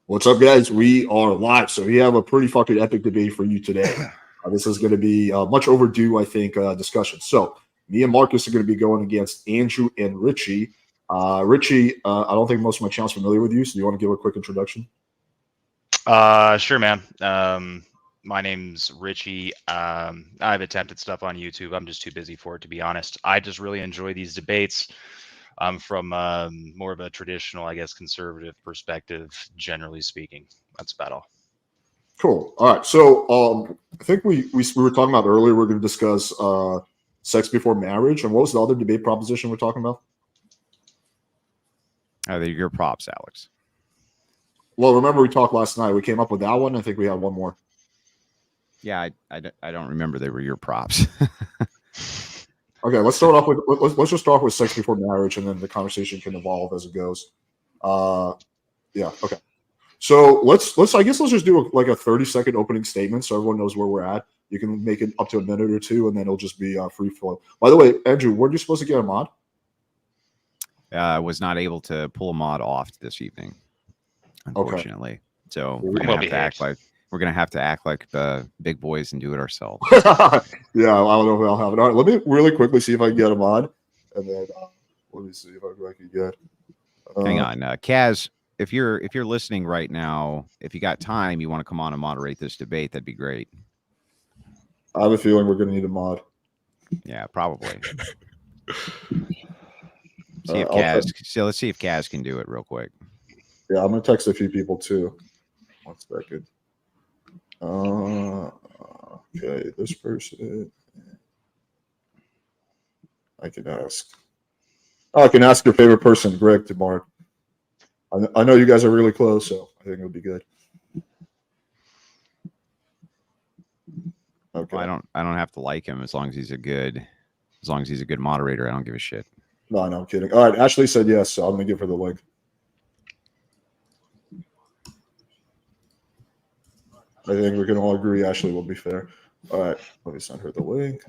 What's up, guys? We are live. So we have a pretty fucking epic debate for you today. This is going to be much overdue, I think, discussion. So me and Marcus are going to be going against Andrew and Richie. Richie, I don't think most of my channel's familiar with you, so do you want to give a quick introduction? Sure, man. My name's Richie. I've attempted stuff on YouTube. I'm just too busy for it, to be honest. I just really enjoy these debates. I'm from more of a traditional, I guess, conservative perspective, generally speaking. That's about all. Cool. All right. So I think we were talking about earlier. We're going to discuss sex before marriage, and what was the other debate proposition we're talking about? They're your props, Alex. Well, remember we talked last night. We came up with that one. I think we had one more. Yeah, I don't remember they were your props. Okay, let's start off with let's just start with sex before marriage, and then the conversation can evolve as it goes. Yeah. Okay. So let's I guess let's just do like a 30-second opening statement so everyone knows where we're at. You can make it up to a minute or two, and then it'll just be free flow. By the way, Andrew, weren't you supposed to get a mod? I was not able to pull a mod off this evening, unfortunately. Okay. So we're gonna have to act like big boys and do it ourselves. Yeah, I don't know if I'll have it. All right, let me really quickly see if I can get a mod, and then let me see if I can get. Hang on, Kaz. If you're listening right now, if you got time, you want to come on and moderate this debate, that'd be great. I have a feeling we're gonna need a mod. Yeah, probably. See if Kaz. So let's see if Kaz can do it real quick. Yeah, I'm gonna text a few people too. 1 second. Okay, this person. I can ask. Oh, I can ask your favorite person, Greg, tomorrow. I know you guys are really close, so I think it'll be good. Okay. Well, I don't have to like him as long as he's a good moderator. I don't give a shit. No, I'm kidding. All right, Ashley said yes, so I'm gonna give her the link. I think we can all agree Ashley will be fair. All right, let me send her the link.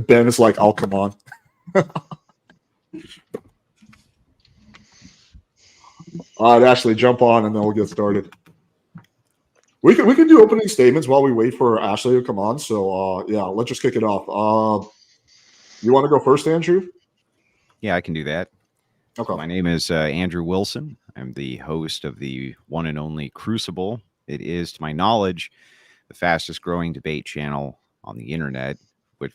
Ben is like, "I'll come on." All right, Ashley, jump on, and then we'll get started. We can do opening statements while we wait for Ashley to come on. So yeah, let's just kick it off. You want to go first, Andrew? Yeah, I can do that. Okay. My name is Andrew Wilson. I'm the host of the one and only Crucible. It is, to my knowledge, the fastest growing debate channel on the internet,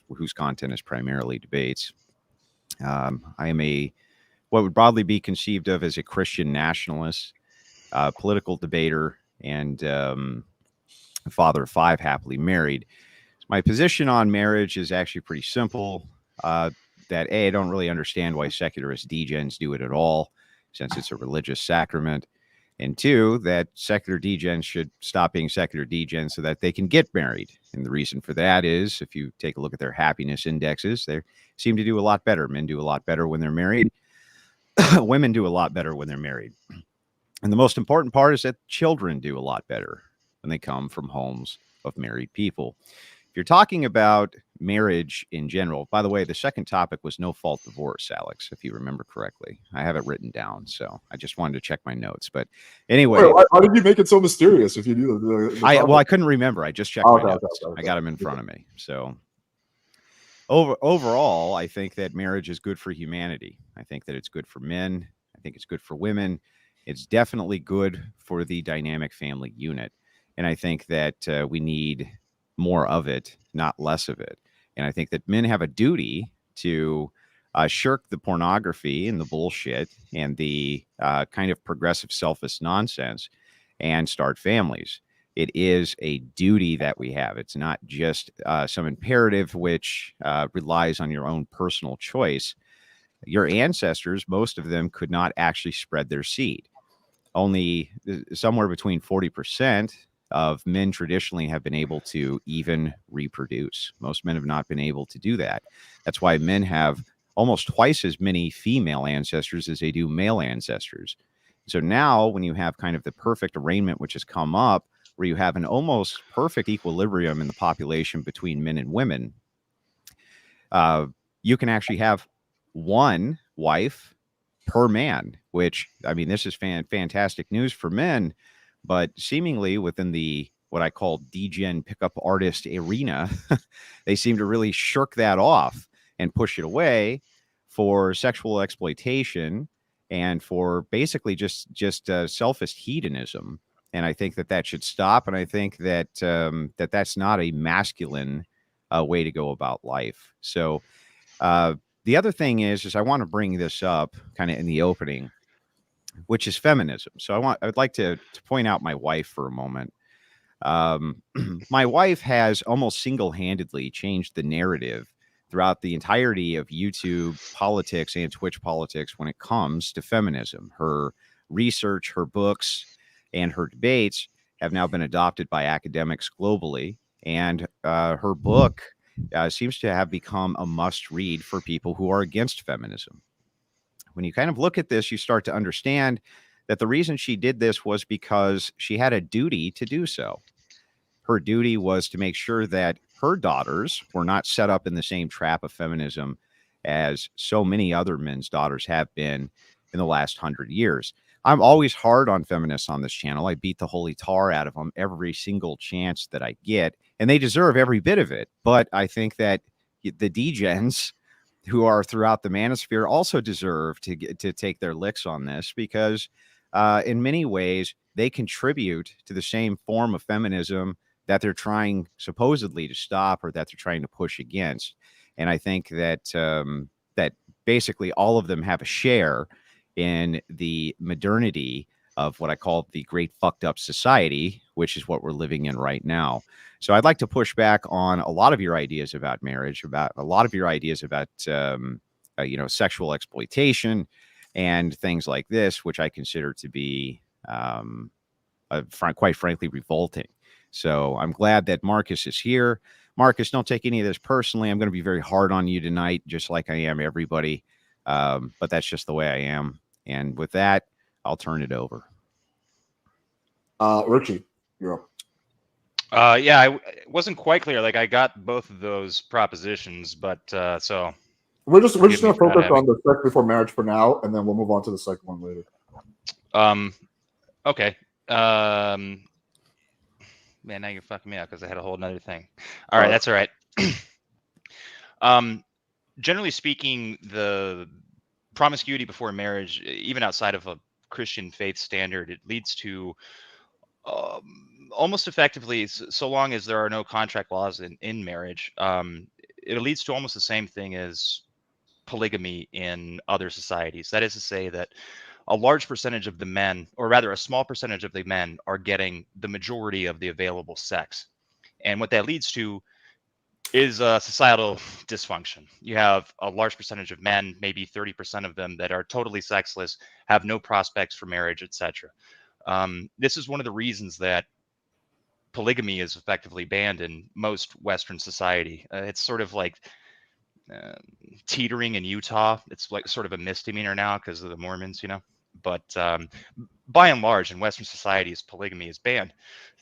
whose content is primarily debates. I am what would broadly be conceived of as a Christian nationalist, political debater, and father of 5, happily married. So my position on marriage is actually pretty simple. That I don't really understand why secularist degens do it at all, since it's a religious sacrament. And 2, that secular degens should stop being secular degens so that they can get married. And the reason for that is, if you take a look at their happiness indexes, they seem to do a lot better. Men do a lot better when they're married. Women do a lot better when they're married. And the most important part is that children do a lot better when they come from homes of married people. If you're talking about marriage in general, by the way, the second topic was no-fault divorce, Alex, if you remember correctly. I have it written down, so I just wanted to check my notes. But anyway. Wait, how did you make it so mysterious if you knew the I couldn't remember. I just checked my notes. Okay. I got them in front of me. So overall, I think that marriage is good for humanity. I think that it's good for men. I think it's good for women. It's definitely good for the dynamic family unit. And I think that we need more of it, not less of it. And I think that men have a duty to shirk the pornography and the bullshit and the kind of progressive selfish nonsense and start families. It is a duty that we have. It's not just some imperative which relies on your own personal choice. Your ancestors, most of them could not actually spread their seed. Only somewhere between 40% of men traditionally have been able to even reproduce. Most men have not been able to do that. That's why men have almost twice as many female ancestors as they do male ancestors. So now when you have kind of the perfect arrangement which has come up, where you have an almost perfect equilibrium in the population between men and women, you can actually have one wife per man, which, I mean, this is fantastic news for men, but seemingly within the what I call degen pickup artist arena, they seem to really shirk that off and push it away for sexual exploitation and for basically just selfish hedonism. And I think that should stop. And I think that that's not a masculine way to go about life. So the other thing is I want to bring this up kind of in the opening, which is feminism. So I would like to point out my wife for a moment. My wife has almost single-handedly changed the narrative throughout the entirety of YouTube politics and Twitch politics when it comes to feminism. Her research, her books, and her debates have now been adopted by academics globally. And her book seems to have become a must-read for people who are against feminism. When you kind of look at this, you start to understand that the reason she did this was because she had a duty to do so. Her duty was to make sure that her daughters were not set up in the same trap of feminism as so many other men's daughters have been in the last 100 years. I'm always hard on feminists on this channel. I beat the holy tar out of them every single chance that I get, and they deserve every bit of it. But I think that the degens who are throughout the manosphere also deserve to take their licks on this, because in many ways they contribute to the same form of feminism that they're trying supposedly to stop, or that they're trying to push against. And I think that that basically all of them have a share in the modernity of what I call the great fucked up society, which is what we're living in right now. So I'd like to push back on a lot of your ideas about marriage, about a lot of your ideas about sexual exploitation and things like this, which I consider to be quite frankly revolting. So I'm glad that Marcus is here. Marcus, don't take any of this personally. I'm going to be very hard on you tonight, just like I am everybody. But that's just the way I am. And with that, I'll turn it over. Richie, you're up. Yeah, it wasn't quite clear. Like, I got both of those propositions, but so we're just forgive gonna me for not focus on having- the sex before marriage for now, and then we'll move on to the second one later. Okay. Man, now you're fucking me up because I had a whole nother thing. All right, that's all right. Generally speaking, the promiscuity before marriage, even outside of a Christian faith standard, it leads to almost effectively, so long as there are no contract laws in marriage, it leads to almost the same thing as polygamy in other societies. That is to say that a large percentage of the men, or rather a small percentage of the men, are getting the majority of the available sex. And what that leads to is societal dysfunction. You have a large percentage of men, maybe 30% of them, that are totally sexless, have no prospects for marriage, etc. This is one of the reasons that polygamy is effectively banned in most Western society. It's sort of like teetering in Utah. It's like sort of a misdemeanor now because of the Mormons, But by and large, in Western societies, polygamy is banned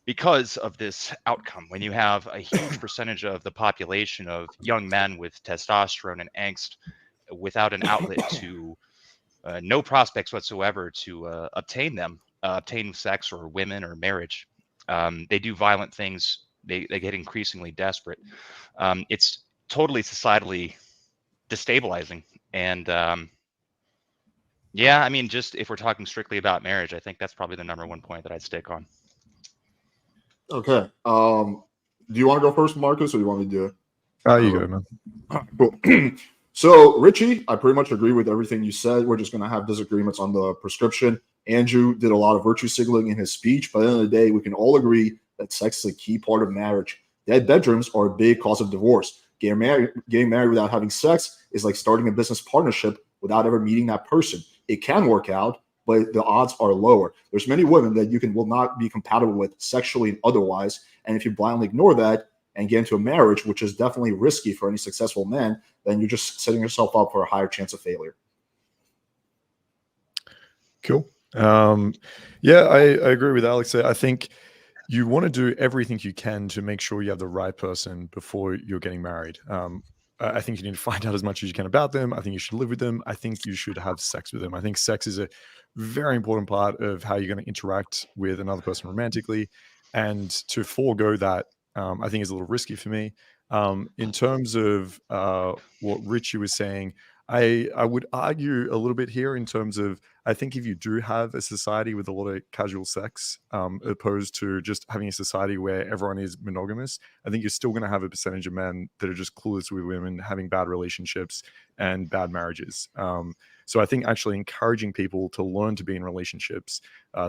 because of this outcome. When you have a huge percentage of the population of young men with testosterone and angst without an outlet to no prospects whatsoever to obtain sex or women or marriage, they do violent things. They get increasingly desperate. It's totally societally destabilizing. And yeah, I mean, just if we're talking strictly about marriage, I think that's probably the number one point that I'd stick on. Okay. Do you want to go first, Marcus, or do you want me to do it? You go, man. Cool. So, Richie, I pretty much agree with everything you said. We're just going to have disagreements on the prescription. Andrew did a lot of virtue signaling in his speech, but at the end of the day, we can all agree that sex is a key part of marriage. Dead bedrooms are a big cause of divorce. Getting married without having sex is like starting a business partnership without ever meeting that person. It can work out, but the odds are lower. There's many women that you will not be compatible with sexually and otherwise. And if you blindly ignore that and get into a marriage, which is definitely risky for any successful man, then you're just setting yourself up for a higher chance of failure. Cool. Yeah, I agree with Alex. I think you want to do everything you can to make sure you have the right person before you're getting married. I think you need to find out as much as you can about them. I think you should live with them. I think you should have sex with them. I think sex is a very important part of how you're going to interact with another person romantically. And to forego that, I think is a little risky for me. In terms of what Richie was saying, I would argue a little bit here in terms of, I think if you do have a society with a lot of casual sex, opposed to just having a society where everyone is monogamous, I think you're still going to have a percentage of men that are just clueless with women, having bad relationships and bad marriages. So I think actually encouraging people to learn to be in relationships,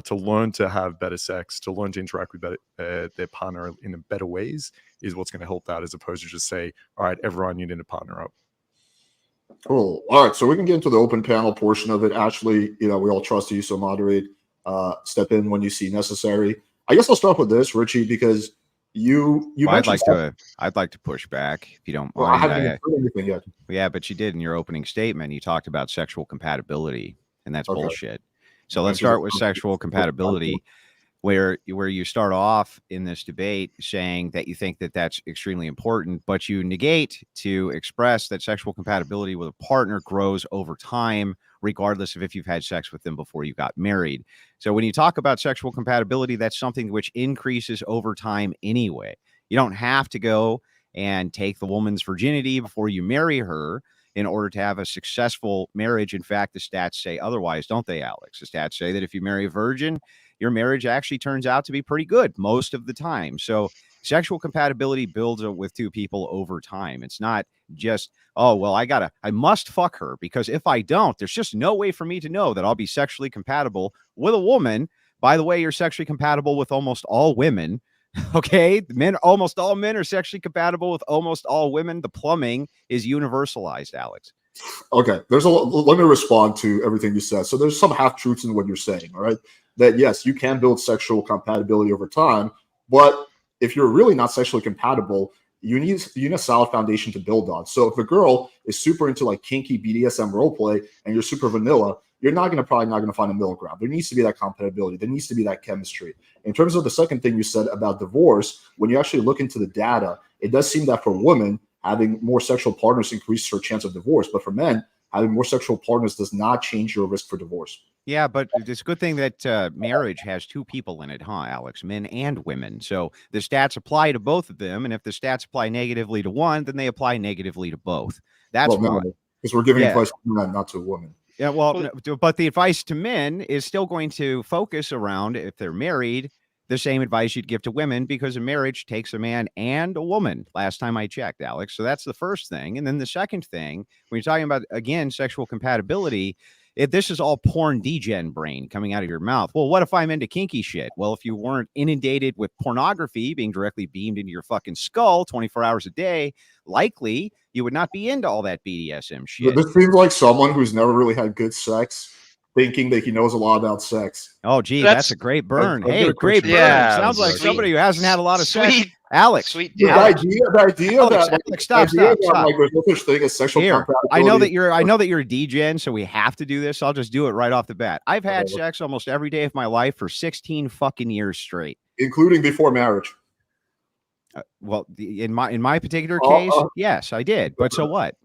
to learn to have better sex, to learn to interact with their partner in better ways is what's going to help that, as opposed to just say, all right, everyone, you need to partner up. Cool. All right, so we can get into the open panel portion of it. Ashley, we all trust you, so moderate. Step in when you see necessary. I guess I'll start with this, Richie, because you Well, mentioned I'd like to push back if you don't well, I mind. haven't even heard anything yet. Yeah, but you did in your opening statement. You talked about sexual compatibility, and that's Okay. bullshit. So let's start with sexual compatibility, where you start off in this debate saying that you think that that's extremely important, but you negate to express that sexual compatibility with a partner grows over time, regardless of if you've had sex with them before you got married. So when you talk about sexual compatibility, that's something which increases over time anyway. You don't have to go and take the woman's virginity before you marry her in order to have a successful marriage. In fact, the stats say otherwise, don't they, Alex? The stats say that if you marry a virgin, your marriage actually turns out to be pretty good most of the time. So sexual compatibility builds with two people over time. It's not just, oh, well, I must fuck her, because if I don't, there's just no way for me to know that I'll be sexually compatible with a woman. By the way, you're sexually compatible with almost all women. Okay, almost all men are sexually compatible with almost all women. The plumbing is universalized, Alex. Okay, let me respond to everything you said. So there's some half truths in what you're saying. All right, that yes, you can build sexual compatibility over time, but if you're really not sexually compatible, you need a solid foundation to build on. So if a girl is super into like kinky BDSM roleplay and you're super vanilla, you're probably not gonna find a middle ground. There needs to be that compatibility. There needs to be that chemistry. In terms of the second thing you said about divorce, when you actually look into the data, it does seem that for women, having more sexual partners increases her chance of divorce. But for men, having more sexual partners does not change your risk for divorce. Yeah, but it's a good thing that marriage has two people in it, huh, Alex? Men and women. So the stats apply to both of them. And if the stats apply negatively to one, then they apply negatively to both. That's why. Because we're giving advice to men, not to women. Yeah, well, but the advice to men is still going to focus around, if they're married, the same advice you'd give to women, because a marriage takes a man and a woman, last time I checked, Alex. So that's the first thing. And then the second thing, when you're talking about, again, sexual compatibility, this is all porn degen brain coming out of your mouth. Well, what if I'm into kinky shit? Well, if you weren't inundated with pornography being directly beamed into your fucking skull 24 hours a day, likely you would not be into all that BDSM shit. This seems like someone who's never really had good sex thinking that he knows a lot about sex. Oh, gee, that's a great burn. Hey, great burn. Yeah, sounds like somebody who hasn't had a lot of sex. Sweet. Alex, Sweet. The idea Alex, that Alex, stop. Like, there's no such thing as sexual compatibility. I know that you're a degen, so we have to do this. I'll just do it right off the bat. I've had sex almost every day of my life for 16 fucking years straight, including before marriage. Well, in my particular case, yes, I did. But so what?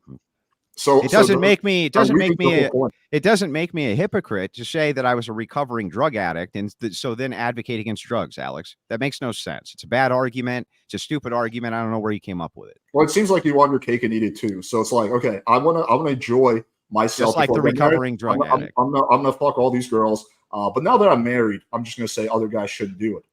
So it doesn't make me a hypocrite to say that I was a recovering drug addict and so then advocate against drugs, Alex. That makes no sense. It's a bad argument. It's a stupid argument. I don't know where you came up with it. Well, it seems like you want your cake and eat it too. So it's like, okay, I want to enjoy myself. Just like the recovering drug addict. I'm gonna fuck all these girls. But now that I'm married, I'm just gonna say other guys shouldn't do it.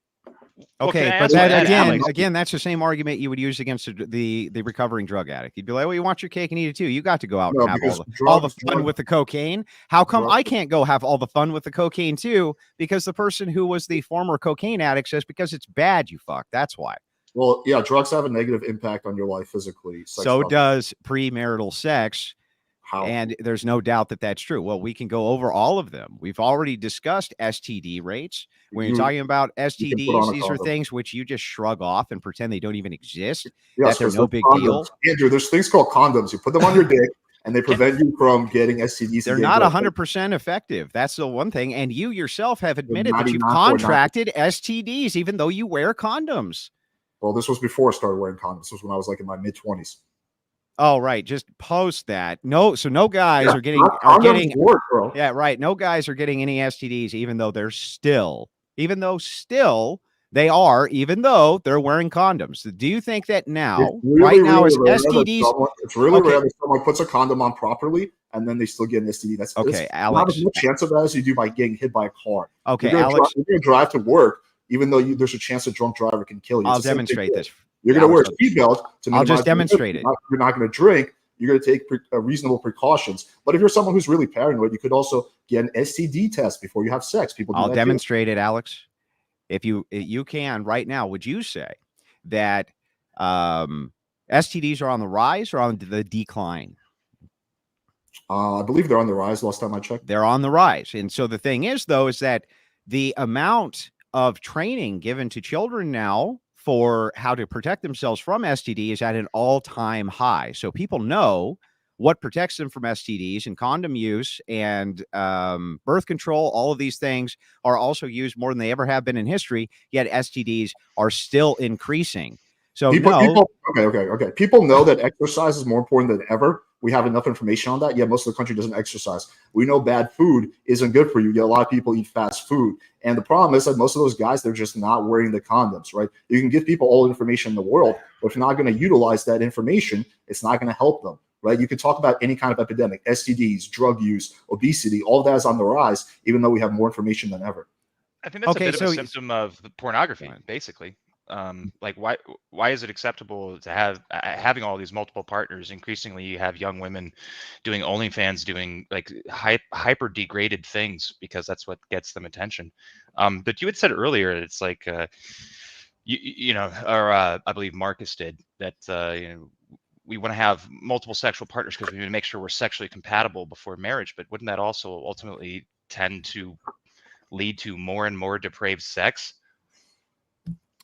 Okay, but that again, that's the same argument you would use against the recovering drug addict. You'd be like, well, you want your cake and eat it too. You got to go out and have all the fun with the cocaine. How come I can't go have all the fun with the cocaine too? Because the person who was the former cocaine addict says, because it's bad, you fuck. That's why. Well, yeah, drugs have a negative impact on your life physically. So does premarital sex. How? And there's no doubt that that's true. Well, we can go over all of them. We've already discussed STD rates. When you're talking about STDs, these are things which you just shrug off and pretend they don't even exist. Yes, that they're no big deal. Andrew, there's things called condoms. You put them on your dick and they prevent you from getting STDs. They're not 100% effective. That's the one thing. And you yourself have admitted that you've contracted STDs, even though you wear condoms. Well, this was before I started wearing condoms. This was when I was like in my mid-20s. Oh, right. Just post that. No, so no guys Yeah, are getting condoms work, bro. yeah, right. No guys are getting any STDs, even though even though they're wearing condoms. Do you think that now, right now, is STDs? It's really Okay. rare that someone puts a condom on properly and then they still get an STD. That's Okay, it's Alex. not as much chance of that as you do by getting hit by a car. Okay, you're Alex. you're gonna drive to work, even though there's a chance a drunk driver can kill you. I'll demonstrate this. You're going to wear a seatbelt to I'll just demonstrate it. You're not going to drink. You're going to take reasonable precautions. But if you're someone who's really paranoid, you could also get an STD test before you have sex. People do I'll that demonstrate it, Alex. If you can right now, would you say that STDs are on the rise or on the decline? I believe they're on the rise. Last time I checked, they're on the rise. And so the thing is, though, is that the amount of training given to children now for how to protect themselves from STD is at an all-time high. So people know what protects them from STDs, and condom use and birth control. All of these things are also used more than they ever have been in history, yet STDs are still increasing. So okay. People know that exercise is more important than ever. We have enough information on that. Yeah, most of the country doesn't exercise. We know bad food isn't good for you. Yet a lot of people eat fast food. And the problem is that most of those guys, they're just not wearing the condoms, right? You can give people all the information in the world, but if you're not going to utilize that information, it's not going to help them, right? You can talk about any kind of epidemic, STDs, drug use, obesity, all of that is on the rise, even though we have more information than ever. I think that's a bit of a symptom of pornography, basically. Like why is it acceptable to have having all these multiple partners? Increasingly, you have young women doing OnlyFans, doing like hyper degraded things because that's what gets them attention. But you had said earlier, it's like I believe Marcus did that. We want to have multiple sexual partners because we want to make sure we're sexually compatible before marriage. But wouldn't that also ultimately tend to lead to more and more depraved sex?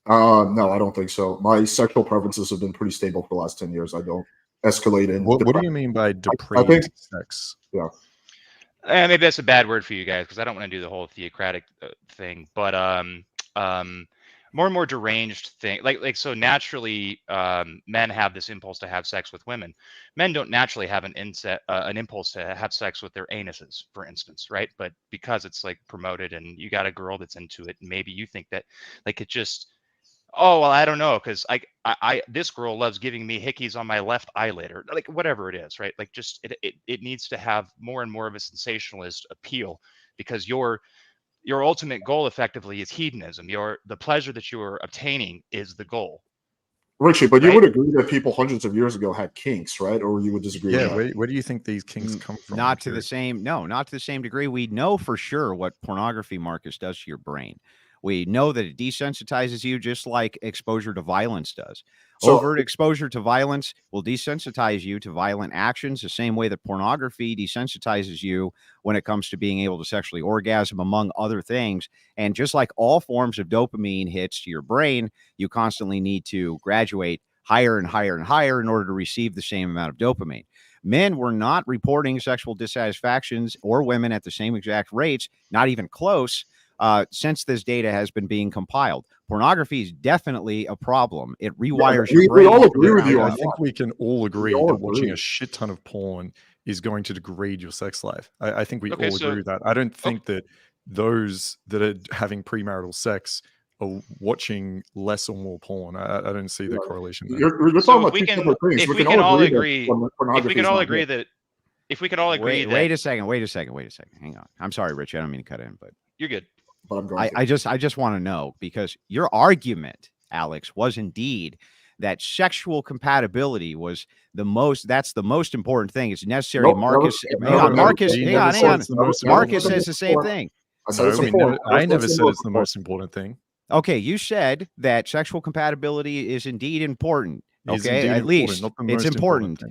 No, I don't think so. My sexual preferences have been pretty stable for the last 10 years. I don't escalate in. What do you mean by depraved sex? Yeah. Maybe that's a bad word for you guys because I don't want to do the whole theocratic thing, but more and more deranged thing. Like so naturally, men have this impulse to have sex with women. Men don't naturally have an impulse to have sex with their anuses, for instance, right? But because it's like promoted and you got a girl that's into it, maybe you think that like it just. Oh, well, I don't know, because I this girl loves giving me hickeys on my left eyelid or like whatever it is, right? Like just it needs to have more and more of a sensationalist appeal because your ultimate goal effectively is hedonism. The pleasure that you are obtaining is the goal. Richie, but you would agree that people hundreds of years ago had kinks, right? Or you would disagree with that? Where do you think these kinks come from? Not to the same degree. We know for sure what pornography, Marcus, does to your brain. We know that it desensitizes you just like exposure to violence does. Overt exposure to violence will desensitize you to violent actions the same way that pornography desensitizes you when it comes to being able to sexually orgasm, among other things. And just like all forms of dopamine hits to your brain, you constantly need to graduate higher and higher and higher in order to receive the same amount of dopamine. Men were not reporting sexual dissatisfactions or women at the same exact rates, not even close. Since this data has been being compiled, pornography is definitely a problem. It rewires your brain. We all agree with you. I think we can all agree that watching a shit ton of porn is going to degrade your sex life. I think we all agree with that. I don't think that those that are having premarital sex are watching less or more porn. I don't see the correlation there. You're talking about two separate things. If we can all agree that wait a second. Hang on. I'm sorry, Rich. I don't mean to cut in, but you're good. I just want to know, because your argument, Alex, was indeed that sexual compatibility was that's the most important thing. It's necessary. Marcus says the same thing. I never said it's the most important thing. Okay, you said that sexual compatibility is indeed important. Okay, at least it's important.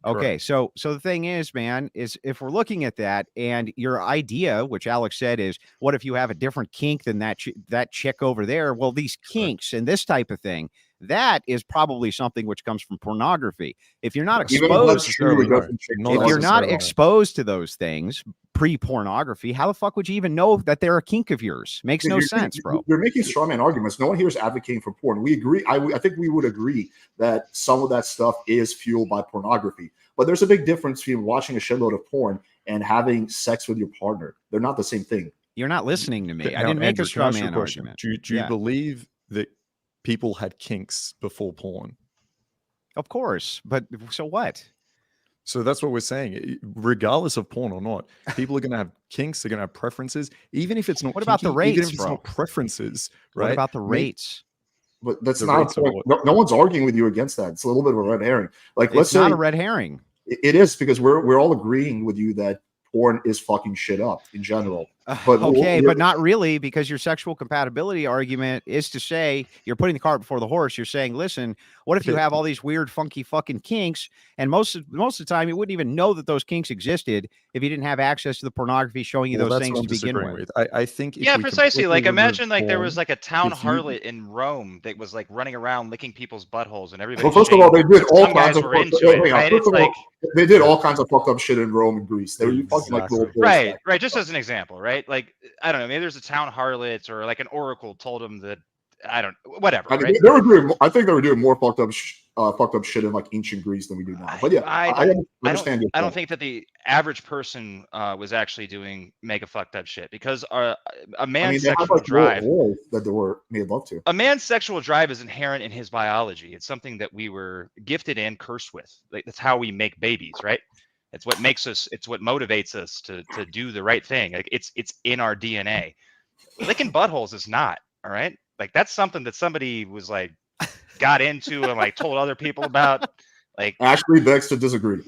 Okay, so the thing is, man, is if we're looking at that, and your idea, which Alex said, is what if you have a different kink than that chick over there? Well, these kinks and this type of thing, that is probably something which comes from pornography. If you're not exposed, exposed to those things, pre-pornography, how the fuck would you even know that they're a kink of yours? Makes no sense, bro. You're making strawman arguments. No one here is advocating for porn. We agree. I think we would agree that some of that stuff is fueled by pornography. But there's a big difference between watching a shitload of porn and having sex with your partner. They're not the same thing. You're not listening to me. I Now, didn't make Andrew, a can I straw ask you a man question? argument. Do you believe that people had kinks before porn? Of course, but so what? So that's what we're saying. Regardless of porn or not, people are going to have kinks. They're going to have preferences, even if it's not. What about the kinky, even rates, if it's bro? not preferences, right? What about the rates? But that's The not rates a of point. No one's arguing with you against that. It's a little bit of a red herring. Like, let's It's say not a red herring. it is, because we're all agreeing with you that porn is fucking shit up in general. But Okay, but not really, because your sexual compatibility argument is to say you're putting the cart before the horse. You're saying, listen, what if you have all these weird, funky fucking kinks, and most of the time you wouldn't even know that those kinks existed if you didn't have access to the pornography showing you those that's things what I'm to begin disagreeing with. I think if Yeah, we precisely. Like, completely imagine remove like there was porn, like a town if you- harlot in Rome that was like running around licking people's buttholes, and everybody. Well, first of all, they did all some kinds guys of were into it, right? It's like they did all kinds of fucked up shit in Rome and Greece. They were fucking like little Exactly. boys. right. Just as an example, right? Like, I don't know, maybe there's a town harlot or like an oracle told them that whatever. I mean, Right? they were doing. I think they were doing more fucked up shit in like ancient Greece than we do now. But yeah, I understand your I don't point. think that the average person was actually doing mega fucked up shit, because a man's they had sexual like drive. roles that they were made love to. A man's sexual drive is inherent in his biology. It's something that we were gifted and cursed with. Like, that's how we make babies, right? It's what makes us. It's what motivates us to do the right thing. Like, it's in our DNA. Licking buttholes is not. All right. Like, that's something that somebody was like got into and like told other people about. Like, Ashley begs to disagree.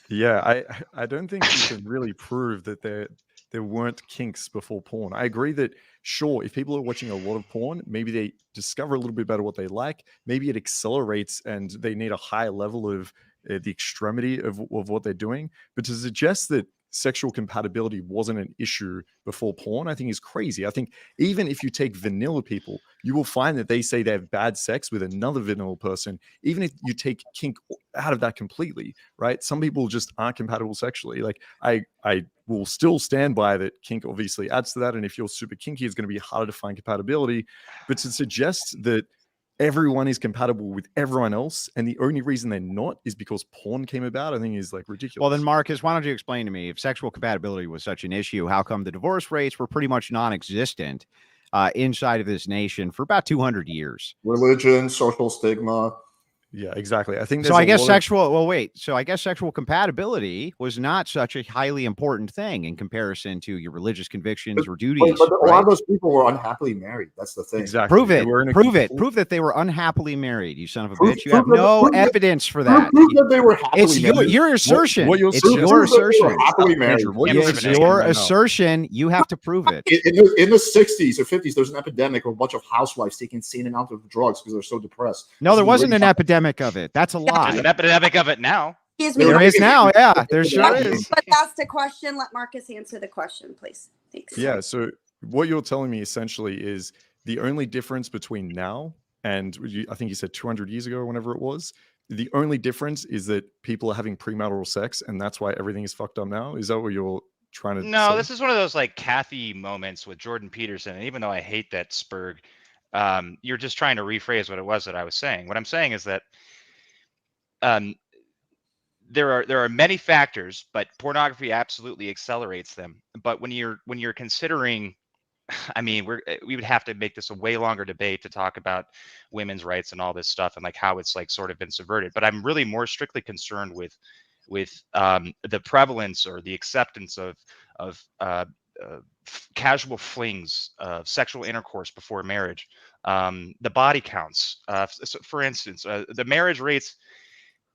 Yeah, I don't think you can really prove that there weren't kinks before porn. I agree that, sure, if people are watching a lot of porn, maybe they discover a little bit better what they like. Maybe it accelerates and they need a high level of the extremity of what they're doing. But to suggest that sexual compatibility wasn't an issue before porn, I think is crazy. I think even if you take vanilla people, you will find that they say they have bad sex with another vanilla person. Even if you take kink out of that completely, right? Some people just aren't compatible sexually. Like, I will still stand by that. Kink obviously adds to that, and if you're super kinky, it's going to be harder to find compatibility. But to suggest that everyone is compatible with everyone else, and the only reason they're not is because porn came about, I think is like ridiculous. Well, then, Marcus, why don't you explain to me, if sexual compatibility was such an issue, how come the divorce rates were pretty much non-existent inside of this nation for about 200 years? Religion, social stigma. Yeah, exactly. I think so. I guess sexual. Well, wait. So I guess sexual compatibility was not such a highly important thing in comparison to your religious convictions or duties. But a lot of those people were unhappily married. That's the thing. Exactly. Prove it. Prove that they were unhappily married. You son of a bitch. You have no evidence for that. Prove that they were happily married. It's your assertion. It's your assertion. Happily married. It's your assertion. You have to prove it. In the 60s or 50s, there's an epidemic of a bunch of housewives taking insane amounts of drugs because they're so depressed. No, there wasn't an epidemic of it. That's a lie. There's an epidemic of it now. There is now. Yeah, there sure is. But that's the question. Let Marcus answer the question, please. Thanks. Yeah. So what you're telling me essentially is the only difference between now and I think you said 200 years ago or whenever it was, the only difference is that people are having premarital sex, and that's why everything is fucked up now. Is that what you're trying to say? This is one of those like Kathy moments with Jordan Peterson. And even though I hate that Spurg, you're just trying to rephrase what it was that I was saying. What I'm saying is that there are many factors, but pornography absolutely accelerates them. But when you're considering, I mean, we would have to make this a way longer debate to talk about women's rights and all this stuff and like how it's like sort of been subverted. But I'm really more strictly concerned with the prevalence or the acceptance of casual flings of sexual intercourse before marriage, the body counts. So for instance, the marriage rates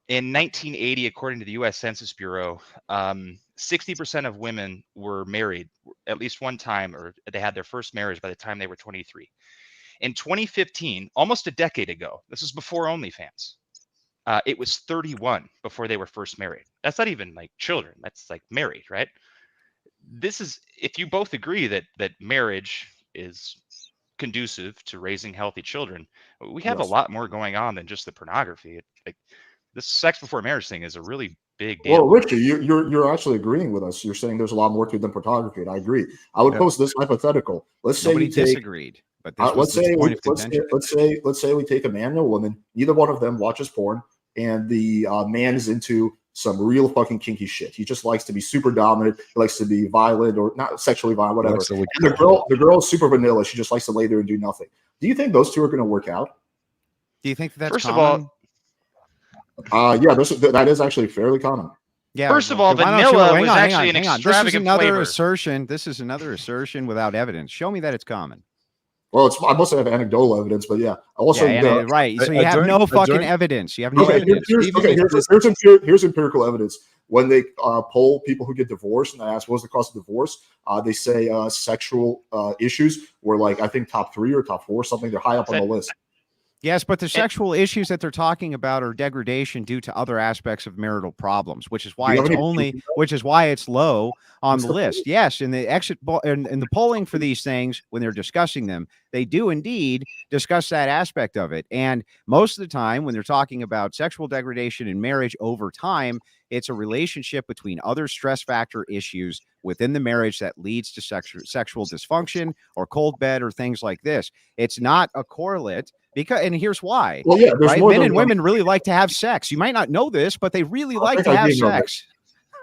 in 1980, according to the U.S. Census Bureau, 60% of women were married at least one time, or they had their first marriage by the time they were 23. In 2015, almost a decade ago, this is before OnlyFans, it was 31 before they were first married. That's not even like children. That's like married, right? This is, if you both agree that marriage is conducive to raising healthy children, we have a lot more going on than just the pornography. this sex before marriage thing is a really big Well, deal. Richie, you're actually agreeing with us. You're saying there's a lot more to it than pornography, and I agree. I would Yeah. pose this hypothetical. Let's say Nobody we take disagreed, but this was let's the say point of contention. let's say we take a man and a woman. Neither one of them watches porn, and the man is into some real fucking kinky shit. He just likes to be super dominant. He likes to be violent or not sexually violent, whatever. Likes to lick And the girl is super vanilla. She just likes to lay there and do nothing. Do you think those two are going to work out? Do you think that's First of common? all, Yeah, that is actually fairly common. Yeah. First of all, why don't you- vanilla hang was on, hang actually on, an hang on. This is extravagant another flavor. assertion. This is another assertion without evidence. Show me that it's common. Well, I mostly have anecdotal evidence, but yeah. Also, Right. So I you have don't- no I fucking don't- evidence. You have no okay, evidence. here's empirical evidence. When they poll people who get divorced and they ask what's the cause of divorce, they say sexual issues were like, I think top 3 or top 4, something. They're high up on the list. Yes, but the sexual issues that they're talking about are degradation due to other aspects of marital problems, which is why it's low on the list. Yes, in the in the polling for these things, when they're discussing them, they do indeed discuss that aspect of it. And most of the time, when they're talking about sexual degradation in marriage over time, it's a relationship between other stress factor issues within the marriage that leads to sexual dysfunction or cold bed or things like this. It's not a correlate. And here's why. Well, yeah, right? Men and women really like to have sex. You might not know this, but they really like to have sex.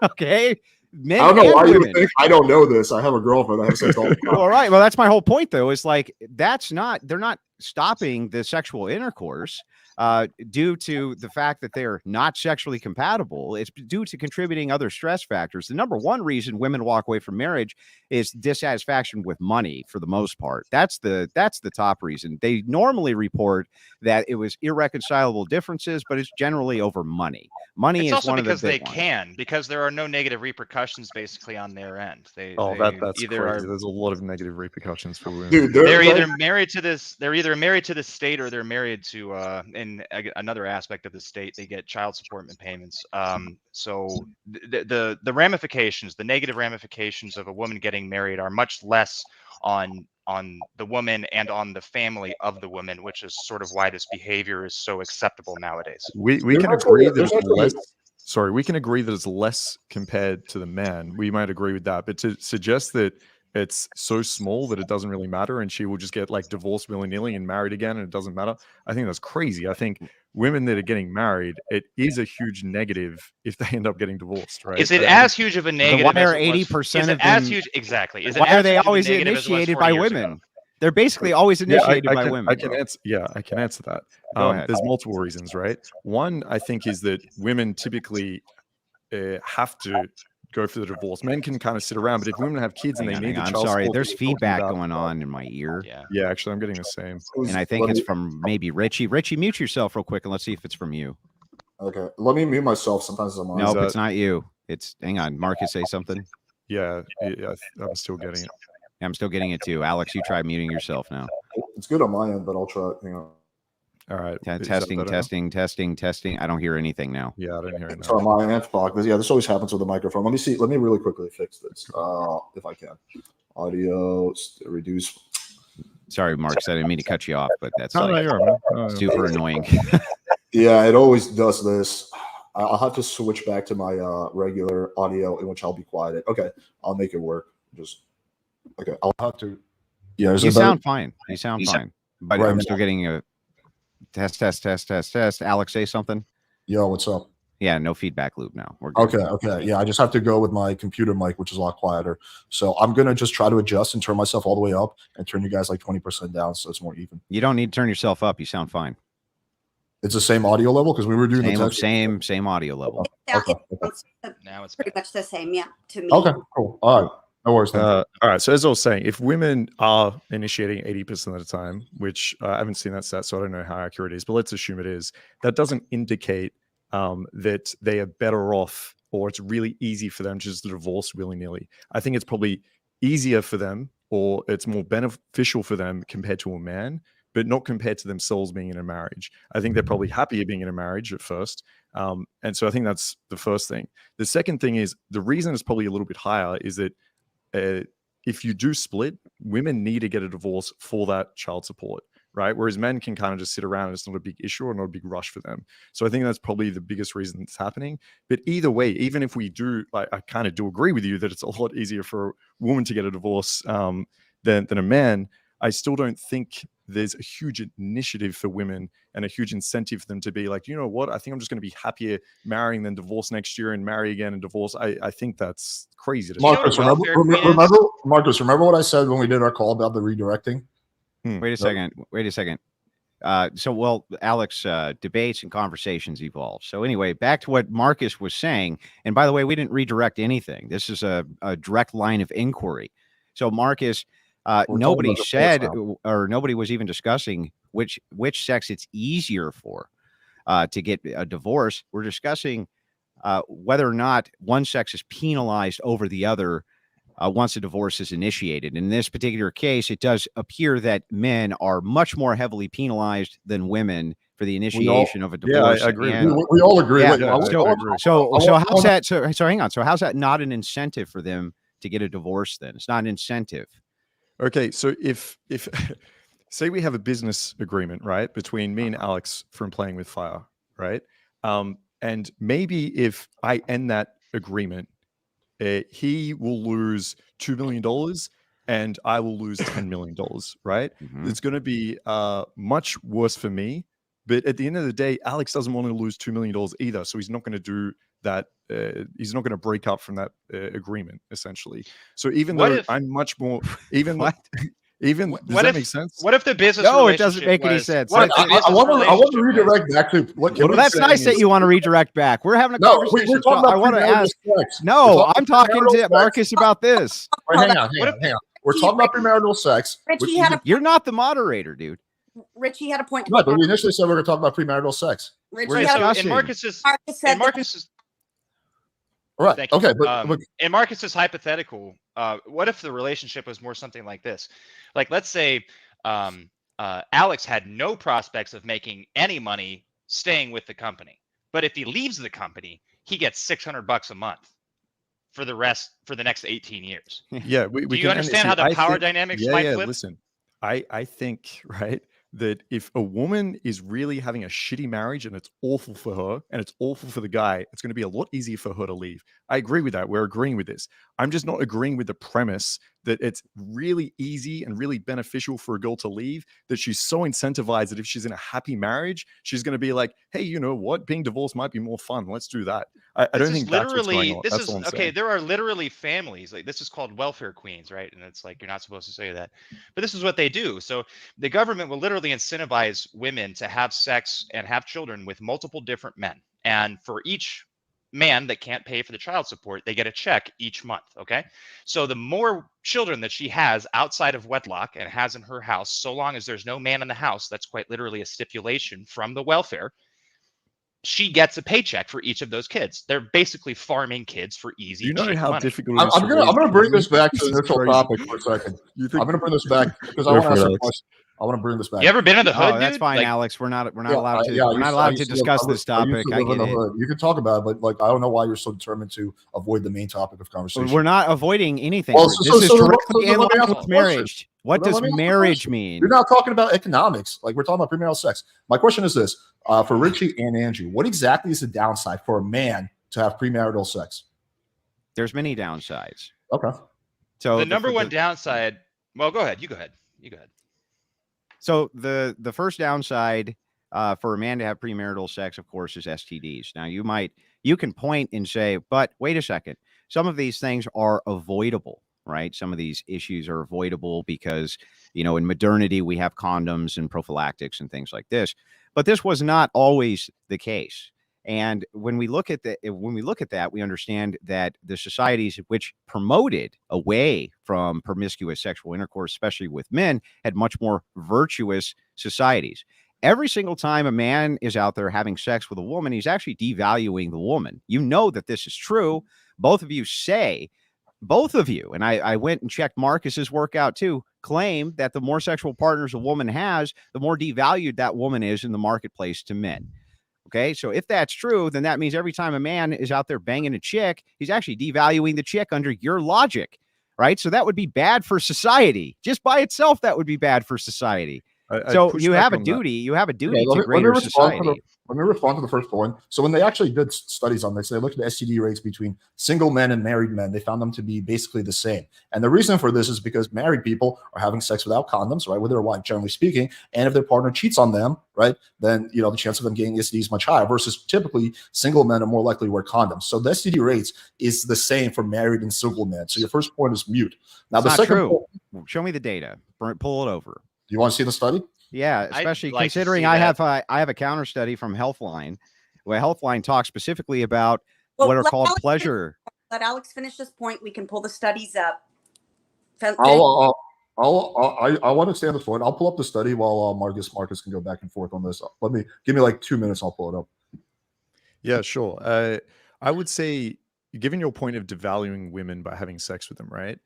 Okay. Men I don't know and why you women. think I don't know this. I have a girlfriend. I have sex all the time. All right. Well, that's my whole point, though, is like they're not stopping the sexual intercourse due to the fact that they're not sexually compatible. It's due to contributing other stress factors. The number one reason women walk away from marriage is dissatisfaction with money for the most part. That's the top reason. They normally report that it was irreconcilable differences, but it's generally over money. Money It's is also one of the because they big ones. can, because there are no negative repercussions basically on their end. That's either crazy. are, There's a lot of negative repercussions for women. Dude, they're either married to the state, or they're married to another aspect of the state. They get child support payments. So the ramifications, the negative ramifications of a woman getting married are much less on the woman and on the family of the woman, which is sort of why this behavior is so acceptable nowadays. We can agree that it's less. Sorry, we can agree that it's less compared to the man. We might agree with that, but to suggest that it's so small that it doesn't really matter and she will just get like divorced willy-nilly and married again and it doesn't matter, I think that's crazy. I think women that are getting married, it is a huge negative if they end up getting divorced, right? Is it as huge of a negative? Why are as it was- 80% is it of as them? huge? Exactly. Is it Why are as they huge of a always negative as it was initiated 40 by years women? ago? They're basically always initiated by can, women. I can answer. Yeah, I can answer that. Go ahead. There's multiple reasons, right? One, I think, is that women typically have to go for the divorce. Men can kind of sit around, but if women have kids and they need the I'm child sorry, support, there's that we're talking feedback about- going on in my ear. Yeah, actually, I'm getting the same. And I think it's from maybe Richie. Richie, mute yourself real quick and let's see if it's from you. Okay, let me mute myself. Sometimes I'm on. Nope, it's not you. It's hang on. Marcus, say something. Yeah, I'm still getting it. I'm still getting it too. Alex, you try muting yourself now. It's good on my end, but I'll try. Hang on. All right. Testing. I don't hear anything now. Yeah, I don't hear it It's now. on my end. Fuck. Yeah, this always happens with the microphone. Let me see. Let me really quickly fix this, if I can. Audio reduce. Sorry, Marcus, I didn't mean to cut you off, but that's No, like you're all right. super annoying. Yeah, it always does this. I'll have to switch back to my regular audio, in which I'll be quiet. Okay, I'll make it work. Just okay. I'll have to. Yeah, You sound fine. You sound fine. But Right I'm now. still getting a test. Alex, say something. Yo, what's up? Yeah, no feedback loop now. We're good. Okay. Yeah, I just have to go with my computer mic, which is a lot quieter. So I'm gonna just try to adjust and turn myself all the way up and turn you guys like 20% down, so it's more even. You don't need to turn yourself up. You sound fine. It's the same audio level because we were doing the text. Same audio level. Okay. It's Now it's pretty much the same, yeah, to me. Okay. Cool. All right. No worries. Then. All right. So as I was saying, if women are initiating 80% of the time, which I haven't seen that stat, so I don't know how accurate it is, but let's assume it is, that doesn't indicate that they are better off or it's really easy for them just to divorce willy-nilly. I think it's probably easier for them or it's more beneficial for them compared to a man, but not compared to themselves being in a marriage. I think they're probably happier being in a marriage at first. And so I think that's the first thing. The second thing is the reason it's probably a little bit higher is that if you do split, women need to get a divorce for that child support. right? Whereas men can kind of just sit around and it's not a big issue or not a big rush for them. So I think that's probably the biggest reason it's happening. But either way, even if we do, like, I kind of do agree with you that it's a lot easier for a woman to get a divorce than a man. I still don't think there's a huge initiative for women and a huge incentive for them to be like, you know what, I think I'm just going to be happier marrying than divorce next year and marry again and divorce. I think that's crazy to Marcus, You know what a welfare queen is? Marcus, remember what I said when we did our call about the redirecting? Wait a second. So, Alex, debates and conversations evolve. So anyway, back to what Marcus was saying. And by the way, we didn't redirect anything. This is a direct line of inquiry. So Marcus, nobody said, or nobody was even discussing which sex it's easier for to get a divorce. We're discussing whether or not one sex is penalized over the other once a divorce is initiated. In this particular case, it does appear that men are much more heavily penalized than women for the initiation of a divorce. Yeah, I agree. We all agree. Yeah, So how's that? So hang on. So how's that not an incentive for them to get a divorce? Then it's not an incentive. Okay, so if say we have a business agreement, right, between me and Alex from Playing with Fire, right, and maybe if I end that agreement, he will lose $2 million and I will lose $10 million, right? It's going to be much worse for me. But at the end of the day, Alex doesn't want to lose $2 million either. So he's not going to do that. He's not going to break up from that agreement, essentially. So even though I'm much more, even does that make sense? What if the business? No, it doesn't make any sense. I want to redirect back to what. Well, that's nice that you want to redirect back. We're having a conversation. We're talking about I want to ask. No, I'm talking to Marcus about this. Wait, hang on. We're talking about premarital sex. Richie You're not the moderator, dude. Richie had a point. No, but we initially said we were going to talk about premarital sex. Richie in Marcus's right. Okay, but in Marcus's hypothetical, what if the relationship was more something like this? Like, let's say Alex had no prospects of making any money staying with the company, but if he leaves the company, he gets $600 a month for the next 18 years. Yeah, do you understand how the power dynamics might flip? Listen, I think, right, that if a woman is really having a shitty marriage and it's awful for her and it's awful for the guy, it's going to be a lot easier for her to leave. I agree with that. We're agreeing with this. I'm just not agreeing with the premise that it's really easy and really beneficial for a girl to leave, that she's so incentivized that if she's in a happy marriage, she's going to be like, hey, you know what? Being divorced might be more fun. Let's do that. I don't think that's what's going on. That's all I'm saying. There are literally families, like, this is called welfare queens, right? And it's like, you're not supposed to say that, but this is what they do. So the government will literally incentivize women to have sex and have children with multiple different men. And for each man that can't pay for the child support, they get a check each month. Okay. So the more children that she has outside of wedlock and has in her house, so long as there's no man in the house, that's quite literally a stipulation from the welfare, she gets a paycheck for each of those kids. They're basically farming kids for easy. You know how money. difficult it is. I'm gonna bring this back to the initial topic for a second. I'm gonna bring this back because I want to ask a question. I want to bring this back. You ever been in the hood? That's dude? fine, Like, Alex. We're not allowed to. We're not allowed to discuss this topic. I get it. You can talk about it, but like, I don't know why you're so determined to avoid the main topic of conversation. We're not avoiding anything. Well, this is directly in line with marriage. What does marriage mean? You're not talking about economics. Like, we're talking about premarital sex. My question is this: for Richie and Andrew, what exactly is the downside for a man to have premarital sex? There's many downsides. Okay. So the number one downside. Well, go ahead. You go ahead. So the first downside for a man to have premarital sex, of course, is STDs. Now you can point and say, but wait a second, some of these things are avoidable, right? Some of these issues are avoidable because, in modernity we have condoms and prophylactics and things like this. But this was not always the case. And when we look at that, we understand that the societies which promoted away from promiscuous sexual intercourse, especially with men, had much more virtuous societies. Every single time a man is out there having sex with a woman, he's actually devaluing the woman. You know that this is true. Both of you, and I went and checked Marcus's work out too, claim that the more sexual partners a woman has, the more devalued that woman is in the marketplace to men. Okay, so if that's true, then that means every time a man is out there banging a chick, he's actually devaluing the chick under your logic, right? So that would be bad for society. Just by itself, that would be bad for society. So push you back have a on that. duty. You have a duty let to me greater respond to society. let me respond to the first point. So when they actually did studies on this, they looked at STD rates between single men and married men. They found them to be basically the same. And the reason for this is because married people are having sex without condoms, right, with their wife, generally speaking. And if their partner cheats on them, right, then the chance of them getting STD is much higher. Versus typically single men are more likely to wear condoms. So the STD rates is the same for married and single men. So your first point is mute. Now It's the not second true. point, Show me the data. Pull it over. do you want to see the study? Yeah, especially like to considering see I that. have a counter study from Healthline, where Healthline talks specifically about Well, what are let called Alex pleasure. Let Alex finish this point. We can pull the studies up. I want to stay on this point. I'll pull up the study while Marcus can go back and forth on this. Give me like 2 minutes. I'll pull it up. Yeah, sure. I would say, given your point of devaluing women by having sex with them, right?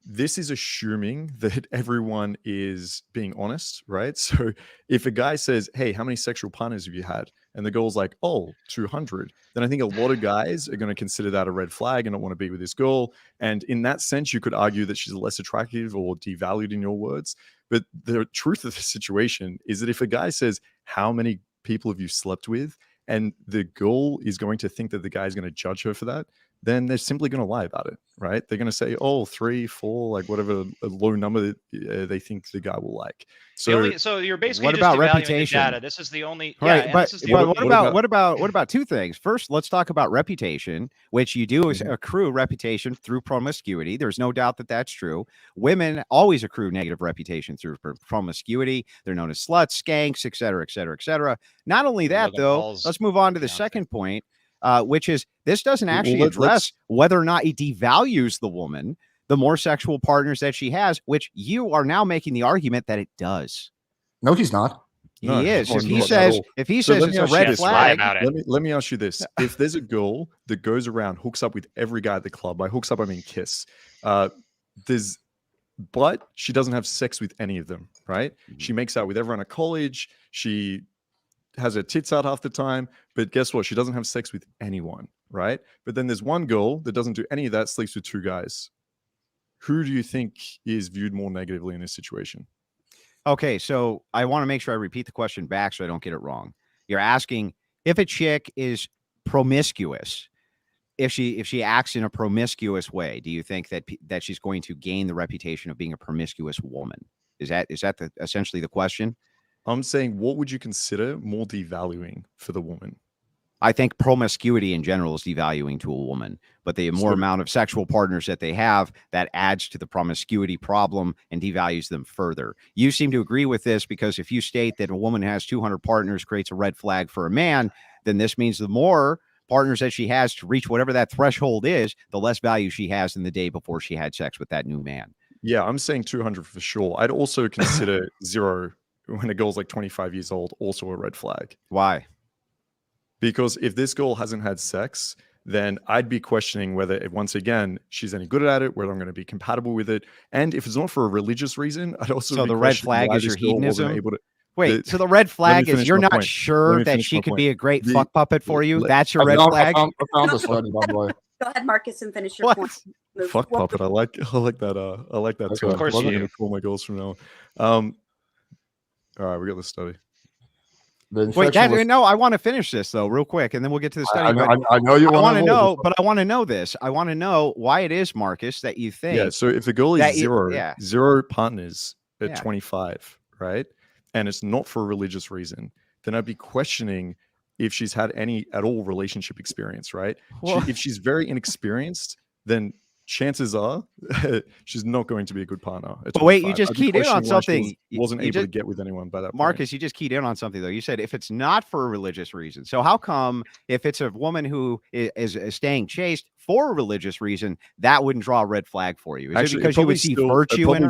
This is assuming that everyone is being honest, right? So if a guy says, hey, how many sexual partners have you had? And the girl's like, oh, 200. Then I think a lot of guys are going to consider that a red flag and not want to be with this girl. And in that sense, you could argue that she's less attractive or devalued in your words. But the truth of the situation is that if a guy says, how many people have you slept with? And the girl is going to think that the guy is going to judge her for that, then they're simply going to lie about it, right? They're going to say, oh, 3, 4, like whatever a low number they think the guy will like. So, So you're basically What just about devaluing reputation? the data. This is the only Right, and but, this is the but only, what about two things? First, let's talk about reputation, which you do accrue reputation through promiscuity. There's no doubt that that's true. Women always accrue negative reputation through promiscuity. They're known as sluts, skanks, et cetera, et cetera, et cetera. Not only that, Logan though, Paul's let's move on to the fiance. second point, which is this doesn't actually let's- address whether or not it devalues the woman, the more sexual partners that she has, which you are now making the argument that it does. No, he's not. No, He is. of If he course not at says, all. if he So says let it's me a ask you red this, lie flag, about it. Let me ask you this. If there's a girl that goes around, hooks up with every guy at the club, by hooks up, I mean kiss, but she doesn't have sex with any of them, right? She makes out with everyone at college. She has her tits out half the time, but guess what? She doesn't have sex with anyone, right? But then there's one girl that doesn't do any of that, sleeps with 2 guys. Who do you think is viewed more negatively in this situation? okay, so I want to make sure I repeat the question back so I don't get it wrong. You're asking if a chick is promiscuous, if she acts in a promiscuous way, do you think that she's going to gain the reputation of being a promiscuous woman? Is that essentially the question? I'm saying, what would you consider more devaluing for the woman? I think promiscuity in general is devaluing to a woman, but the more amount of sexual partners that they have, that adds to the promiscuity problem and devalues them further. You seem to agree with this because if you state that a woman has 200 partners creates a red flag for a man, then this means the more partners that she has to reach whatever that threshold is, the less value she has than the day before she had sex with that new man. Yeah, I'm saying 200 for sure. I'd also consider 0 when a girl's like 25 years old also a red flag. Why? Because if this girl hasn't had sex, then I'd be questioning whether, once again, she's any good at it, whether I'm going to be compatible with it. And if it's not for a religious reason, I'd also So be the red questioning flag why is your this girl wasn't hedonism? able to. Wait, so the red flag is finish you're my not point. Let sure me that finish she my could point. be a great The- fuck puppet for you? let- That's your I red found, flag? I found the study, by the way. Go ahead, Marcus, and finish your What? point. Move. Fuck Well, puppet. I like that. I like that Okay. term. Of course I'm you going do. to call my girls from now on. All right, we got the study. The Wait, infection was- no, I want to finish this though, real quick, and then we'll get to the study. I know, but I know you I want want to avoid know, this, but I want to know this. I want to know why it is, Marcus, that you think. Yeah. So if a girl that is you- zero partners at Yeah. 25, right, and it's not for a religious reason, then I'd be questioning if she's had any at all relationship experience, right? Well- If she's very inexperienced, then chances are she's not going to be a good partner. at But wait, you 25. just I'd be keyed in on questioning why she something. wasn't You able to just- get with anyone by that point. Marcus, you just keyed in on something though. You said if it's not for a religious reason. So how come if it's a woman who is staying chaste for a religious reason, that wouldn't draw a red flag for you? Is Actually, it because you would see virtue in her?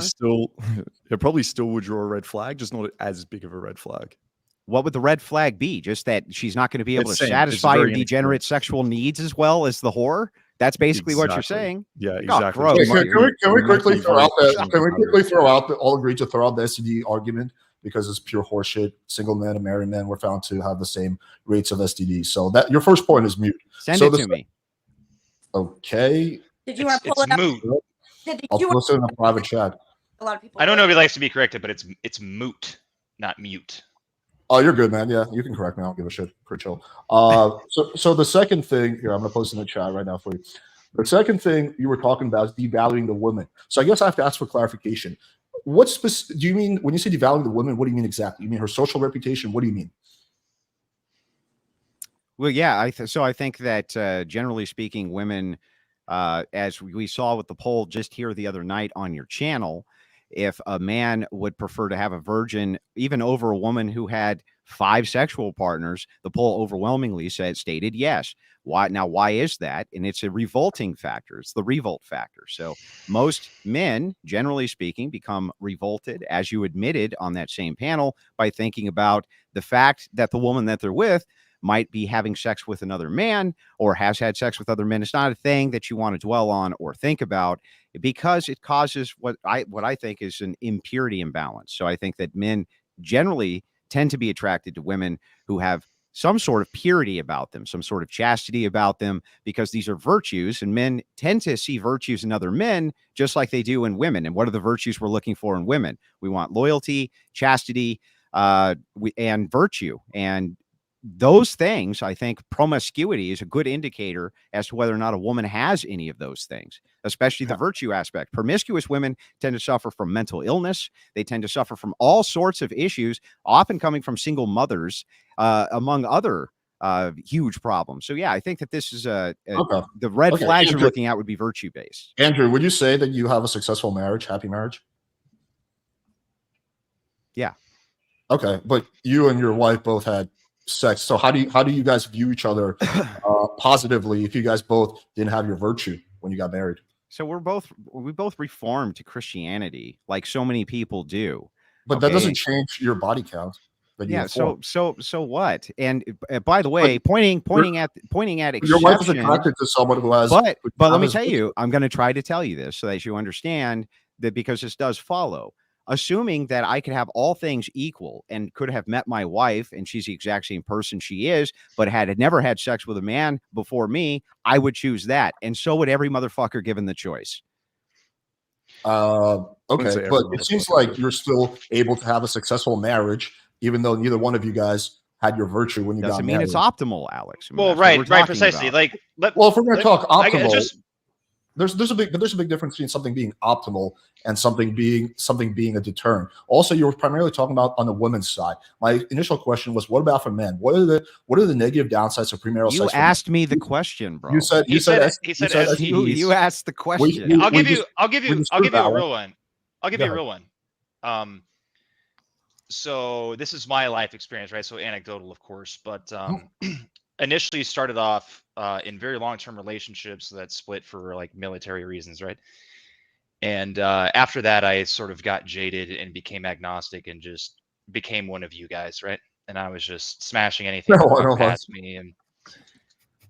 It probably still would draw a red flag, just not as big of a red flag. What would the red flag be? Just that she's not going to be able It's to same. It's satisfy her very degenerate inexperienced. sexual needs as well as the whore? That's basically what you're Exactly. saying. Yeah, Oh, exactly. gross. Wait, She might can we be quickly very throw out that? questionable Can we about it. quickly throw out all agree to throw out the STD argument because it's pure horseshit. Single men and married men were found to have the same rates of STD. So that your first point is mute. Send So it the to se- me. Okay, Did you want to It's pull it up? moot. Did I'll you want post it in a private chat. a lot of people? I don't know if he likes to be corrected, but it's moot. not mute. Oh, you're good, man. Yeah, you can correct me. I don't give a shit. Pretty chill. So the second thing here, I'm gonna post in the chat right now for you. The second thing you were talking about is devaluing the woman. So I guess I have to ask for clarification. Do you mean when you say devaluing the woman? What do you mean exactly? You mean her social reputation? What do you mean? Well, yeah, so I think that generally speaking, women, as we saw with the poll just here the other night on your channel, if a man would prefer to have a virgin even over a woman who had 5 sexual partners, the poll overwhelmingly stated yes. Why is that? And it's a revolting factor. It's the revolt factor. So most men, generally speaking, become revolted, as you admitted on that same panel, by thinking about the fact that the woman that they're with might be having sex with another man or has had sex with other men. It's not a thing that you want to dwell on or think about, because it causes what I think is an impurity imbalance. So I think that men generally tend to be attracted to women who have some sort of purity about them, some sort of chastity about them, because these are virtues, and men tend to see virtues in other men just like they do in women. And what are the virtues we're looking for in women? We want loyalty, chastity, and virtue. And those things, I think promiscuity is a good indicator as to whether or not a woman has any of those things, especially the virtue aspect. Promiscuous women tend to suffer from mental illness. They tend to suffer from all sorts of issues, often coming from single mothers, among other huge problems. So yeah, I think that this is the red flags Andrew, you're looking at would be virtue based. Andrew, would you say that you have a successful marriage, happy marriage? Yeah. Okay, but you and your wife both had sex. So how do you guys view each other positively if you guys both didn't have your virtue when you got married? So we both reformed to Christianity, like so many people do. But that doesn't change your body count. Yeah. So what? And by the way, pointing at exceptions. Your wife is attracted to someone who has. But let me tell you, I'm going to try to tell you this so that you understand that, because this does follow. Assuming that I could have all things equal and could have met my wife and she's the exact same person she is, but had never had sex with a man before me, I would choose that. And so would every motherfucker given the choice. Okay, but it seems like you're still able to have a successful marriage, even though neither one of you guys had your virtue when you got married. Doesn't mean it's optimal, Alex. I mean, well, right, precisely. About. Well, if we're going to talk optimal, there's a big difference between something being optimal and something being a deterrent. Also, you were primarily talking about on the women's side. My initial question was, what about for men? What are the negative downsides of premarital sex? You asked me the question, bro. You said STDs. You asked the question. I'll give you a real one. I'll give you a real one. So this is my life experience, right? So anecdotal, of course, but initially started off in very long-term relationships that split for like military reasons, right? And after that, I sort of got jaded and became agnostic and just became one of you guys, right? And I was just smashing anything that past me,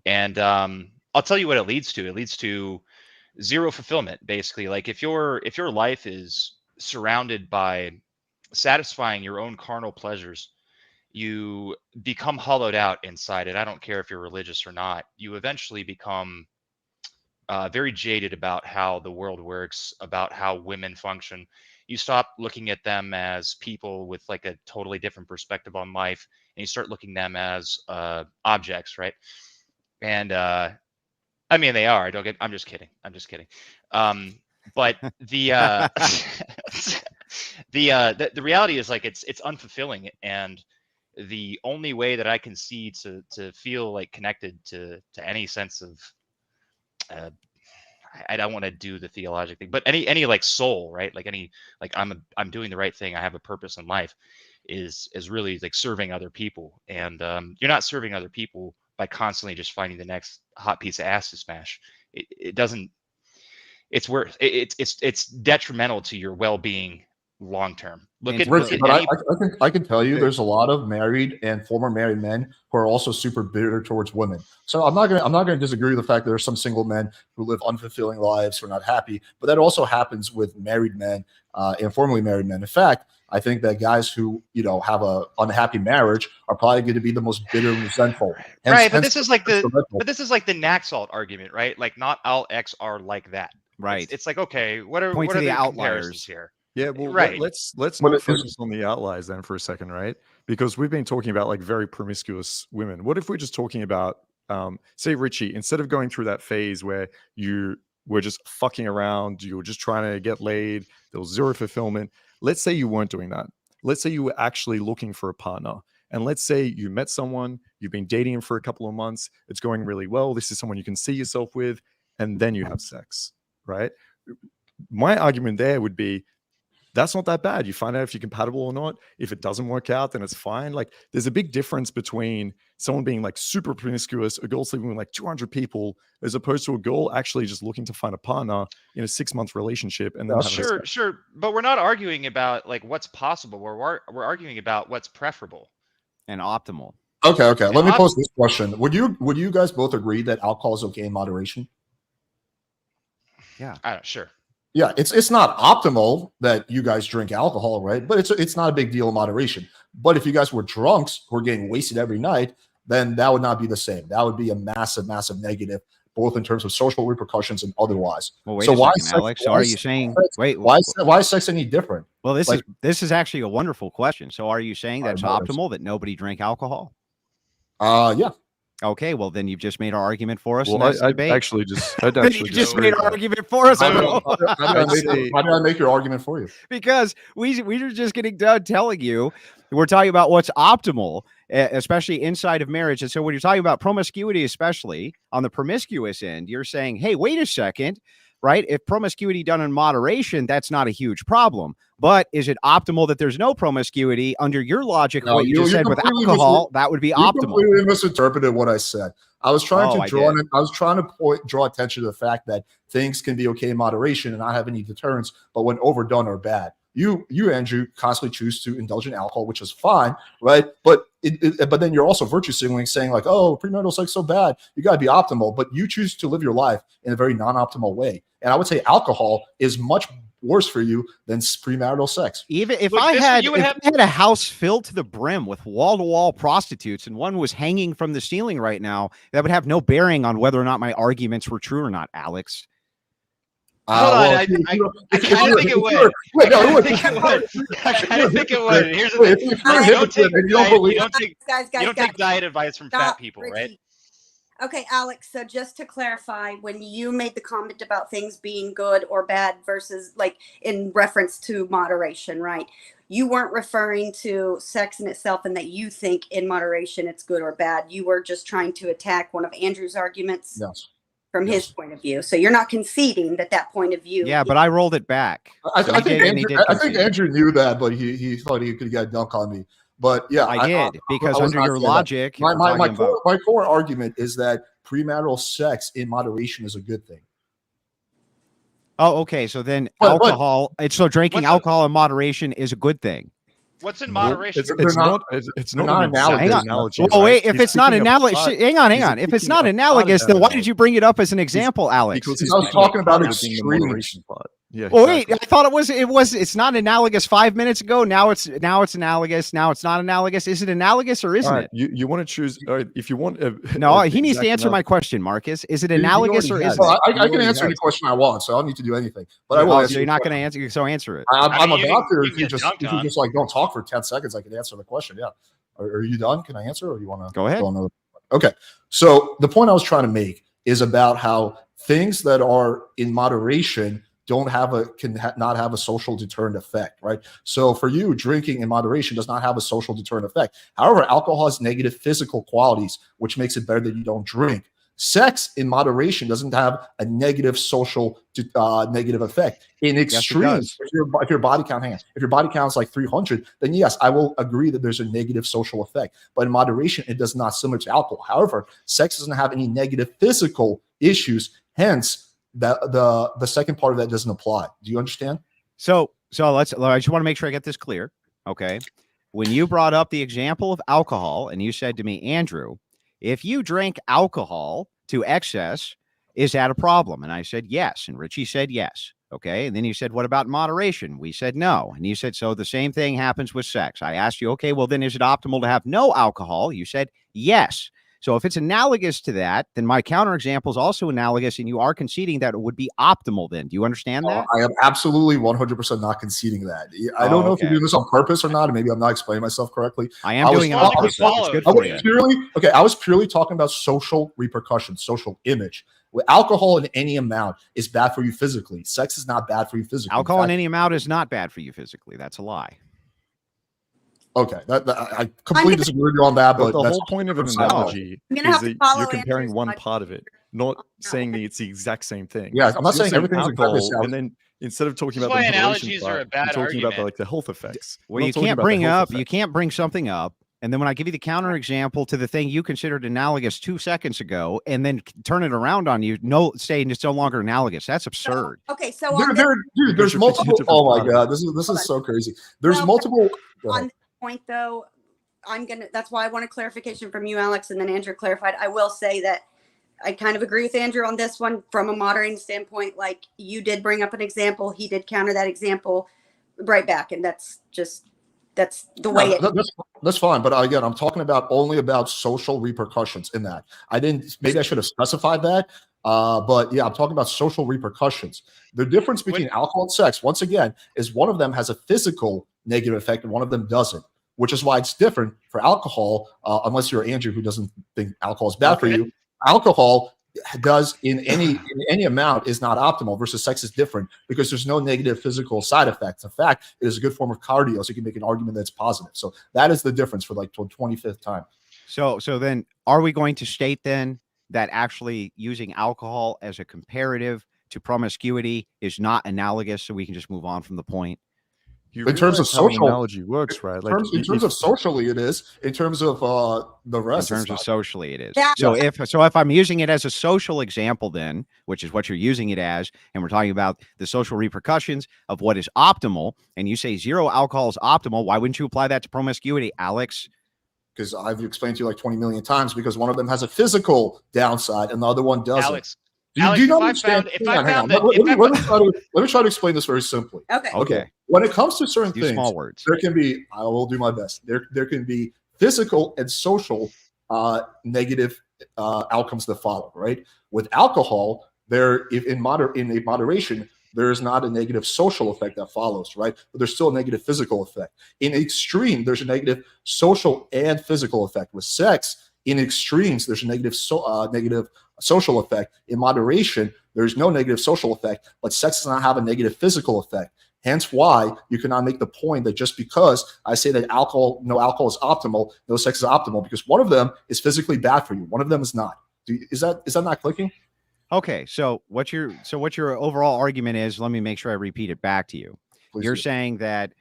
and I'll tell you what it leads to. It leads to zero fulfillment, basically. Like if your life is surrounded by satisfying your own carnal pleasures, you become hollowed out inside it. I don't care if you're religious or not. You eventually become very jaded about how the world works, about how women function. You stop looking at them as people with like a totally different perspective on life, and you start looking at them as objects, right? And I mean, they are. I'm just kidding. But the the reality is like it's unfulfilling, and the only way that I can see to feel like connected to any sense of I don't want to do the theologic thing, but any like soul, right? Like I'm doing the right thing. I have a purpose in life is really like serving other people. And you're not serving other people by constantly just finding the next hot piece of ass to smash. It doesn't, it's detrimental to your well-being long term. I can tell you there's a lot of married and former married men who are also super bitter towards women. So I'm not gonna disagree with the fact that there's some single men who live unfulfilling lives who are not happy, but that also happens with married men and formerly married men. In fact, I think that guys who have a unhappy marriage are probably going to be the most bitter and resentful. But this is like the Naxalt argument, right? Like not all X are like that. Right. It's like, okay, what are the the outliers here? Yeah, well, Right. let's But not it's- focus on the outliers then for a second, right? Because we've been talking about like very promiscuous women. What if we're just talking about, say, Richie, instead of going through that phase where you were just fucking around, you were just trying to get laid, there was zero fulfillment. Let's say you weren't doing that. Let's say you were actually looking for a partner. And let's say you met someone, you've been dating him for a couple of months, it's going really well. This is someone you can see yourself with, and then you have sex, right? My argument there would be, that's not that bad. You find out if you're compatible or not. If it doesn't work out, then it's fine. Like, there's a big difference between someone being like super promiscuous, a girl sleeping with like 200 people, as opposed to a girl actually just looking to find a partner in a 6-month relationship and then having Sure, sure, but we're not arguing about like what's possible. We're arguing about what's preferable. And optimal. Okay. Let me I- pose this question: Would you guys both agree that alcohol is okay in moderation? Sure. Yeah, it's not optimal that you guys drink alcohol, right? But it's not a big deal in moderation. But if you guys were drunks who are getting wasted every night, then that would not be the same. That would be a massive negative, both in terms of social repercussions and otherwise. Well, wait So a why second, is sex- Alex. So why are is you sex- saying? why Wait. why is sex any different? Well, like- this is actually a wonderful question. So are you saying that's Alright, notice. optimal that nobody drink alcohol? Yeah. Okay, well then you've just made our argument for us. Well, and that's the I'd debate. actually just You just made our argument for us. How bro. did I make your argument for you? Because we were just getting done telling you we're talking about what's optimal, especially inside of marriage. And so when you're talking about promiscuity, especially on the promiscuous end, you're saying, hey, wait a second, right? If promiscuity done in moderation, that's not a huge problem. But is it optimal that there's no promiscuity? Under your logic, No, what you just said with completely alcohol, that would be You optimal. completely misinterpreted what I said. I was trying Oh, to I draw. did. I was trying to draw attention to the fact that things can be okay in moderation and not have any deterrents, but when overdone are bad. You Andrew constantly choose to indulge in alcohol, which is fine, right? But but then you're also virtue signaling, saying like, "Oh, premarital sex is so bad. You got to be optimal," but you choose to live your life in a very non-optimal way. And I would say alcohol is much worse for you than premarital sex. Even if Look, I this- had, you would if have- I had a house filled to the brim with wall-to-wall prostitutes and one was hanging from the ceiling right now, that would have no bearing on whether or not my arguments were true or not, Alex. Hold on, I if kinda you're- think it if would. you're- Wait, no, I wait, think it would. I kind of think it Wait, would. Here's the wait, thing. if you're a You don't hypocrite take and you don't diet- believe- you don't take Guys, you don't take diet advice from fat people, right? Richie. Okay, Alex, so just to clarify, when you made the comment about things being good or bad versus like in reference to moderation, right? You weren't referring to sex in itself and that you think in moderation it's good or bad. You were just trying to attack one of Andrew's arguments Yes. from Yes. his point of view. So you're not conceding that point of view. Yeah, but I rolled it back. I So he think did, and he Andrew, did I think concede. Andrew knew that, but he thought he could get a dunk on me. But yeah, I did, because I was under not your saying that. logic, if My, we're my, my, talking core, about- my core argument is that premarital sex in moderation is a good thing. Oh, okay. So then But- alcohol, so drinking What's the- alcohol in moderation is a good thing. What's in Well, moderation? It's They're not. not- It's they're not not an exact analogous. analogy. Well, right? wait, if He's it's not picking analogous, apart- hang on. he's If it's picking not apart analogous, then why analogy. did you bring it up as an example, Alex? Because he's I was picking talking about apart the extremes. moderation part. Yeah. Well, exactly. wait, I thought it's not analogous 5 minutes ago. Now it's analogous. Now it's not analogous. Is it analogous or isn't All right, it? you want to choose? All right, if you want, No, an he needs to exact answer my analogy- question, Marcus. Is it You analogous or already have. isn't Well, it? I You can already answer have. any question I want, so I don't need to do anything. But I will Oh, answer so you're your not question. going to answer. So answer it. I'm I mean, about to. you If can you get just dunked on. like don't talk for 10 seconds, I can answer the question. Yeah. Are you done? Can I answer, or do you want to Go ahead. Okay. So the point I was trying to make is about how things that are in moderation not have a social deterrent effect, right? So for you, drinking in moderation does not have a social deterrent effect. However, alcohol has negative physical qualities, which makes it better that you don't drink. Sex in moderation doesn't have a negative social negative effect. In it extremes, does. if your body count, if your body count is like 300, then yes, I will agree that there's a negative social effect. But in moderation, it does not, similar to alcohol. However, sex doesn't have any negative physical issues. Hence, the second part of that doesn't apply. Do you understand? So I just want to make sure I get this clear. Okay. When you brought up the example of alcohol and you said to me, Andrew, if you drink alcohol to excess, is that a problem? And I said, yes. And Richie said, yes. Okay. And then you said, what about moderation? We said, no. And you said, so the same thing happens with sex. I asked you, okay, well, then is it optimal to have no alcohol? You said, yes. So if it's analogous to that, then my counterexample is also analogous, and you are conceding that it would be optimal then. Do you understand that? I am absolutely 100% not conceding that. I don't know if you're doing this on purpose or not, and maybe I'm not explaining myself correctly. I am doing it on purpose. It's good for you. I was purely talking about social repercussions, social image. With alcohol in any amount is bad for you physically. Sex is not bad for you physically. Alcohol in any amount is not bad for you physically. That's a lie. Okay, I completely disagree with you on that. But the whole point of an analogy is that you're comparing one part of it, not saying that it's the exact same thing. Yeah, I'm not saying everything's alcohol, and then instead of talking about the analogies are a bad you're talking argument. about like the health effects. Well, you can't bring something up. And then when I give you the counterexample to the thing you considered analogous 2 seconds ago, and then turn it around on you, saying it's no longer analogous. That's absurd. Okay, so there's multiple. Oh my god, this is so crazy. There's multiple. On this point, though, that's why I want a clarification from you, Alex, and then Andrew clarified. I will say that I kind of agree with Andrew on this one from a moderating standpoint. Like, you did bring up an example, he did counter that example right back, and that's the way that's fine. But again, I'm talking only about social repercussions in that. Maybe I should have specified that. But yeah, I'm talking about social repercussions. The difference between alcohol and sex, once again, is one of them has a physical negative effect and one of them doesn't, which is why it's different for alcohol, unless you're Andrew who doesn't think alcohol is bad for you. Alcohol does in any amount is not optimal, versus sex is different because there's no negative physical side effects. In fact, it is a good form of cardio, so you can make an argument that's positive. So that is the difference for like the 25th time. So then are we going to state then that actually using alcohol as a comparative to promiscuity is not analogous, so we can just move on from the point? In terms of social analogy works, right? Like in terms of socially, it is. In terms of the rest, in terms of socially, it is. Yeah. So if I'm using it as a social example, then, which is what you're using it as, and we're talking about the social repercussions of what is optimal, and you say zero alcohol is optimal, why wouldn't you apply that to promiscuity, Alex? Because I've explained to you like 20 million times. Because one of them has a physical downside and the other one doesn't. Alex, do you not understand? Let me try to explain this very simply. Okay. When it comes to certain things, small words. There can be. I will do my best. There can be physical and social negative outcomes that follow. Right. With alcohol, in moderation, there is not a negative social effect that follows, right? But there's still a negative physical effect. In extreme, there's a negative social and physical effect. With sex, in extremes, there's a negative social effect. In moderation, there's no negative social effect, but sex does not have a negative physical effect. Hence why you cannot make the point that just because I say that no alcohol is optimal, no sex is optimal, because one of them is physically bad for you. One of them is not. Is that not clicking? Okay, so what your overall argument is, let me make sure I repeat it back to you. Please you're do. saying that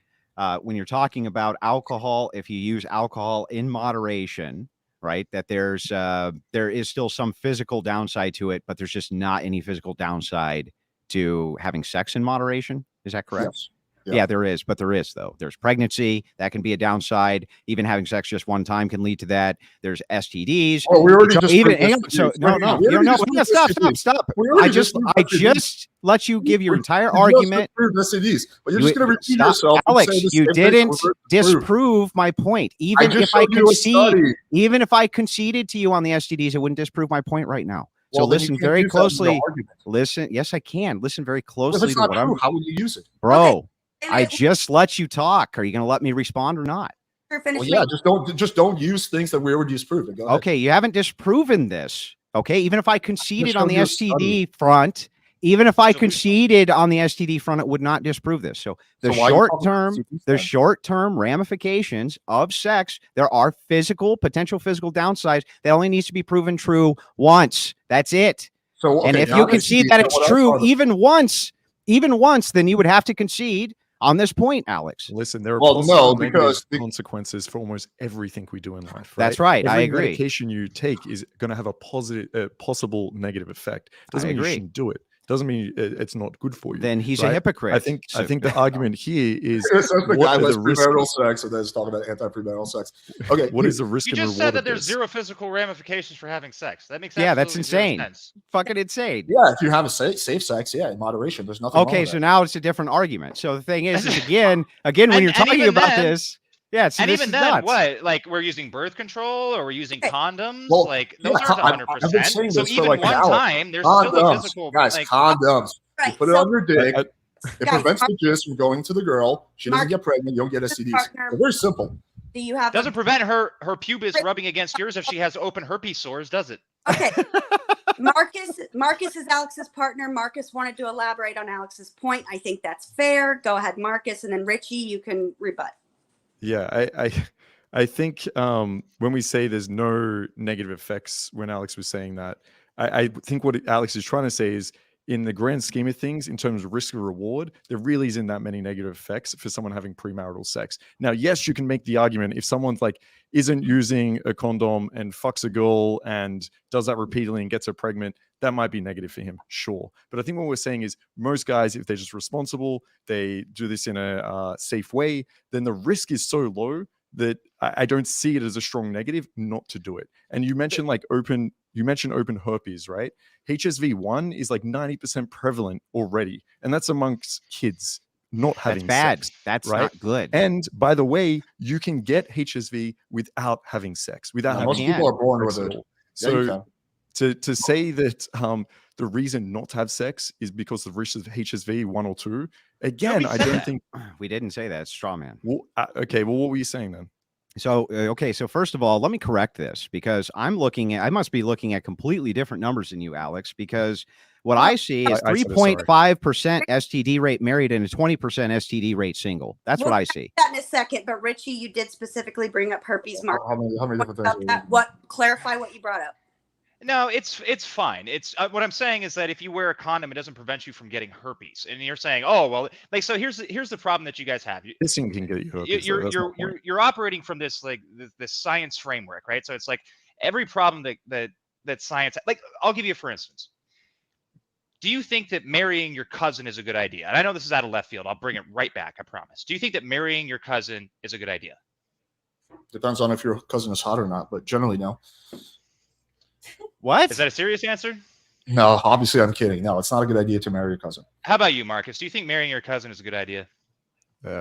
when you're talking about alcohol, if you use alcohol in moderation, right, that there is still some physical downside to it, but there's just not any physical downside to having sex in moderation. Is that correct? Yes. Yeah, there is, but there's pregnancy that can be a downside. Even having sex just one time can lead to that. There's STDs. Oh, we already stop. I just let you give your entire argument. STDs, but you're just going to repeat yourself. Alex, you didn't disprove my point. Even if I conceded to you on the STDs, it wouldn't disprove my point right now. So listen very closely. Listen. Yes, I can. Listen very closely to what I'm. How would you use it? Bro, I just let you talk. Are you going to let me respond or not? Well, yeah, just don't use things that we already disproved. Go ahead. Okay, you haven't disproven this. Okay, even if I conceded on the STD front, it would not disprove this. So the short-term ramifications of sex, there are potential physical downsides that only needs to be proven true once. That's it. So, and if you concede that it's true even once, then you would have to concede on this point, Alex. Listen, there are consequences for almost everything we do in life. Right? That's right. Every I agree. medication you take is going to have a possible negative effect. Doesn't mean you shouldn't do it. Doesn't mean it's not good for you. Then he's a hypocrite. I think the argument here is the guy less premarital sex, and then it's talking about anti-premarital sex. Okay, what is the risk? You just said that there's zero physical ramifications for having sex. That makes that's insane. Fucking insane. Yeah, if you have a safe sex, in moderation, there's nothing. Okay, so now it's a different argument. So the thing is again, when you're talking about this. Yeah, see, And this even is then, nuts. what? Like, we're using birth control or we're using Okay. condoms? Well, Like, those yeah, aren't I've been 100%. saying So this for even like an one hour. time, there's still a Condoms, physical, guys, like, condoms. You Right. put it So, on your dick. I- It guys, prevents the jizz from going to the girl. She doesn't Mark- get pregnant. You don't get STDs. partner- They're very simple. do you have doesn't a prevent her pubis rubbing against yours if she has open herpes sores, does it? okay? Marcus is Alex's partner. Marcus wanted to elaborate on Alex's point. I think that's fair. Go ahead, Marcus, and then Richie, you can rebut. Yeah, I think when we say there's no negative effects, when Alex was saying that, I think what Alex is trying to say is, in the grand scheme of things, in terms of risk or reward, there really isn't that many negative effects for someone having premarital sex. Now, yes, you can make the argument if someone's like isn't using a condom and fucks a girl and does that repeatedly and gets her pregnant, that might be negative for him, sure. But I think what we're saying is most guys, if they're just responsible, they do this in a safe way, then the risk is so low that I don't see it as a strong negative not to do it. And you mentioned like open herpes, right? HSV1 is like 90% prevalent already, and that's amongst kids not having That's bad. sex, That's right? not good. And by the way, you can get HSV without having sex, without Yeah, having most can. people are born with sex at it. all. Yeah, you So can. to say that the reason not to have sex is because of risk of HSV 1 or 2, again, I said don't that. think. We didn't say that. It's straw man. Well, okay, well, what were you saying then? So, okay. So first of all, let me correct this because I must be looking at completely different numbers than you, Alex, because what I see is I said it, sorry. 3.5% STD rate married and a 20% STD rate single. That's what I see. That in a second, but Richie, you did specifically bring up herpes, Mark. How many What different about things? that? What clarify what you brought up? No, it's fine. It's what I'm saying is that if you wear a condom, it doesn't prevent you from getting herpes. And you're saying, oh well, like so. Here's the problem that you guys have. Kissing can get you herpes. though, that's my point. You're operating from this like this science framework, right? So it's like every problem that science. Like I'll give you for instance. Do you think that marrying your cousin is a good idea? And I know this is out of left field. I'll bring it right back. I promise. Do you think that marrying your cousin is a good idea? Depends on if your cousin is hot or not, but generally no. What? Is that a serious answer? No, obviously I'm kidding. No, it's not a good idea to marry your cousin. How about you, Marcus? Do you think marrying your cousin is a good idea?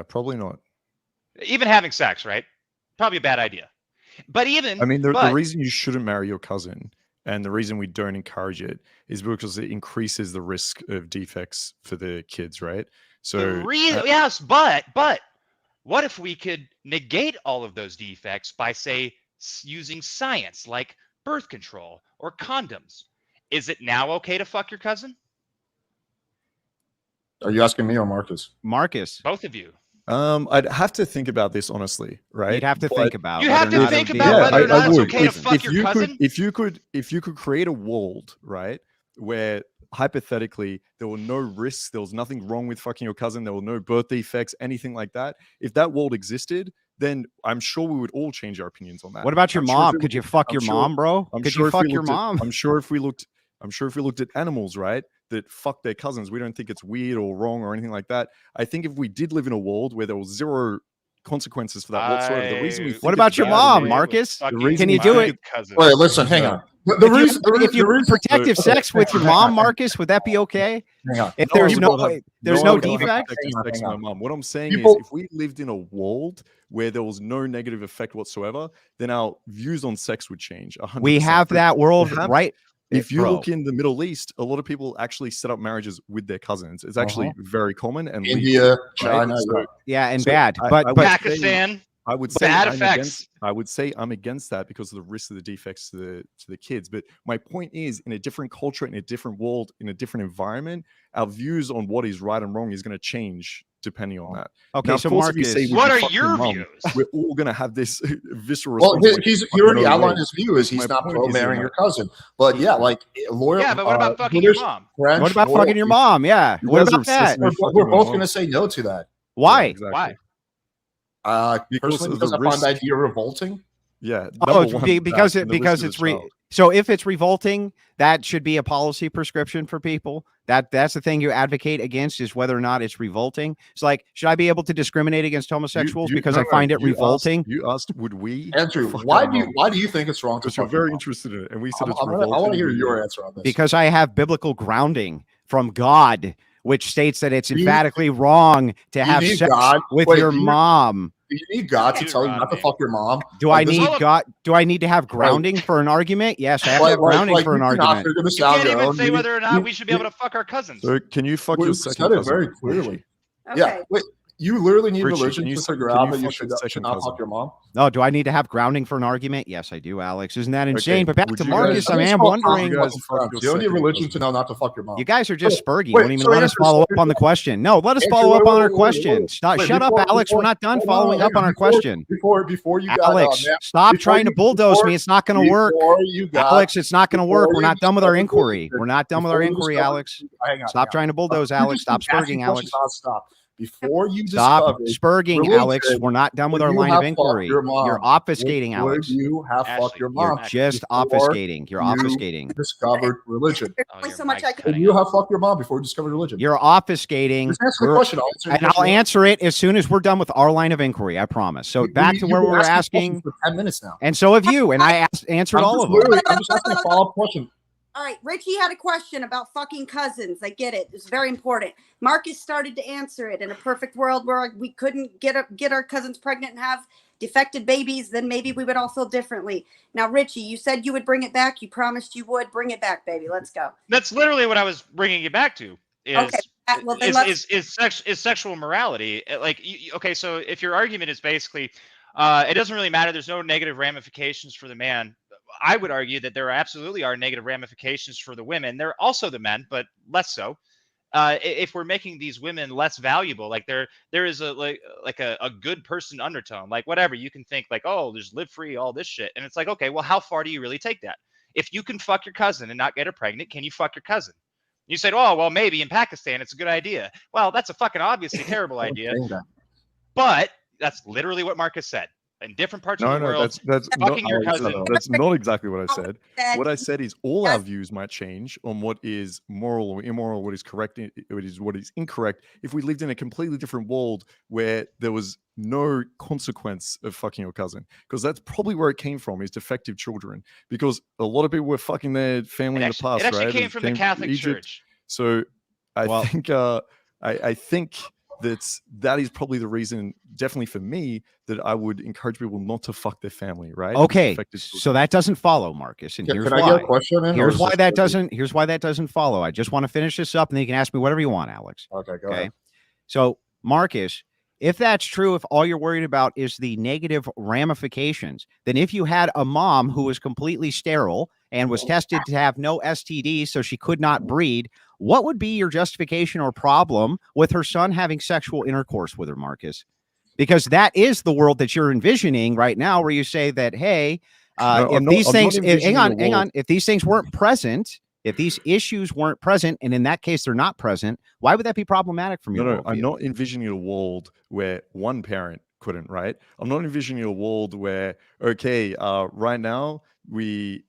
Probably not. Even having sex, right? Probably a bad idea. But even I mean, the but- reason you shouldn't marry your cousin and the reason we don't encourage it is because it increases the risk of defects for the kids, right? So yes, but what if we could negate all of those defects by say using science like birth control or condoms? Is it now okay to fuck your cousin? Are you asking me or Marcus? Marcus, Both of you. I'd have to think about this honestly, right? you'd have to But think about. You whether have or to not it think would be about okay. whether or not it's would. okay to fuck your cousin. If you could create a world, right, where hypothetically there were no risks, there was nothing wrong with fucking your cousin, there were no birth defects, anything like that. If that world existed, then I'm sure we would all change our opinions on that. What about your I'm sure mom? if we Could you looked- fuck I'm your sure- mom, bro? I'm Could sure you if we fuck your looked at- mom? I'm sure if we looked at animals, right, that fuck their cousins, we don't think it's weird or wrong or anything like that. I think if we did live in a world where there was zero consequences for that whatsoever, the reason we think What it's about your bad mom, is- Marcus? The reason Can you we do think it? Cousin. Wait, listen, hang on. The If you reason, protective sex with your mom, Marcus, would that be okay? hang on. If No, I there's would no not have- there's I no would not have defect. protective Hang on, sex hang with on. my mom. What I'm saying People- is, if we lived in a world where there was no negative effect whatsoever, then our views on sex would change. 100%. We have that world have- right. If you bro. look in the Middle East, a lot of people actually set up marriages with their cousins. It's actually very common and legal, India, right? China. So- Yeah, and So bad. I But would but say- Pakistan. I would say Bad I'm effects. against. I would say I'm against that because of the risk of the defects to the kids. But my point is, in a different culture, in a different world, in a different environment, our views on what is right and wrong is going to change depending on that. okay, Now, of so course, if you Marcus, say, would What you are fuck your mum, views? We're all going to have this visceral Well, response. he already No outlined way. his view is he's My not point pro is marrying that- your cousin. But yeah, like loyal. Yeah, but what about fucking your British, mom? French, what about loyal- fucking your mom? Yeah. You What guys are about that? obsessed with We're fucking my both mom. going to say no to that. Why? Yeah, exactly. Why? Personally, of because the I find the risk. idea revolting. Yeah. Oh, number it's one, because that, it and the risk because of the it's child. so if it's revolting, that should be a policy prescription for people. That's the thing you advocate against is whether or not it's revolting. It's like, should I be able to discriminate against homosexuals because no, I find it you revolting? you asked, would we? Andrew, fuck why our do you mom? think it's wrong to Because you're fuck your very mom? interested in it, and we said it's I revolting. want to hear we- your answer on this. Because I have biblical grounding from God, which states that it's You- emphatically wrong to you have need sex God. with Wait, your you- mom. Do you need God to Dude, tell you not to Rodney. fuck your mom? Do I Like, this is- need God? Do I need to have grounding for an argument? Yes, I have to have grounding for an you cannot argument. figure this You out can't on your even own. say whether or not You- we should be able to fuck our cousins. So can you fuck We your said second it cousin? very Richie? clearly. Okay. Yeah, wait. You literally need Richie, religion can you to suck- figure can out you that you fuck should, your should second not cousin? fuck your mom. No, do I need to have grounding for an argument? Yes, I do, Alex. Isn't that insane? Okay, But back would to you Marcus, guys- I am You wondering. guys fuck your you don't need second religion cousin. to know not to fuck your mom. You guys are just spurgy. Wait, Won't even so let us Andrew, follow so- up on the question. No, let us Andrew, follow up wait, on our wait, question. wait. Stop, Wait, shut up, Alex. We're not done no, following up hang on our before- question. Before you got Alex, Matt, stop before trying to you- bulldoze before- me. It's not going to work. before you got- Alex, it's not going to work. before We're you not done with our discovered inquiry. religion, We're not done with our before you inquiry, discovered- Alex. hang on, Stop hang on. trying to bulldoze, You Alex. just Stop keep asking spurging, Alex. questions nonstop. Before you Stop discovered spurging, religion, Alex. We're not done with would our you line have of fucked inquiry. your mom? You're obfuscating, Would Alex. you have fucked Ashley, your You're mom? just before obfuscating. You're you obfuscating. discovered religion. Oh, Only your so much mic's I can- Would cutting you out. have fucked your mom before you discovered religion? You're obfuscating. Just answer the We're- question. I'll answer the And I'll question. answer it as soon as we're done with our line of inquiry. I promise. So back to You've where been we were asking asking, questions for 10 minutes now. and so have you. And I answered all of them. I'm just asking a follow-up question. All right, Richie had a question about fucking cousins. I get it. It's very important. Marcus started to answer it. In a perfect world where we couldn't get our cousins pregnant and have defected babies, then maybe we would all feel differently. Now, Richie, you said you would bring it back. You promised you would. Bring it back, baby. Let's go. That's literally what I was bringing you back to. Is, Okay, well, then let's- is sexual morality. Like, okay, so if your argument is basically, it doesn't really matter. There's no negative ramifications for the man. I would argue that there absolutely are negative ramifications for the women. There are also the men, but less so. If we're making these women less valuable, like there is a good person undertone, like whatever you can think, like, oh, there's live free, all this shit, and it's like, okay, well, how far do you really take that? If you can fuck your cousin and not get her pregnant, can you fuck your cousin? You said, oh, well, maybe in Pakistan it's a good idea. Well, that's a fucking obviously terrible idea, but that's literally what Marcus said. In different parts of the world, that's fucking your not, cousin. that's not exactly what I said. What I That- said is all our views might change on what is moral or immoral, what is correct, what is incorrect. If we lived in a completely different world where there was no consequence of fucking your cousin, because that's probably where it came from, is defective children. Because a lot of people were fucking their family in the past, It actually right? came from the Catholic Egypt. Church. So Well- I think that is probably the reason, definitely for me, that I would encourage people not to fuck their family, right? Okay, Defective children. so that doesn't follow, Marcus, and Can here's I why. get a question in? or Here's is why this that crazy? doesn't. Here's why that doesn't follow. I just want to finish this up, and then you can ask me whatever you want, Alex. Okay, go Okay. ahead. So, Marcus, if that's true, if all you're worried about is the negative ramifications, then if you had a mom who was completely sterile and was tested to have no STDs, so she could not breed, what would be your justification or problem with her son having sexual intercourse with her, Marcus? Because that is the world that you're envisioning right now, where you say that, hey, No, if I'm not- these I'm not things, envisioning hang a on, hang world. on, if these things weren't present, if these issues weren't present, and in that case they're not present, why would that be problematic from your No, I'm worldview? not envisioning a world where one parent couldn't, right? I'm not envisioning a world where, okay, right now we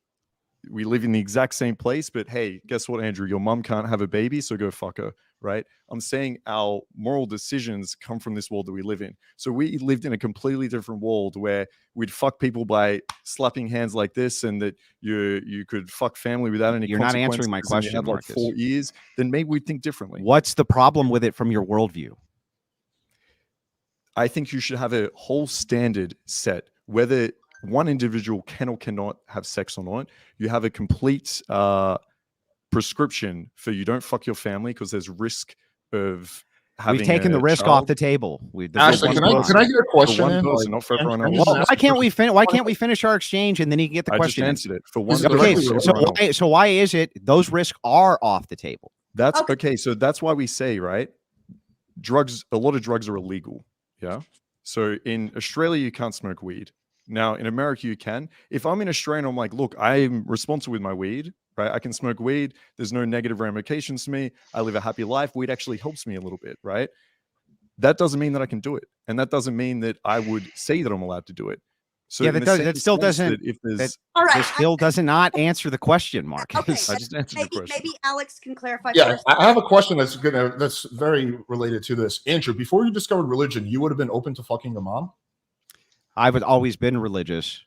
live in the exact same place, but hey, guess what, Andrew? Your mom can't have a baby, so go fuck her, right? I'm saying our moral decisions come from this world that we live in. So we lived in a completely different world where we'd fuck people by slapping hands like this, and that you could fuck family without any You're not answering consequences, my and you question, have like Marcus. 4 years, then maybe we'd think differently. What's the problem with it from your worldview? I think you should have a whole standard set, whether one individual can or cannot have sex or not. You have a complete prescription for you don't fuck your family because there's risk of having We've taken the a risk child. off the table. Ashley, can I get a For question one in? person, not for everyone can you else. just Well, ask why a can't we question? finish? Why can't we finish our exchange and then you can get the I just question? in? answered it. For one This is person, Okay, directly for related. so everyone else. why, so why is it those risks are off the table? That's Okay. okay. So that's why we say, right? Drugs, a lot of drugs are illegal. Yeah. So in Australia, you can't smoke weed. Now in America, you can. If I'm in Australia and I'm like, look, I'm responsible with my weed, right? I can smoke weed. There's no negative ramifications to me. I live a happy life. Weed actually helps me a little bit, right? That doesn't mean that I can do it. And that doesn't mean that I would say that I'm allowed to do it. So Yeah, in that the does- same that still sense doesn't- that if there's, All right. This still does not answer the question, Marcus. Okay. I just answered the Maybe, question. maybe Alex can clarify. Yeah, first. I have a question that's very related to this. Andrew, before you discovered religion, you would have been open to fucking your mom? I've always been religious.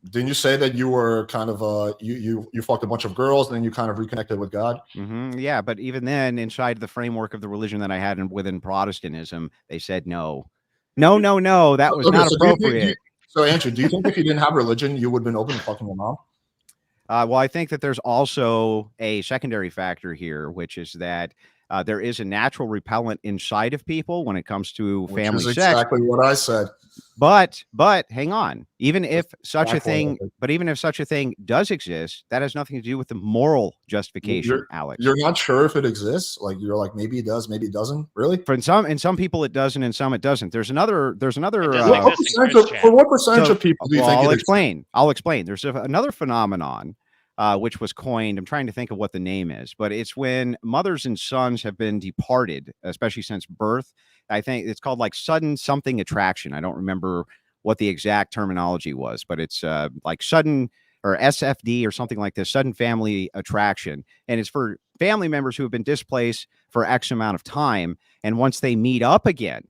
Didn't you say that you were kind of you fucked a bunch of girls and then you kind of reconnected with God? Yeah, but even then, inside the framework of the religion that I had within Protestantism, they said no. No, no, no. That was Okay, not so do you think- appropriate. So, Andrew, do you think if you didn't have religion, you would have been open to fucking your mom? Well, I think that there's also a secondary factor here, which is that there is a natural repellent inside of people when it comes to Which family is sex. exactly what I said. But hang on. Even if such a exactly what I thing, said. but even if such a thing does exist, that has nothing to do with the moral justification, Alex. You're not sure if it exists. Like you're like maybe it does, maybe it doesn't. Really? For in some people it does, and in some it doesn't. There's another. It doesn't What exist in percentage Chris for chat. what percentage of people do you well, think I'll it explain. I'll explain. There's another phenomenon which was coined. I'm trying to think of what the name is, but it's when mothers and sons have been departed, especially since birth. I think it's called like sudden something attraction. I don't remember what the exact terminology was, but it's like sudden or SFD or something like this, sudden family attraction. And it's for family members who have been displaced for X amount of time. And once they meet up again,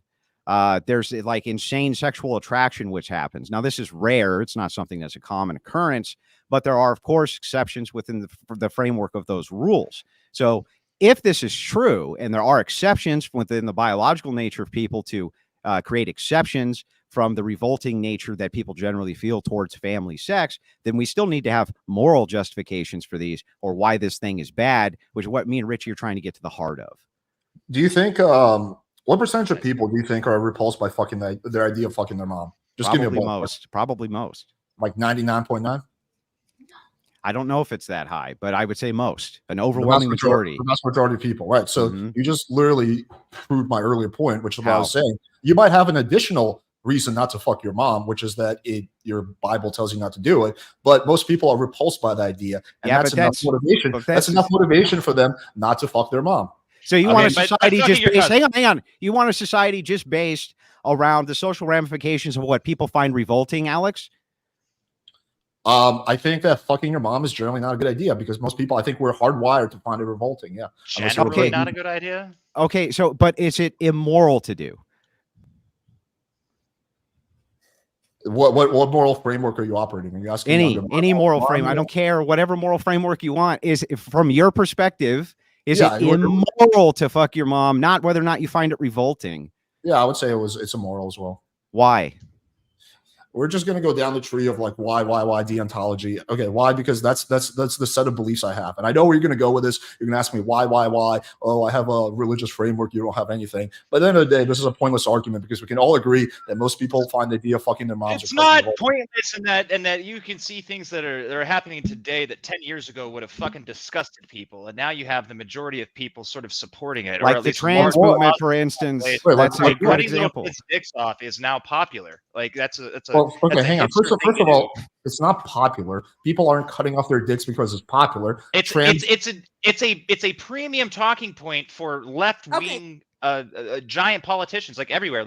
there's like insane sexual attraction, which happens. Now, this is rare. It's not something that's a common occurrence, but there are, of course, exceptions within the framework of those rules. So if this is true, and there are exceptions within the biological nature of people to create exceptions from the revolting nature that people generally feel towards family sex, then we still need to have moral justifications for these or why this thing is bad, which is what me and Richie are trying to get to the heart of. Do you think what percentage of people do you think are repulsed by fucking their idea of fucking their mom? Just Probably give me a ballpark. most. Probably most. Like 99.9? I don't know if it's that high, but I would say most, an overwhelming majority. The vast majority of people, right? So Mhm. you just literally proved my earlier point, which is what I was saying. You might have an additional reason not to fuck your mom, which is that your Bible tells you not to do it. But most people are repulsed by the idea, and Yeah, that's but enough that's- motivation. but That's enough motivation for them not to fuck their mom. So you Okay, want a but society fucking just your based, cousin. hang on. You want a society just based around the social ramifications of what people find revolting, Alex? I think that fucking your mom is generally not a good idea because most people, I think, we're hardwired to find it revolting. Yeah. Unless you're Generally Okay. not a good idea. Okay, so but is it immoral to do? What moral framework are you operating? Are you asking Any moral frame? I don't care. Whatever moral framework you want is, if, from your perspective, is Yeah, it immoral to fuck your mom? Not whether or not you find it revolting. Yeah, I would say it's immoral as well. Why? We're just gonna go down the tree of like why deontology. Okay, why? Because that's the set of beliefs I have, and I know where you're gonna go with this. You're gonna ask me why. Oh, I have a religious framework. You don't have anything. But at the end of the day, this is a pointless argument because we can all agree that most people find the idea of fucking their moms. It's not pointless in that you can see things that are happening today that 10 years ago would have fucking disgusted people, and now you have the majority of people sort of supporting it, or Like at the least trans more movement, for instance. Wait, That's a like good cutting example. little kids' dicks off is now popular. Like that's a Well, okay, that's a hang on. hipster First thing of to all, do. it's not popular. People aren't cutting off their dicks because it's popular. It's a premium talking point for left wing giant politicians like everywhere.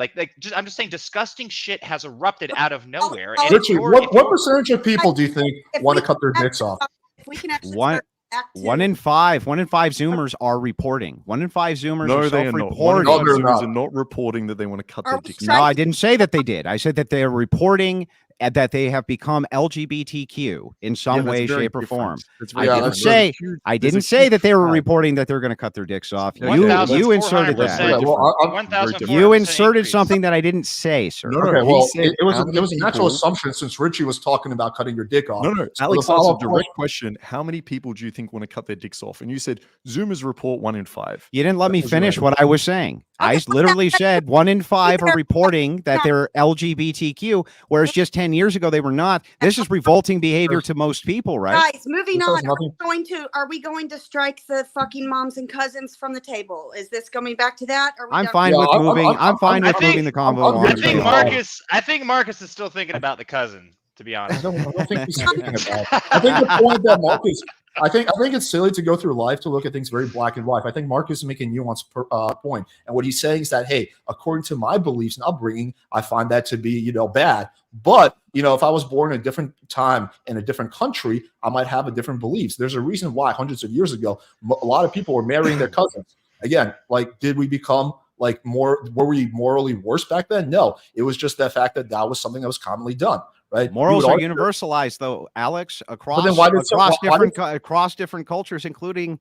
I'm just saying, disgusting shit has erupted out of nowhere. And Richie, what percentage of people do you think want to cut their dicks off? If we can actually One- start back to- One in five Zoomers are reporting. One in five Zoomers No, are they are not. self-reporting. One in No, five they're Zoomers not. are not reporting that they want to cut Are their we dicks trying No, off. I didn't say that they did. I said that they're reporting that they have become LGBTQ in some Yeah, that's way, very shape, or different. form. That's I very didn't different. say- There's a huge- I there's a didn't say huge that they were fact. reporting that they're going to cut their dicks off. Yeah, You 1,400% inserted That's that. very Yeah, well, different. 1,400% You inserted increase. something that I didn't say, sir. No, no, Okay, he well, said it was how a many natural people- assumption since Richie was talking about cutting your dick off. No, no, So Alex, the that's a follow-up direct question. How many people do you think want to cut their dicks off? And you said Zoomers report 1 in 5. You didn't let me That was your finish answer. what I was saying. I Okay, literally said 1 in 5 are Either- reporting that they're LGBTQ, whereas just 10 years ago they were not. This is revolting behavior to most people, right? Guys, moving This has on. Are we going to strike the fucking moms and cousins from the table? Is this coming back to that? Or are we I'm done? fine Yeah, with I'm- moving. I'm fine I with think- moving the combo I'm along. I good think Yeah. Marcus is still thinking about the cousin, to be I honest. don't think he's thinking about it. I think the point that Marcus, I think it's silly to go through life to look at things very black and white. I think Marcus is making a nuanced point, and what he's saying is that, hey, according to my beliefs and upbringing, I find that to be bad. But if I was born in a different time in a different country, I might have a different beliefs. There's a reason why hundreds of years ago, a lot of people were marrying their cousins. Again, did we become were we morally worse back then? No, it was just the fact that was something that was commonly done. Right? Morals You are would argue- universalized, though, Alex, across then why did some- why did- across different cultures, including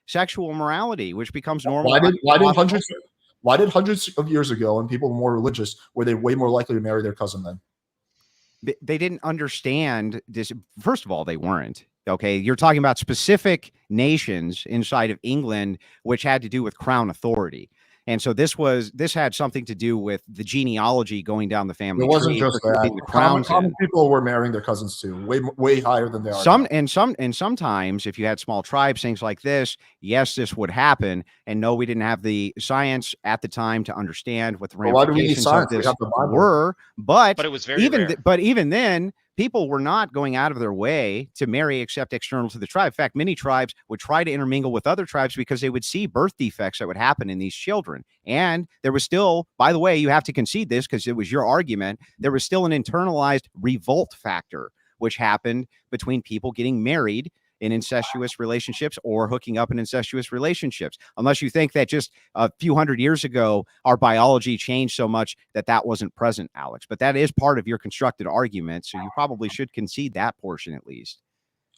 sexual morality, which becomes normal. Why did Why did hundreds of years ago, and people were more religious, were they way more likely to marry their cousin then? They didn't understand this. First of all, they weren't. Okay, you're talking about specific nations inside of England, which had to do with crown authority. And so this had something to do with the genealogy going down the family It wasn't tree, just putting that. the crowns Common in. people were marrying their cousins too, way higher than they are now. Sometimes if you had small tribes, things like this, yes, this would happen. And no, we didn't have the science at the time to understand what the Why do we need ramifications of science? We this have the Bible. were. But it was very rare. But even then, people were not going out of their way to marry except external to the tribe. In fact, many tribes would try to intermingle with other tribes because they would see birth defects that would happen in these children. And there was still, by the way, you have to concede this because it was your argument, there was still an internalized revolt factor, which happened between people getting married in incestuous relationships or hooking up in incestuous relationships. Unless you think that just a few hundred years ago, our biology changed so much that that wasn't present, Alex. But that is part of your constructed argument. So you probably should concede that portion at least.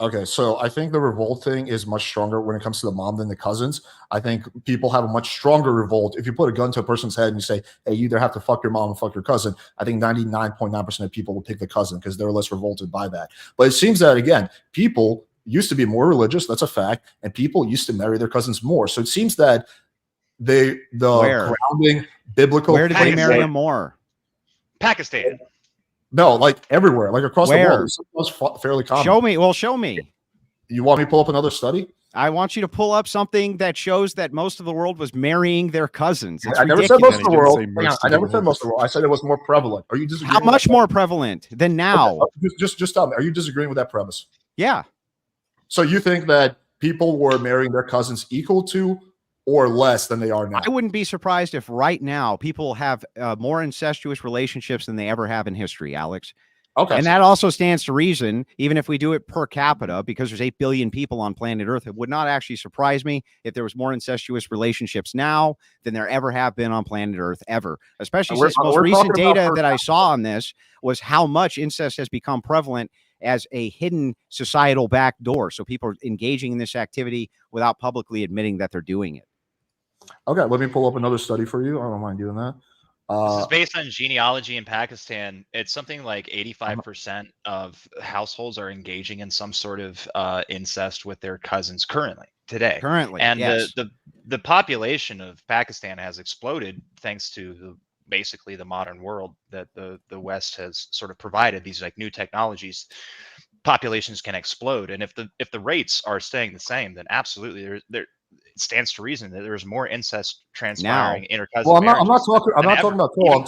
Okay, so I think the revolt thing is much stronger when it comes to the mom than the cousins. I think people have a much stronger revolt. If you put a gun to a person's head and you say, hey, you either have to fuck your mom or fuck your cousin, I think 99.9% of people will pick the cousin because they're less revolted by that. But it seems that, again, people used to be more religious, that's a fact, and people used to marry their cousins more. So it seems that the grounding biblical. Where did they marry them more? Pakistan. No, like everywhere, like across the Where? world. It was fairly common. Show me. Well, show me. You want me to pull up another study? I want you to pull up something that shows that most of the world was marrying their cousins. It's I never ridiculous. said most of the world. Hang on, I never said most of the world. I said it was more prevalent. Are you disagreeing? How much more prevalent than now? Okay, just tell me. Are you disagreeing with that premise? Yeah. So you think that people were marrying their cousins equal to or less than they are now? I wouldn't be surprised if right now people have more incestuous relationships than they ever have in history, Alex. Okay. And that also stands to reason, even if we do it per capita, because there's 8 billion people on planet Earth, it would not actually surprise me if there was more incestuous relationships now than there ever have been on planet Earth ever. Especially since the most recent data that I saw on this was how much incest has become prevalent as a hidden societal backdoor. So people are engaging in this activity without publicly admitting that they're doing it. Okay, let me pull up another study for you. I don't mind doing that. This is based on genealogy in Pakistan. It's something like 85% of households are engaging in some sort of incest with their cousins today. And yes. the population of Pakistan has exploded thanks to basically the modern world that the West has sort of provided. These like new technologies, populations can explode, and if the rates are staying the same, then absolutely there it stands to reason that there's more incest transpiring inter-cousin. Well, I'm not talking about total.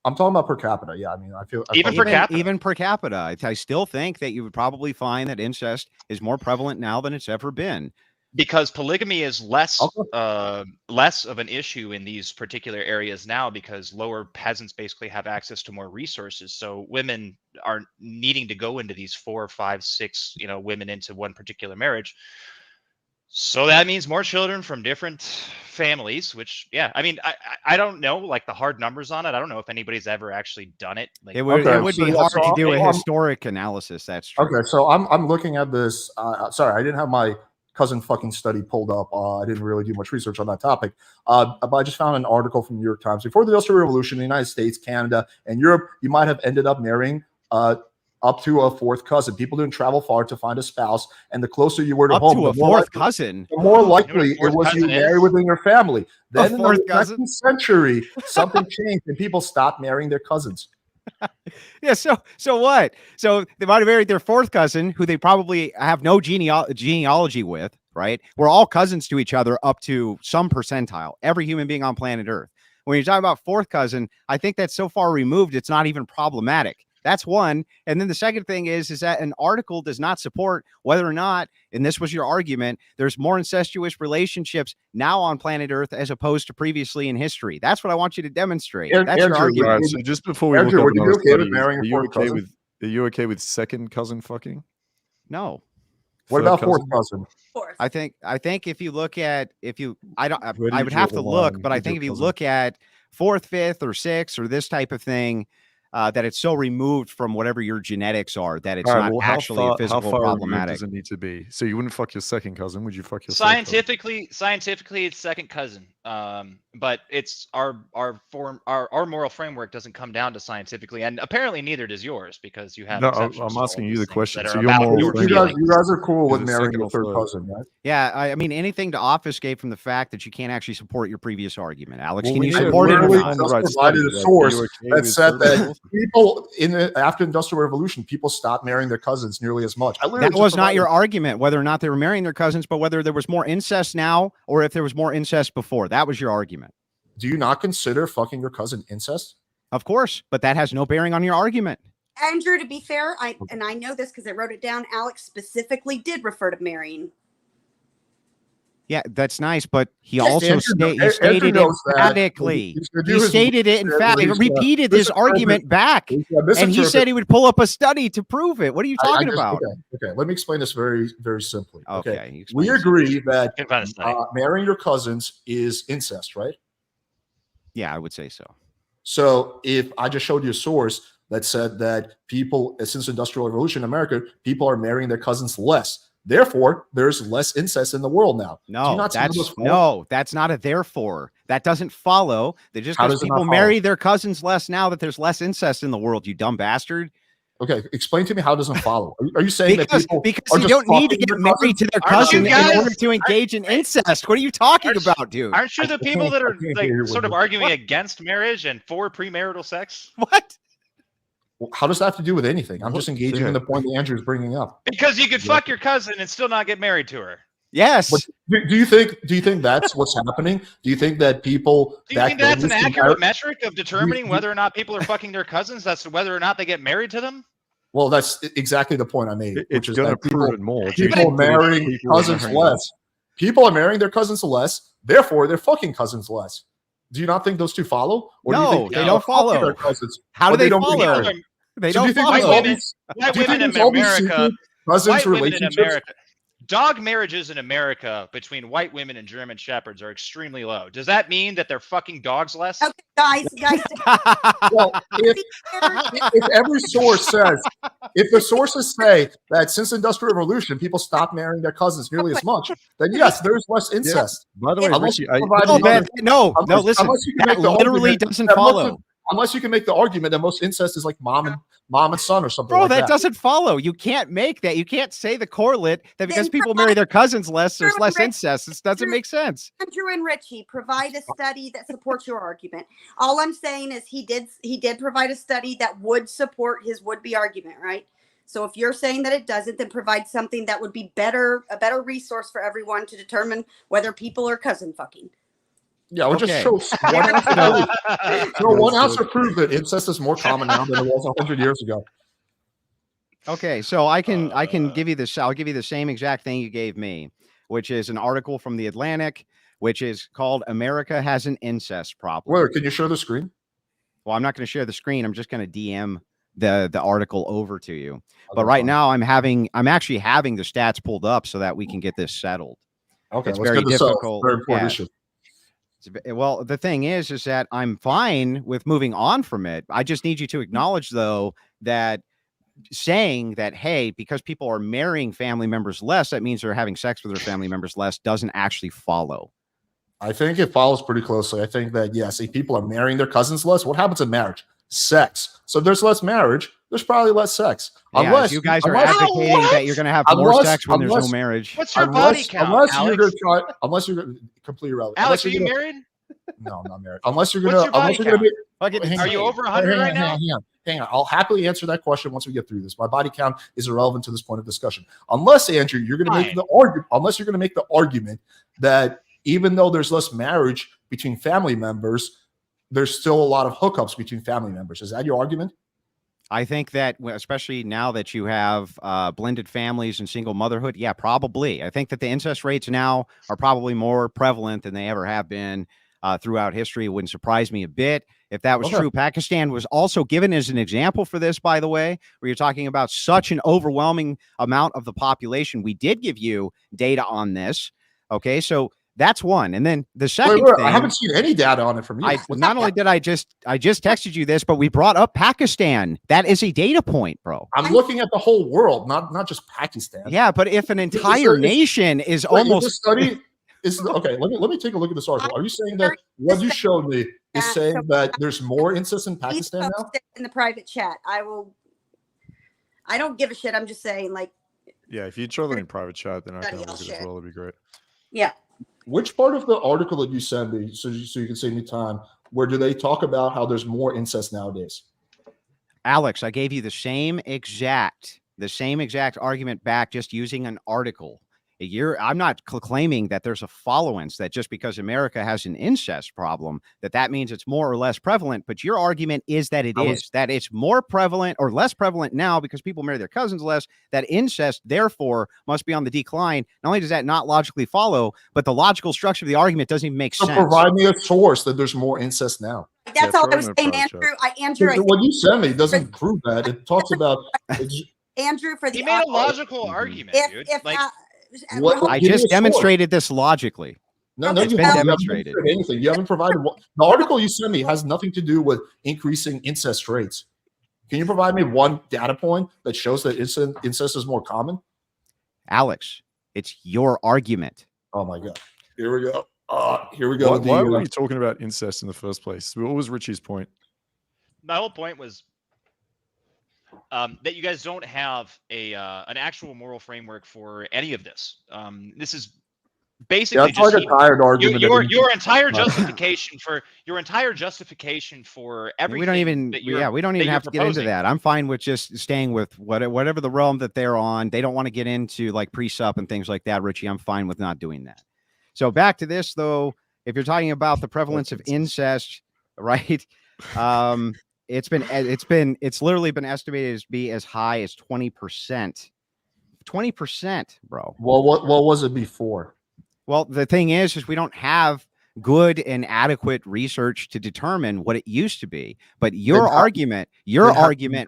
I'm talking about per capita. Yeah, I mean, even per capita, I still think that you would probably find that incest is more prevalent now than it's ever been. Because polygamy is less of an issue in these particular areas now, because lower peasants basically have access to more resources. So women are needing to go into these 4, 5, 6, women into one particular marriage. So that means more children from different families, which, yeah, I mean, I don't know, like the hard numbers on it. I don't know if anybody's ever actually done it. Like, it would be hard to do a historic analysis. That's true. Okay, so I'm looking at this. Sorry, I didn't have my cousin fucking study pulled up. I didn't really do much research on that topic. But I just found an article from the New York Times. Before the Industrial Revolution in the United States, Canada, and Europe, you might have ended up marrying up to a fourth cousin. People didn't travel far to find a spouse, and the closer you were to home, a fourth cousin, the more likely it was you marry within your family. Then in the 19th century, something changed, and people stopped marrying their cousins. Yeah. So what? So they might have married their fourth cousin, who they probably have no genealogy with. Right? We're all cousins to each other up to some percentile. Every human being on planet Earth. When you're talking about fourth cousin, I think that's so far removed, it's not even problematic. That's one. And then the second thing is that an article does not support whether or not, and this was your argument, there's more incestuous relationships now on planet Earth as opposed to previously in history. That's what I want you to demonstrate. That's your argument. Right, so just before we look up another study, are you okay with second cousin fucking? No. What about fourth cousin? I think if you look at I would have to look, but I think if you look at fourth, fifth, or sixth, or this type of thing, that it's so removed from whatever your genetics are that it's not actually a physical problematic. Does it need to be? So you wouldn't fuck your second cousin? Would you fuck your scientifically? It's second cousin. But it's our moral framework doesn't come down to scientifically, and apparently neither does yours, because you have No, exceptions I'm to all asking of you these the things question. that So are your about moral your You framework- feelings. guys are cool Is with it marrying second your or third third? cousin, right? Yeah, I mean, anything to obfuscate from the fact that you can't actually support your previous argument. Alex, Well, can we you need to support it or literally not? find the just right provided study. a Like, are source you okay that with said third that couples? people after Industrial Revolution, people stopped marrying their cousins nearly as much. I literally That just was not provided- your argument, whether or not they were marrying their cousins, but whether there was more incest now or if there was more incest before. That was your argument. Do you not consider fucking your cousin incest? Of course, but that has no bearing on your argument. Andrew, to be fair, I know this because I wrote it down. Alex specifically did refer to marrying. Yeah, that's nice, but he Yes, also Andrew stated knows that. emphatically. He's gonna do He his stated it in research, fact. He he's, repeated his misinterpret- argument back, he's and he misinterpret- said he would pull up a study to prove it. What are you talking about? Okay, let me explain this very, very simply. Okay, you we explain agree that Can find a study. marrying your cousins is incest, right? Yeah, I would say so. So if I just showed you a source that said that people, since the Industrial Revolution in America, people are marrying their cousins less. Therefore, there's less incest in the world now. Do you No, not see how those that's follow? that's not a therefore. That doesn't follow. That just How because does it not people follow? marry their cousins less now that there's less incest in the world, you dumb bastard. Okay, explain to me how it doesn't follow. Are you saying Because that people because are you just don't need to fucking get their married to their Aren't you cousin in guys- order to engage in incest. What are you talking Aren't- about, dude? Aren't you the people that are I can't like hear sort what of you- arguing What? against marriage and for premarital sex? What? How does that have to do with anything? I'm just What? engaging in the point that Andrew's bringing up. Because you could fuck your cousin and still not get married to her. Yes. But do you think that's what's happening? Do you think that people Do you back think that's then an used to accurate marry- metric of determining you- whether or not people are fucking their cousins? That's whether or not they get married to them? Well, that's exactly the point I made, It's which is going to that people, prove it more. people marrying People are cousins marrying- less. People are marrying their cousins less. Therefore, they're fucking cousins less. Do you not think those two follow? Or do you No, think they people don't are fucking follow. their cousins, How do but they don't get follow? married? They So do you don't think follow. there's all these- White do you think women in there's all these America. secret cousins White women in relationships? America. Dog marriages in America between white women and German shepherds are extremely low. Does that mean that they're fucking dogs less? Okay, guys, Well, if every source says, if the sources say that since the Industrial Revolution, people stopped marrying their cousins nearly as much, then yes, there's less incest. By the way, Unless Richie, you provide No, the man, other- no, unless- listen. unless you can That make the literally argument doesn't that most follow. of- Unless you can make the argument that most incest is like mom and son or something Bro, like that that. doesn't follow. You can't make that. You can't say the correlate that because Then people marry their cousins less, there's less Andrew, incest. This doesn't make sense. Andrew and Richie, provide a study that supports your argument. All I'm saying is he did provide a study that would support his would-be argument, right? So if you're saying that it doesn't, then provide something that would be a better resource for everyone to determine whether people are cousin fucking. Yeah, or Okay. just show one ounce. Show one ounce to prove that incest is more common now than it was 100 years ago. Okay, so I can give you this. I'll give you the same exact thing you gave me, which is an article from the Atlantic, which is called "America Has an Incest Problem." Where can you share the screen? Well, I'm not going to share the screen. I'm just going to DM the article over to you. But Okay, right fine. now, I'm actually having the stats pulled up so that we can get this settled. Okay, it's let's very get this settled. difficult. Very important Yeah. issue. Well, the thing is that I'm fine with moving on from it. I just need you to acknowledge, though, that saying that, hey, because people are marrying family members less, that means they're having sex with their family members less, doesn't actually follow. I think it follows pretty closely. I think that, yes, if people are marrying their cousins less, what happens in marriage? Sex. So if there's less marriage, there's probably less sex. Yeah, you guys are advocating that you're going to have more unless- sex when there's no unless- marriage. What's your body Unless, count, unless you're Alex? going to try, unless you're gonna, completely irrelevant. Alex, are Unless you you're married? No, I'm not married. Unless you're What's going your to, unless body you're going to be, Fucking hang Are on. you over 100 right now? Hang on. I'll happily answer that question once we get through this. My body count is irrelevant to this point of discussion. Unless, Andrew, you're going to make Fine. the argument. Unless you're going to make the argument that even though there's less marriage between family members, there's still a lot of hookups between family members. Is that your argument? I think that, especially now that you have blended families and single motherhood, yeah, probably. I think that the incest rates now are probably more prevalent than they ever have been throughout history. It wouldn't surprise me a bit if that was Okay. true. Pakistan was also given as an example for this, by the way, where you're talking about such an overwhelming amount of the population. We did give you data on this. Okay, so that's one. And then the second Wait, thing, I haven't seen any data on it from you. not only did I just texted you this, but we brought up Pakistan. That is a data point, bro. I'm looking at the whole world, not just Pakistan. Yeah, but if an Is this entire a- nation is Wait, almost is this study okay. Let me take a look at this article. Are you saying that what you showed me is saying that there's more incest in Please Pakistan post now? it in the private chat. I don't give a shit. I'm just saying, like, Yeah, if you show them in private chat, then I can Everybody have a look else at it as share. well. That'd be great. yeah. Which part of the article that you sent me, so you can save me time, where do they talk about how there's more incest nowadays? Alex, I gave you the same exact argument back just using an article. I'm not claiming that there's a followance that just because America has an incest problem, that means it's more or less prevalent. But your argument is that that it's more prevalent or less prevalent now because people marry their cousins less, that incest therefore must be on the decline. Not only does that not logically follow, but the logical structure of the argument doesn't even make So sense. provide me a source that there's more incest now. That's all I was saying, Andrew. What you sent me doesn't prove that. It talks about Andrew, for the He made a logical argument, dude. What? I Give me just a source. demonstrated this logically. No, Okay, you been haven't demonstrated. demonstrated anything. You haven't provided the article you sent me has nothing to do with increasing incest rates. Can you provide me one data point that shows that incest is more common? Alex, it's your argument. Oh my god! Here we go. Here we go. Why were we talking about incest in the first place? What was Richie's point? My whole point was that you guys don't have an actual moral framework for any of this. This is basically just like a tired argument. Your entire justification for everything. We don't even have to get into that. I'm fine with just staying with whatever the realm that they're on. They don't want to get into like pre-sup and things like that, Richie. I'm fine with not doing that. So back to this though, if you're talking about the prevalence of incest, right? It's literally been estimated to be as high as 20%. 20%, bro. Well, what was it before? Well, the thing is we don't have good and adequate research to determine what it used to be. But your argument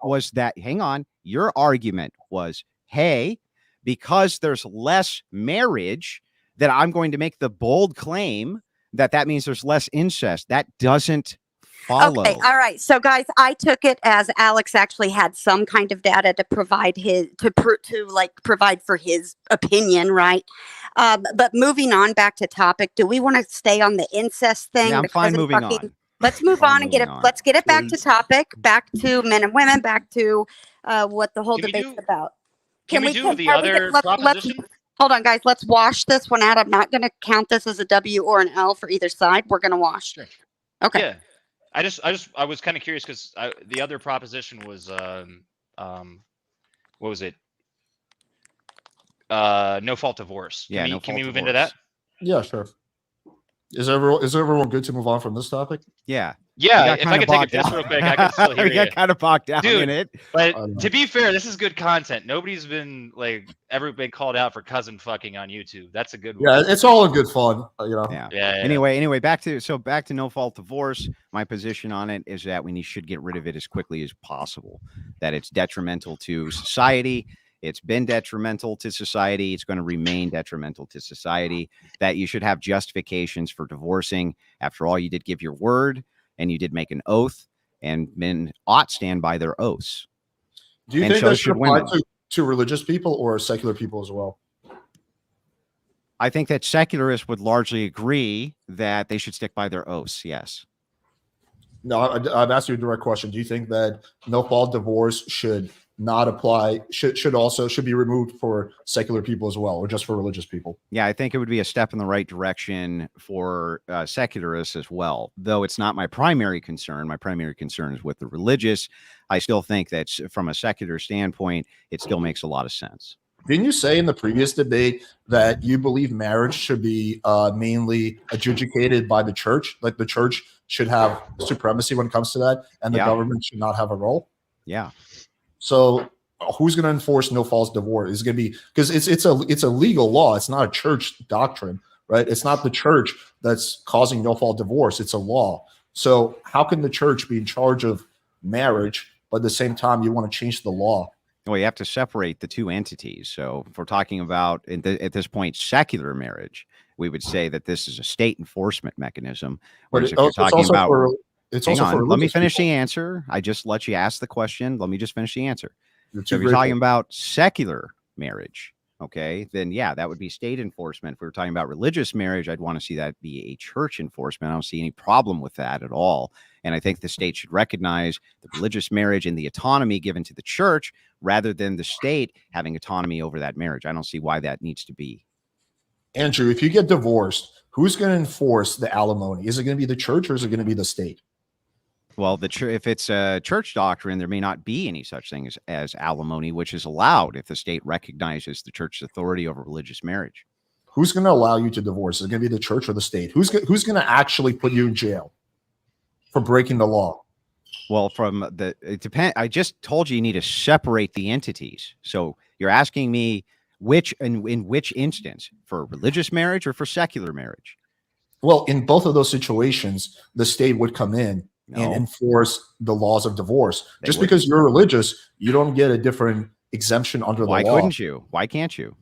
was that, hang on, your argument was, hey, because there's less marriage, that I'm going to make the bold claim that means there's less incest. That doesn't follow. Okay, all right. So, guys, I took it as Alex actually had some kind of data to provide provide for his opinion, right? But moving on back to topic, do we want to stay on the incest thing? Yeah, I'm fine moving on. Let's move on and get it. Let's get it back to topic, back to men and women, back to what the whole debate's about. Can we do the other proposition? Hold on, guys. Let's wash this one out. I'm not going to count this as a W or an L for either side. We're going to wash. Sure. Okay. Yeah. I was kind of curious because the other proposition was what was it? No fault divorce. Can we move into that? Yeah, sure. Is everyone good to move on from this topic? Yeah. Yeah, if I could take a piss real quick, I could still hear you. We got kind of bogged down in it. But to be fair, this is good content. Nobody's been ever been called out for cousin fucking on YouTube. That's a good one. Yeah, it's all in good fun, you know. Yeah. Anyway, back to no fault divorce. My position on it is that we should get rid of it as quickly as possible. That it's detrimental to society. It's been detrimental to society. It's going to remain detrimental to society. That you should have justifications for divorcing. After all, you did give your word and you did make an oath, and men ought stand by their oaths. Do you think that should apply to religious people or secular people as well? I think that secularists would largely agree that they should stick by their oaths. Yes. No, I've asked you a direct question. Do you think that no fault divorce should not apply, should be removed for secular people as well, or just for religious people? Yeah, I think it would be a step in the right direction for secularists as well, though it's not my primary concern. My primary concern is with the religious. I still think that from a secular standpoint, it still makes a lot of sense. Didn't you say in the previous debate that you believe marriage should be mainly adjudicated by the church? Like the church should have supremacy when it comes to that, and the government should not have a role? Yeah. So who's going to enforce no fault divorce? Is going to be, because it's a legal law. It's not a church doctrine, right? It's not the church that's causing no fault divorce. It's a law. So how can the church be in charge of marriage, but at the same time you want to change the law? Well, you have to separate the two entities. So if we're talking about at this point secular marriage, we would say that this is a state enforcement mechanism. Whereas if you're talking about let me finish the answer. I just let you ask the question. Let me just finish the answer. So if you're talking about secular marriage, okay, then yeah, that would be state enforcement. If we were talking about religious marriage, I'd want to see that be a church enforcement. I don't see any problem with that at all. And I think the state should recognize the religious marriage and the autonomy given to the church rather than the state having autonomy over that marriage. I don't see why that needs to be. Andrew, if you get divorced, who's going to enforce the alimony? Is it going to be the church or is it going to be the state? Well, if it's a church doctrine, there may not be any such thing as alimony, which is allowed if the state recognizes the church's authority over religious marriage. Who's going to allow you to divorce? Is it going to be the church or the state? Who's going to actually put you in jail for breaking the law? Well, it depends. I just told you need to separate the entities. So you're asking me in which instance, for religious marriage or for secular marriage? Well, in both of those situations, the state would come in and enforce the laws of divorce. Just because you're religious, you don't get a different exemption under the law. Why couldn't you? Why can't you?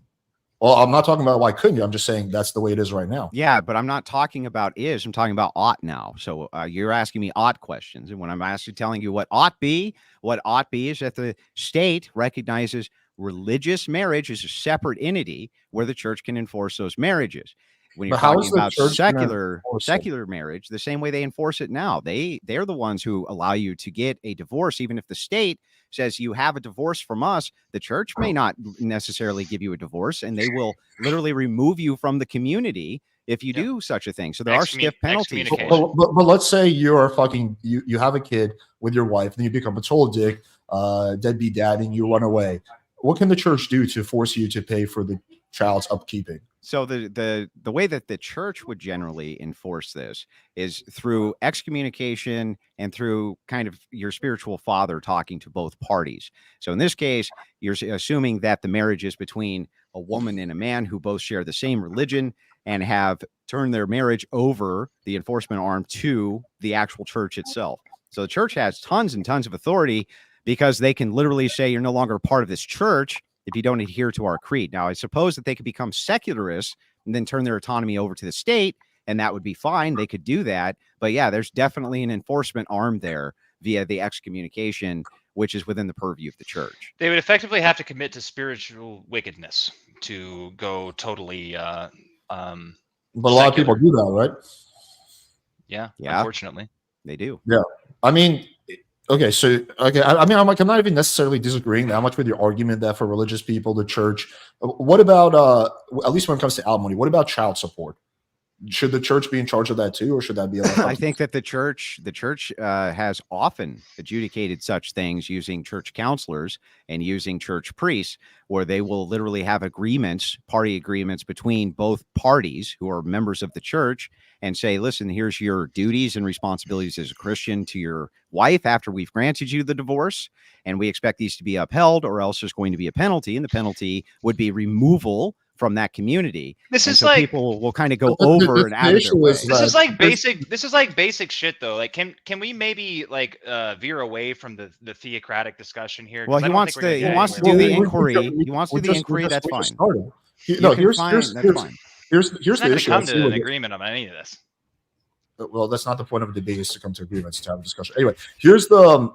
Well, I'm not talking about why couldn't you. I'm just saying that's the way it is right now. Yeah, but I'm not talking about is. I'm talking about ought now. So you're asking me ought questions. And when I'm actually telling you what ought be is that the state recognizes religious marriage as a separate entity where the church can enforce those marriages. When you're talking about secular marriage, the same way they enforce it now, they're the ones who allow you to get a divorce. Even if the state says you have a divorce from us, the church may not necessarily give you a divorce, and they will literally remove you from the community if you do such a thing. So there are stiff penalties. But let's say you're you have a kid with your wife, and you become a total dick, deadbeat dad, and you run away. What can the church do to force you to pay for the child's upkeeping? So the way that the church would generally enforce this is through excommunication and through kind of your spiritual father talking to both parties. So in this case, you're assuming that the marriage is between a woman and a man who both share the same religion and have turned their marriage over, the enforcement arm, to the actual church itself. So the church has tons and tons of authority because they can literally say you're no longer part of this church if you don't adhere to our creed. Now, I suppose that they could become secularists and then turn their autonomy over to the state, and that would be fine. They could do that. But yeah, there's definitely an enforcement arm there via the excommunication, which is within the purview of the church. They would effectively have to commit to spiritual wickedness to go totally. But a lot of people do that, right? Yeah, unfortunately. They do. Yeah. I mean, okay, so I'm not even necessarily disagreeing that much with your argument that for religious people, the church. What about at least when it comes to alimony? What about child support? Should the church be in charge of that too, or should that be? I think that the church has often adjudicated such things using church counselors and using church priests, where they will literally have party agreements between both parties who are members of the church, and say, listen, here's your duties and responsibilities as a Christian to your wife after we've granted you the divorce, and we expect these to be upheld, or else there's going to be a penalty, and the penalty would be removal from that community. This is like people will kind of go over and out of their way. This is like basic. This is like basic shit, though. Like, can we maybe like veer away from the theocratic discussion here? Well, he wants to do the inquiry. He wants to do the inquiry. That's fine. No, here's the issue. Come to an agreement on any of this. Well, that's not the point of a debate, is to come to agreements, to have a discussion. Anyway, here's the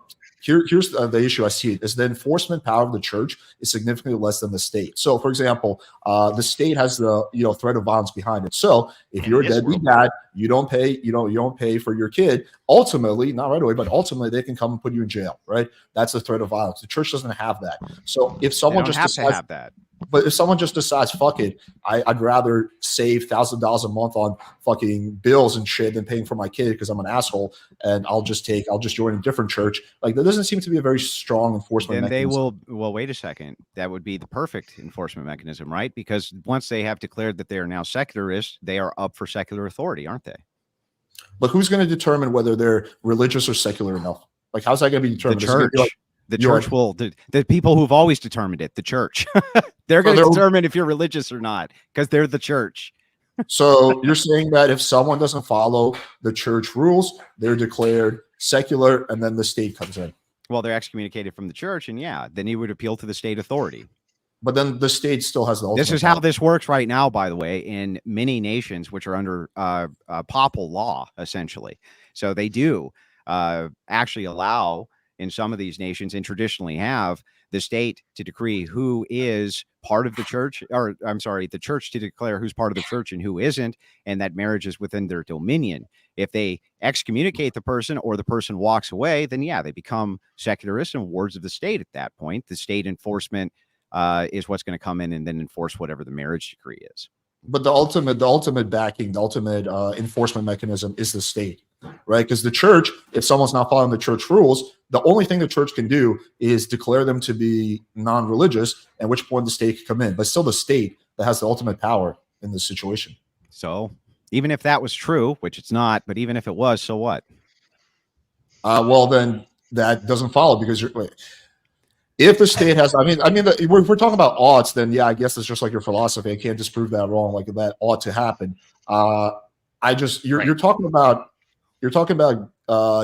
issue I see is the enforcement power of the church is significantly less than the state. So, for example, the state has the threat of violence behind it. So, if you're a deadbeat dad, you don't pay for your kid. Ultimately, not right away, but ultimately, they can come and put you in jail. Right? That's a threat of violence. The church doesn't have that. So, if someone just decides to have that. But if someone just decides, fuck it, I'd rather save $1,000 a month on fucking bills and shit than paying for my kid because I'm an asshole, and I'll just join a different church. Like, there doesn't seem to be a very strong enforcement mechanism. Well, wait a second. That would be the perfect enforcement mechanism, right? Because once they have declared that they are now secularists, they are up for secular authority, aren't they? But who's going to determine whether they're religious or secular enough? Like, how's that going to be determined? The church. The church will, the people who've always determined it, the church, they're going to determine if you're religious or not, because they're the church. So you're saying that if someone doesn't follow the church rules, they're declared secular, and then the state comes in. Well, they're excommunicated from the church, and then you would appeal to the state authority. But then the state still has the ultimate This is how this works right now, by the way, in many nations which are under papal law, essentially. So they do actually allow in some of these nations, and traditionally have the state to decree who is part of the church, or I'm sorry, the church to declare who's part of the church and who isn't, and that marriage is within their dominion. If they excommunicate the person or the person walks away, then yeah, they become secularists and wards of the state at that point. The state enforcement is what's going to come in and then enforce whatever the marriage decree is. But the ultimate backing, the ultimate enforcement mechanism is the state, right? Because the church, if someone's not following the church rules, the only thing the church can do is declare them to be non-religious, at which point the state can come in. But still the state that has the ultimate power in this situation. So even if that was true, which it's not, but even if it was, so what? Well, then that doesn't follow, because if the state has, if we're talking about oughts, then yeah, I guess it's just like your philosophy. I can't disprove that wrong. Like that ought to happen. You're talking about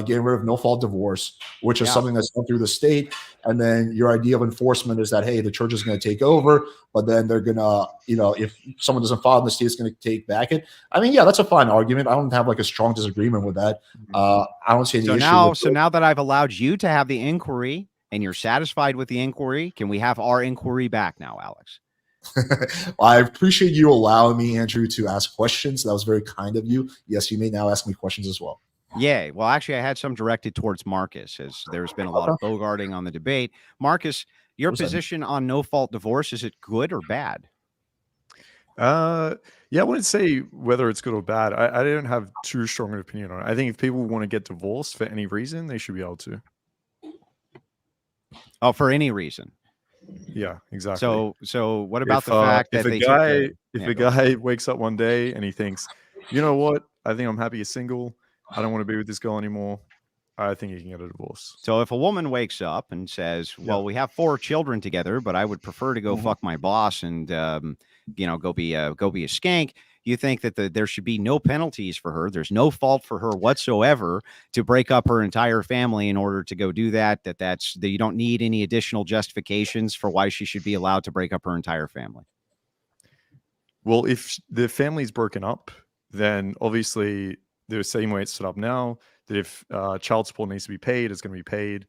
getting rid of no fault divorce, which is something that's done through the state. And then your idea of enforcement is that, hey, the church is going to take over, but then they're going to, if someone doesn't follow, the state's going to take back it. I mean, yeah, that's a fine argument. I don't have like a strong disagreement with that. I don't see any issue. So now that I've allowed you to have the inquiry and you're satisfied with the inquiry, can we have our inquiry back now, Alex? I appreciate you allowing me, Andrew, to ask questions. That was very kind of you. Yes, you may now ask me questions as well. Yeah, well, actually, I had some directed towards Marcus, as there's been a lot of bogarting on the debate. Marcus, your position on no-fault divorce, is it good or bad? Yeah, I wouldn't say whether it's good or bad. I don't have too strong an opinion on it. I think if people want to get divorced for any reason, they should be able to. Oh, for any reason. Yeah, exactly. So what about the fact that if a guy wakes up one day and he thinks, you know what, I think I'm happy as single, I don't want to be with this girl anymore, I think he can get a divorce. So if a woman wakes up and says, well, we have 4 children together, but I would prefer to go fuck my boss and go be a skank, you think that there should be no penalties for her. There's no fault for her whatsoever to break up her entire family in order to go do that you don't need any additional justifications for why she should be allowed to break up her entire family. Well, if the family's broken up, then obviously the same way it's set up now, that if child support needs to be paid, it's going to be paid.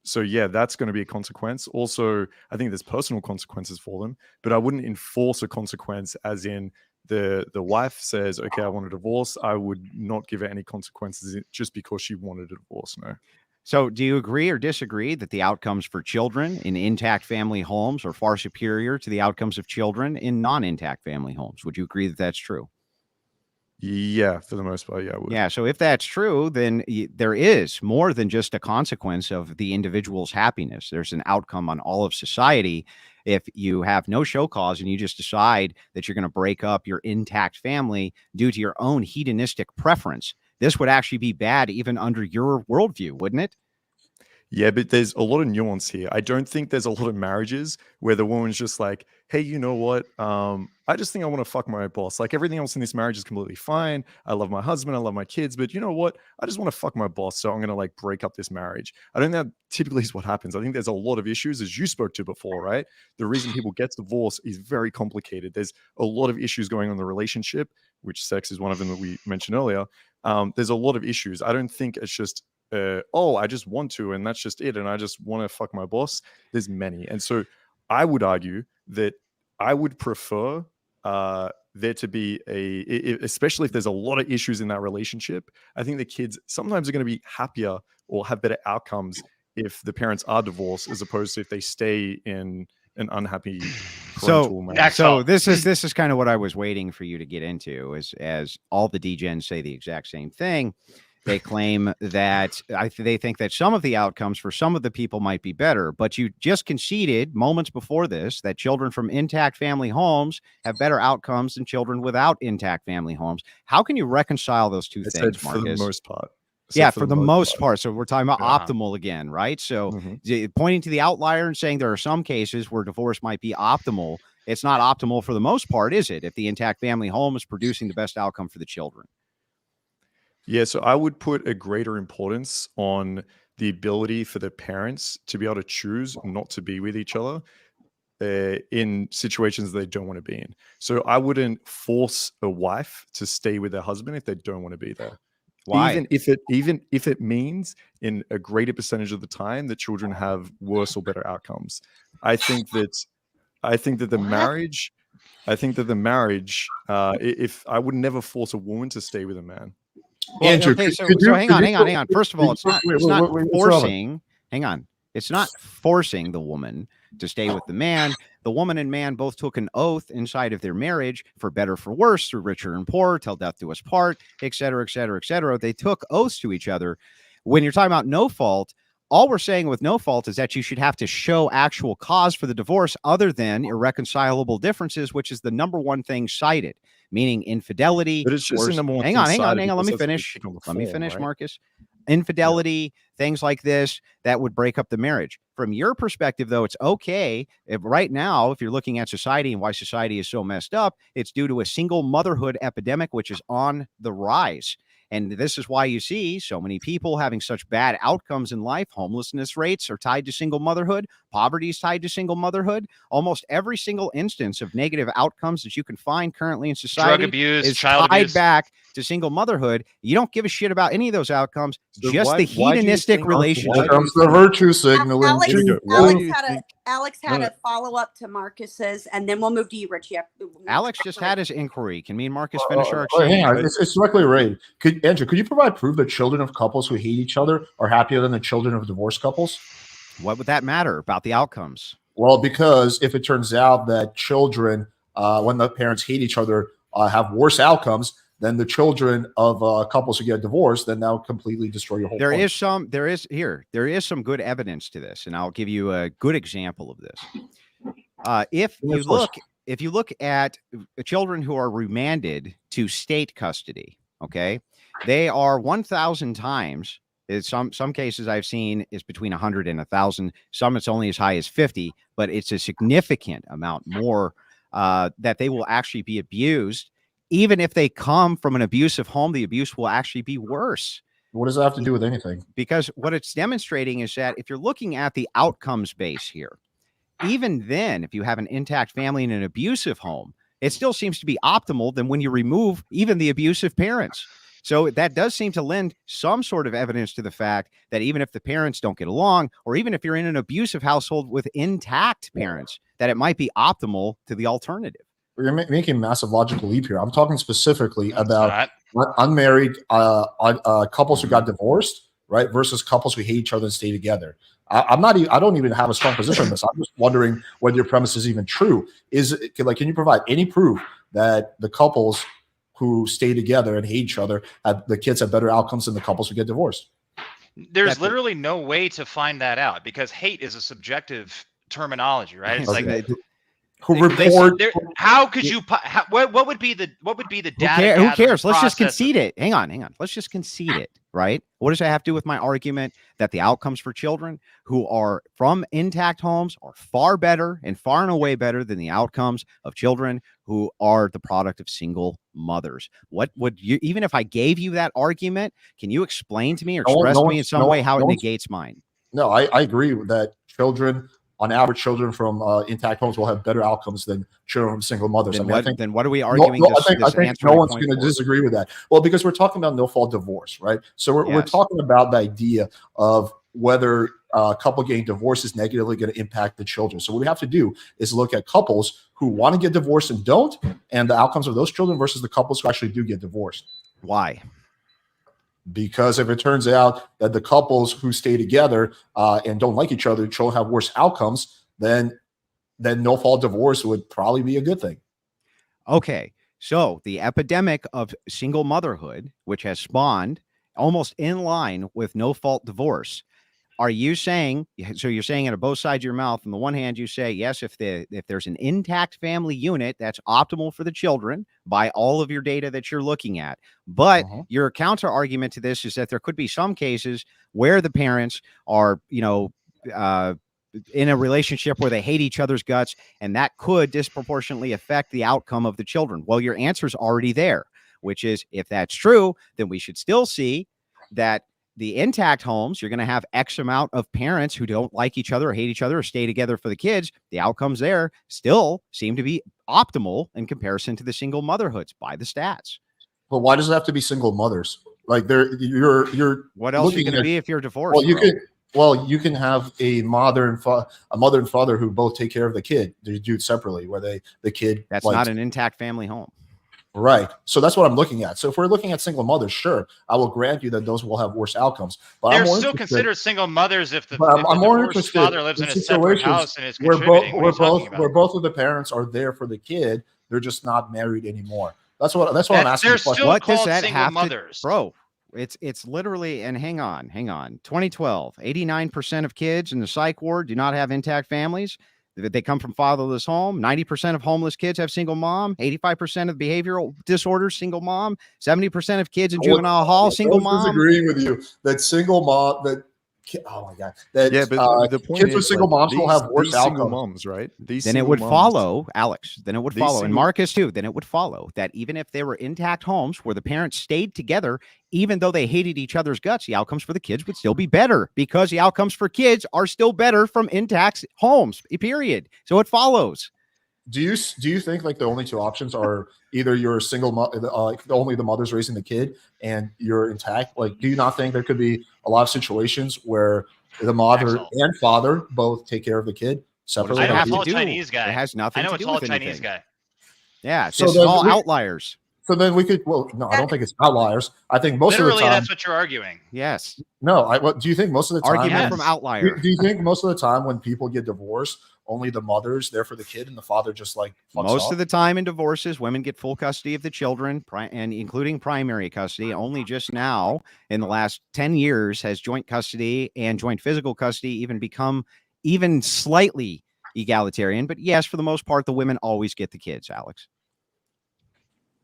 So yeah, that's going to be a consequence. Also, I think there's personal consequences for them, but I wouldn't enforce a consequence as in the wife says, okay, I want a divorce. I would not give her any consequences just because she wanted a divorce. No. So do you agree or disagree that the outcomes for children in intact family homes are far superior to the outcomes of children in non-intact family homes? Would you agree that that's true? Yeah, for the most part, yeah, I would. Yeah, so if that's true, then there is more than just a consequence of the individual's happiness. There's an outcome on all of society. If you have no show cause and you just decide that you're going to break up your intact family due to your own hedonistic preference, this would actually be bad even under your worldview, wouldn't it? Yeah, but there's a lot of nuance here. I don't think there's a lot of marriages where the woman's just like, hey, you know what? I just think I want to fuck my boss. Like everything else in this marriage is completely fine. I love my husband. I love my kids. But you know what? I just want to fuck my boss. So I'm going to like break up this marriage. I don't think that typically is what happens. I think there's a lot of issues, as you spoke to before, right? The reason people get divorced is very complicated. There's a lot of issues going on in the relationship, which sex is one of them that we mentioned earlier. There's a lot of issues. I don't think it's just I just want to, and that's just it, and I just want to fuck my boss. There's many. And so I would argue that I would prefer there to be especially if there's a lot of issues in that relationship, I think the kids sometimes are going to be happier or have better outcomes if the parents are divorced as opposed to if they stay in an unhappy parental marriage. So this is kind of what I was waiting for you to get into, as all the degens say the exact same thing. They claim that they think that some of the outcomes for some of the people might be better, but you just conceded moments before this that children from intact family homes have better outcomes than children without intact family homes. How can you reconcile those two things, Marcus? For the most part. For the most part. So we're talking about optimal again, right? So pointing to the outlier and saying there are some cases where divorce might be optimal. It's not optimal for the most part, is it? If the intact family home is producing the best outcome for the children. Yeah, so I would put a greater importance on the ability for the parents to be able to choose not to be with each other in situations they don't want to be in. So I wouldn't force a wife to stay with their husband if they don't want to be there. Why? even if it means in a greater percentage of the time that children have worse or better outcomes. I think that the marriage. I think that the marriage. If I would never force a woman to stay with a man. Well, Andrew, okay, could so you- hang could on, you- hang on, hang on. First of all, it's not wait, what's wrong? forcing. Hang on. It's not forcing the woman to stay with the man. The woman and man both took an oath inside of their marriage, for better, for worse, through richer and poorer, till death do us part, et cetera, et cetera, et cetera. They took oaths to each other. When you're talking about no fault, all we're saying with no fault is that you should have to show actual cause for the divorce other than irreconcilable differences, which is the number one thing cited, meaning infidelity. But it's just the number one Hang thing on. cited Let me because that's what they finish. pick on the Let me form, finish, right? Marcus. Infidelity, things like this that would break up the marriage. From your perspective, though, it's okay if right now, if you're looking at society and why society is so messed up, it's due to a single motherhood epidemic, which is on the rise. And this is why you see so many people having such bad outcomes in life. Homelessness rates are tied to single motherhood. Poverty is tied to single motherhood. Almost every single instance of negative outcomes that you can find currently in society Drug abuse, is child tied abuse. back to single motherhood. You don't give a shit about any of those outcomes, So just why the do you hedonistic think- relationship. Here comes the virtue signaling. Alex, Here we go. Why Alex do you had think- Alex had a follow up to Marcus's, and then we'll move to you, Richie. Alex just had his inquiry. Can me and Marcus finish our Oh, hang exchange? on. It's directly related. Andrew, could you provide proof that children of couples who hate each other are happier than the children of divorced couples? What would that matter about the outcomes? Well, because if it turns out that children, when the parents hate each other, have worse outcomes than the children of couples who get divorced, then that'll completely destroy your whole There point. is some good evidence to this, and I'll give you a good example of this. If you look at children who are remanded to state custody, okay, they are 1,000 times. Some cases I've seen is between 100 and 1,000. Some it's only as high as 50, but it's a significant amount more that they will actually be abused. Even if they come from an abusive home, the abuse will actually be worse. What does that have to do with anything? Because what it's demonstrating is that if you're looking at the outcomes base here, even then, if you have an intact family in an abusive home, it still seems to be optimal than when you remove even the abusive parents. So that does seem to lend some sort of evidence to the fact that even if the parents don't get along, or even if you're in an abusive household with intact parents, that it might be optimal to the alternative. You're making a massive logical leap here. I'm talking specifically It's about not. unmarried couples who got divorced, right, versus couples who hate each other and stay together. I don't even have a strong position on this. I'm just wondering whether your premise is even true. Can you provide any proof that the couples who stay together and hate each other, the kids have better outcomes than the couples who get divorced? There's literally no way to find that out because hate is a subjective terminology, right? It's like Who report? how could you? What would be the data? Who cares? Let's just process of- concede it. Hang on. Let's just concede it, right? What does that have to do with my argument that the outcomes for children who are from intact homes are far better and far and away better than the outcomes of children who are the product of single mothers? What would you, even if I gave you that argument, can you explain to me or express to me in some way how it negates mine? No, I agree with that. Children, on average, children from intact homes will have better outcomes than children from single mothers. Then what are we arguing? I think no one's going to disagree with that. Well, because we're talking about no-fault divorce, right? So we're talking about the idea of whether a couple getting divorced is negatively going to impact the children. So what we have to do is look at couples who want to get divorced and don't, and the outcomes of those children versus the couples who actually do get divorced. Why? Because if it turns out that the couples who stay together and don't like each other, children have worse outcomes, then no-fault divorce would probably be a good thing. Okay, so the epidemic of single motherhood, which has spawned almost in line with no-fault divorce, are you saying, so you're saying it on both sides of your mouth, on the one hand, you say, yes, if there's an intact family unit, that's optimal for the children by all of your data that you're looking at. But your counter argument to this is that there could be some cases where the parents are, in a relationship where they hate each other's guts, and that could disproportionately affect the outcome of the children. Well, your answer's already there, which is, if that's true, then we should still see that the intact homes, you're going to have X amount of parents who don't like each other or hate each other or stay together for the kids. The outcomes there still seem to be optimal in comparison to the single motherhoods by the stats. But why does it have to be single mothers? Like you're What else are you looking going to at- be if you're divorced? Well, you bro? can. Well, you can have a mother and father who both take care of the kid. They do it separately, where the kid. That's like, not an intact family home. right. So that's what I'm looking at. So if we're looking at single mothers, sure, I will grant you that those will have worse outcomes. But They're I'm more still interested- considered single mothers if the, But if the I'm more divorced interested father lives in a separate situations house and is where contributing. What are you talking about? where both of the parents are there for the kid. They're just not married anymore. That's what I'm asking. They're the question. still What does called that single have mothers. to, bro? It's literally, and hang on. 2012, 89% of kids in the psych ward do not have intact families. They come from fatherless home. 90% of homeless kids have single mom. 85% of behavioral disorders, single mom. 70% of kids in juvenile hall, single mom. Disagreeing with you that single mom oh my god that Yeah, but the point kids with is, single like, moms will have worse these single outcomes. moms, right? These Then it single would moms- follow, Alex. Then it would These follow, and single- Marcus too. Then it would follow that even if they were intact homes where the parents stayed together, even though they hated each other's guts, the outcomes for the kids would still be better because the outcomes for kids are still better from intact homes. Period. So it follows. Do you think like the only two options are either you're a single like only the mother's raising the kid and you're intact? Like, do you not think there could be a lot of situations where the mother Axel. and father both take care of the kid separately? I know have it's to all do? Chinese guy. It has nothing I know to it's do all with Chinese anything. guy. Yeah, it's So just then all we- outliers. So then we could. Well, no, I don't think it's outliers. I think most Literally, of the time. that's what you're arguing. Yes. No, what do you think most of the time? Argument Yes. from Do, outlier. do you think most of the time when people get divorced, only the mother's there for the kid and the father just like fucks Most off? of the time in divorces, women get full custody of the children, and including primary custody. Only just now, in the last 10 years, has joint custody and joint physical custody even become even slightly egalitarian. But yes, for the most part, the women always get the kids, Alex.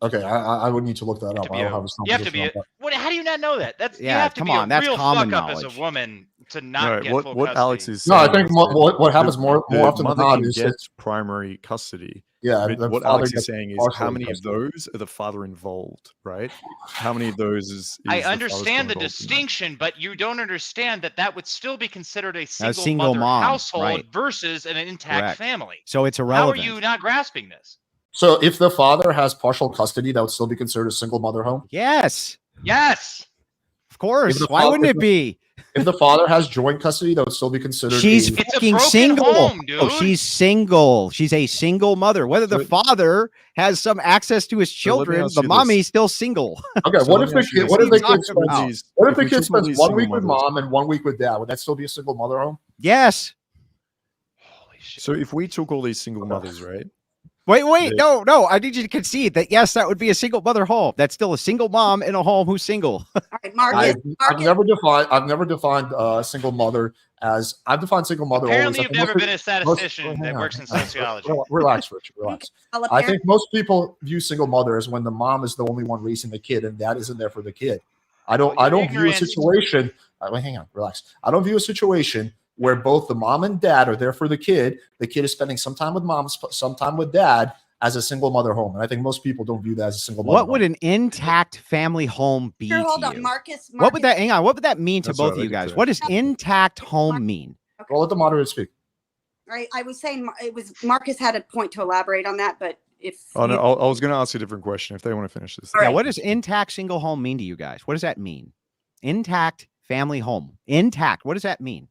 Okay, I would need to look that up. I don't have You have to be. What? How do you not know that? That's you Yeah, have to come be on, a that's real common fuck up as knowledge. a woman to not No, get full what custody. Alex is No, I saying think is what happens the- more the often than mother not can is get that, primary custody. yeah, But the what father Alex is gets saying is partial how many of custody. those are the father involved, right? How many of those is I the father understand the still involved in that? distinction, but you don't understand that that would still be considered a single, single mother mom, household right. versus an intact Correct. family. So it's How are irrelevant. you not grasping this? So if the father has partial custody, that would still be considered a single mother home. Yes, Yes. of course. If the Why fa- wouldn't if it be? If the father has joint custody, that would still be considered. She's a, It's a fucking broken single. home, dude. Oh, she's single. She's a single mother. Whether the So- father has some access to his So let me children, ask the you this. mommy's still single. okay. So what let if me the ask you kid? this. What if the What are you kid talking spends? about? What if If the we kid took all spends these 1 single week with mothers- mom and 1 week with dad? Would that still be a single mother home? Yes. Holy shit. So if we took all these single mothers, right? Wait. They- No. I need you to concede that yes, that would be a single mother home. That's still a single mom in a home who's single. All right, Marcus. I've never defined single mother as I've defined single mother. Apparently, always. you've never been a statistician hang that on, works in hang on. sociology. Relax, Richard. Relax. Well, I think most people view single mother as when the mom is the only one raising the kid and dad isn't there for the kid. I don't view a ignorant. situation. Wait, hang on, relax. I don't view a situation where both the mom and dad are there for the kid. The kid is spending some time with mom, some time with dad as a single mother home. And I think most people don't view that as a single mother What home. would an intact family home be Here, to hold on, you? Marcus. What would that? Hang on. What would that mean to That's both right, of you I can guys? say. What does intact home mean? Well, let the moderator speak. Right, I was saying it was Marcus had a point to elaborate on that, but if Oh no, you- I was going to ask a different question if they want to finish this. All Yeah. right. What does intact single home mean to you guys? What does that mean? Intact family home. Intact. What does that mean?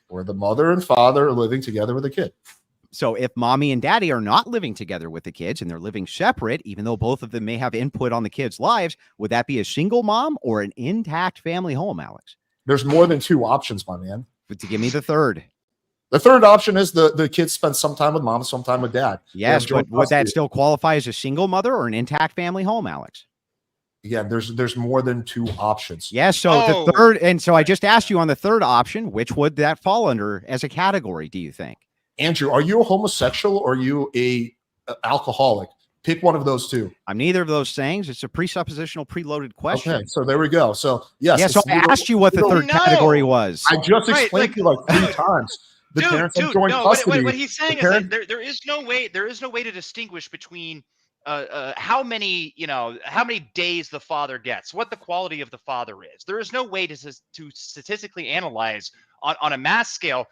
Where the mother and father are living together with the kid. So if mommy and daddy are not living together with the kids and they're living separate, even though both of them may have input on the kids' lives, would that be a single mom or an intact family home, Alex? There's more than two options, my man. But to give me the third. The third option is the kids spend some time with mom, some time with dad. They Yes, have joint but would that custody. still qualify as a single mother or an intact family home, Alex? Yeah, there's more than two options. Yes. So Oh. the third, and so I just asked you on the third option, which would that fall under as a category, do you think? Andrew, are you a homosexual or are you a alcoholic? Pick one of those two. I'm neither of those things. It's a presuppositional, preloaded question. Okay, so there we go. So yes, Yeah, so it's I legal- asked you what the legal- third No. category was. I just Right, explained like- to you like 3 times. The parents have joint no. custody. What he's saying The is parent- that there is no way to distinguish between how many days the father gets, what the quality of the father is. There is no way to statistically analyze on a mass scale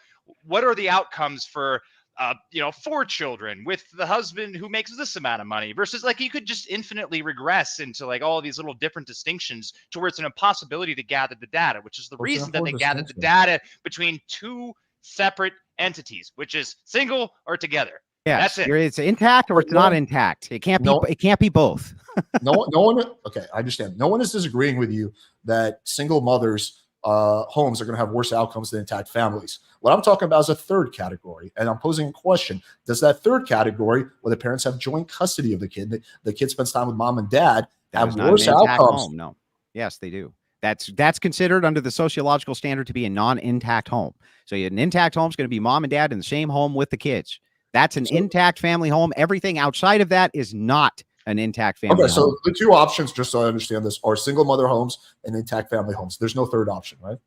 what are the outcomes for 4 children with the husband who makes this amount of money versus like you could just infinitely regress into like all of these little different distinctions to where it's an impossibility to gather the data, which is the What's an reason that they important gathered the distinction? data between 2 separate entities, which is single or together. Yes, That's it. it's intact or it's not intact. It can't be. No. It can't be both. No one. Okay, I understand. No one is disagreeing with you that single mothers' homes are going to have worse outcomes than intact families. What I'm talking about is a third category, and I'm posing a question: does that third category, where the parents have joint custody of the kid spends time with mom and dad, That have is not worse an intact outcomes? home. No. Yes, they do. That's considered under the sociological standard to be a non-intact home. So an intact home is going to be mom and dad in the same home with the kids. That's an intact family home. Everything outside of that is not an intact family Okay, so home. the 2 options, just so I understand this, are single mother homes and intact family homes. There's no third option, right?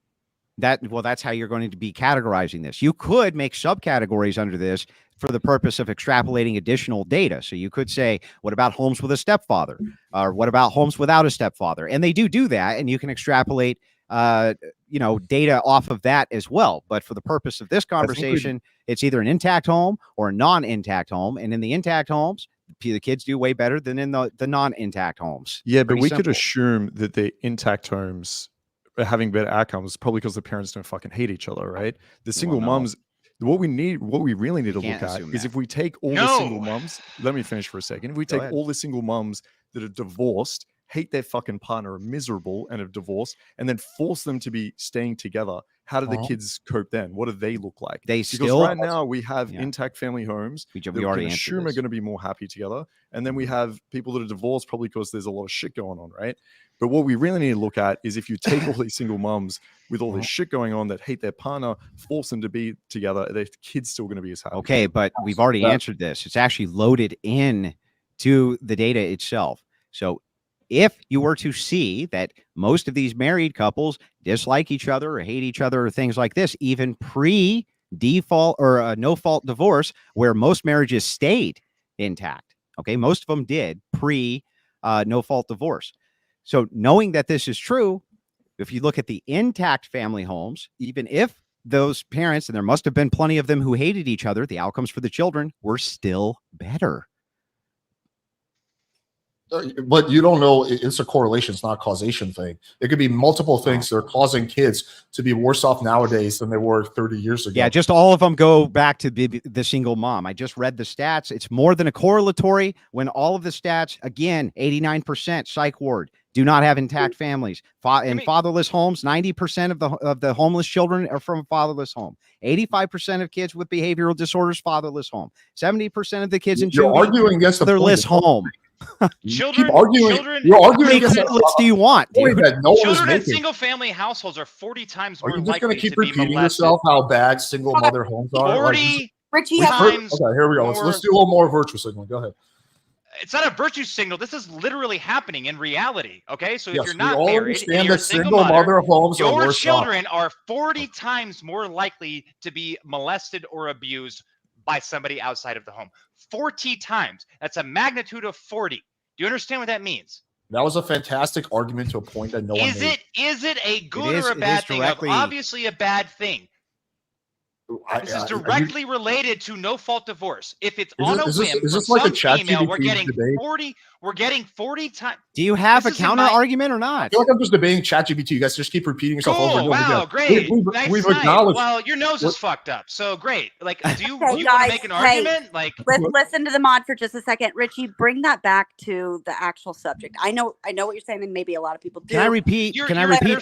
That's how you're going to be categorizing this. You could make subcategories under this for the purpose of extrapolating additional data. So you could say, what about homes with a stepfather? Or what about homes without a stepfather? And they do that, and you can extrapolate data off of that as well. But for the purpose of this conversation, it's either an intact home or a non-intact home. And in the intact homes, the kids do way better than in the non-intact homes. Yeah, but Pretty we could simple. assume that the intact homes are having better outcomes probably because the parents don't fucking hate each other, right? The single no. moms, what we really need to look can't at assume is that. if we take all the single moms, let me finish for a second. If we take all the single moms that are divorced, hate their fucking partner, are miserable and have divorced, and then force them to be staying together, how do the kids cope then? What do they look like? Because right now we have intact family homes we that already can answered assume are this. going to be more happy together. And then we have people that are divorced probably because there's a lot of shit going on, right? But what we really need to look at is if you take all these single moms with all this shit going on that hate their partner, force them to be together, their kids still going to be as happy. Okay, but we've already answered this. It's actually loaded in to the data itself. So if you were to see that most of these married couples dislike each other or hate each other or things like this, even pre-default or no-fault divorce, where most marriages stayed intact, okay, most of them did no-fault divorce. So knowing that this is true, if you look at the intact family homes, even if those parents, and there must have been plenty of them who hated each other, the outcomes for the children were still better. But you don't know. It's a correlation. It's not a causation thing. It could be multiple things that are causing kids to be worse off nowadays than they were 30 years ago. Yeah, just all of them go back to the single mom. I just read the stats. It's more than a correlatory when all of the stats, again, 89% psych ward, do not have intact families. In fatherless homes, 90% of the homeless children are from a fatherless home. 85% of kids with behavioral disorders, fatherless home. 70% of the kids in You're arguing against the fatherless home. Children, you're arguing against what list do you want? Children in single-family households are 40 times more likely to be molested. Are you just going to keep repeating yourself how bad single mother homes are? 40 Richie, times. Okay, here we go. Let's do a little more virtual signal. Go ahead. It's not a virtue signal. This is literally happening in reality. Okay, so if you're not we all married understand and you're a that single mother, homes are your worse children are 40 times more likely to be molested or abused by somebody outside of the home. 40 times. That's a magnitude of 40. Do you understand what that means? That was a fantastic argument to a point that no one made. Is it a good or a bad thing? Obviously a bad thing. This is directly related to no-fault divorce. If it's on a whim from some female, we're getting 40 times. Do you have a counter argument or not? I feel like I'm just debating ChatGPT. You guys just keep repeating yourself over and over wow, again. Great. We've acknowledged. Well, your nose is fucked up. So great. Like, do you want to make an argument? Like, listen to the mod for just a second. Richie, bring that back to the actual subject. I know what you're saying, and maybe a lot of people do. Can I repeat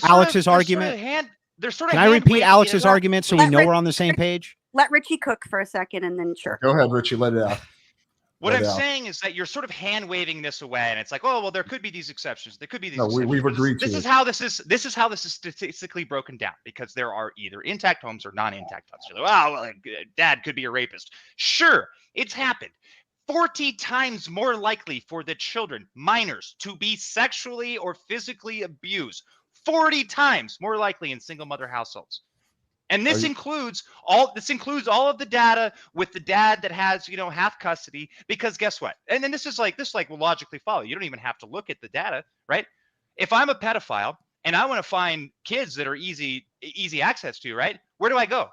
Alex's argument? Can I repeat Alex's argument so we know we're on the same page? Let Richie cook for a second and then sure. Go ahead, Richie. Let it out. What I'm saying is that you're sort of hand waving this away, and it's like, oh well, there could be these exceptions. There could be these. No, we've agreed to. This is how this is statistically broken down because there are either intact homes or non-intact homes. You're like, oh, well, dad could be a rapist. Sure, it's happened. 40 times more likely for the children, minors, to be sexually or physically abused. 40 times more likely in single mother households. And this includes all of the data with the dad that has, half custody, because guess what? And then this will logically follow. You don't even have to look at the data, right? If I'm a pedophile and I want to find kids that are easy access to, right? Where do I go?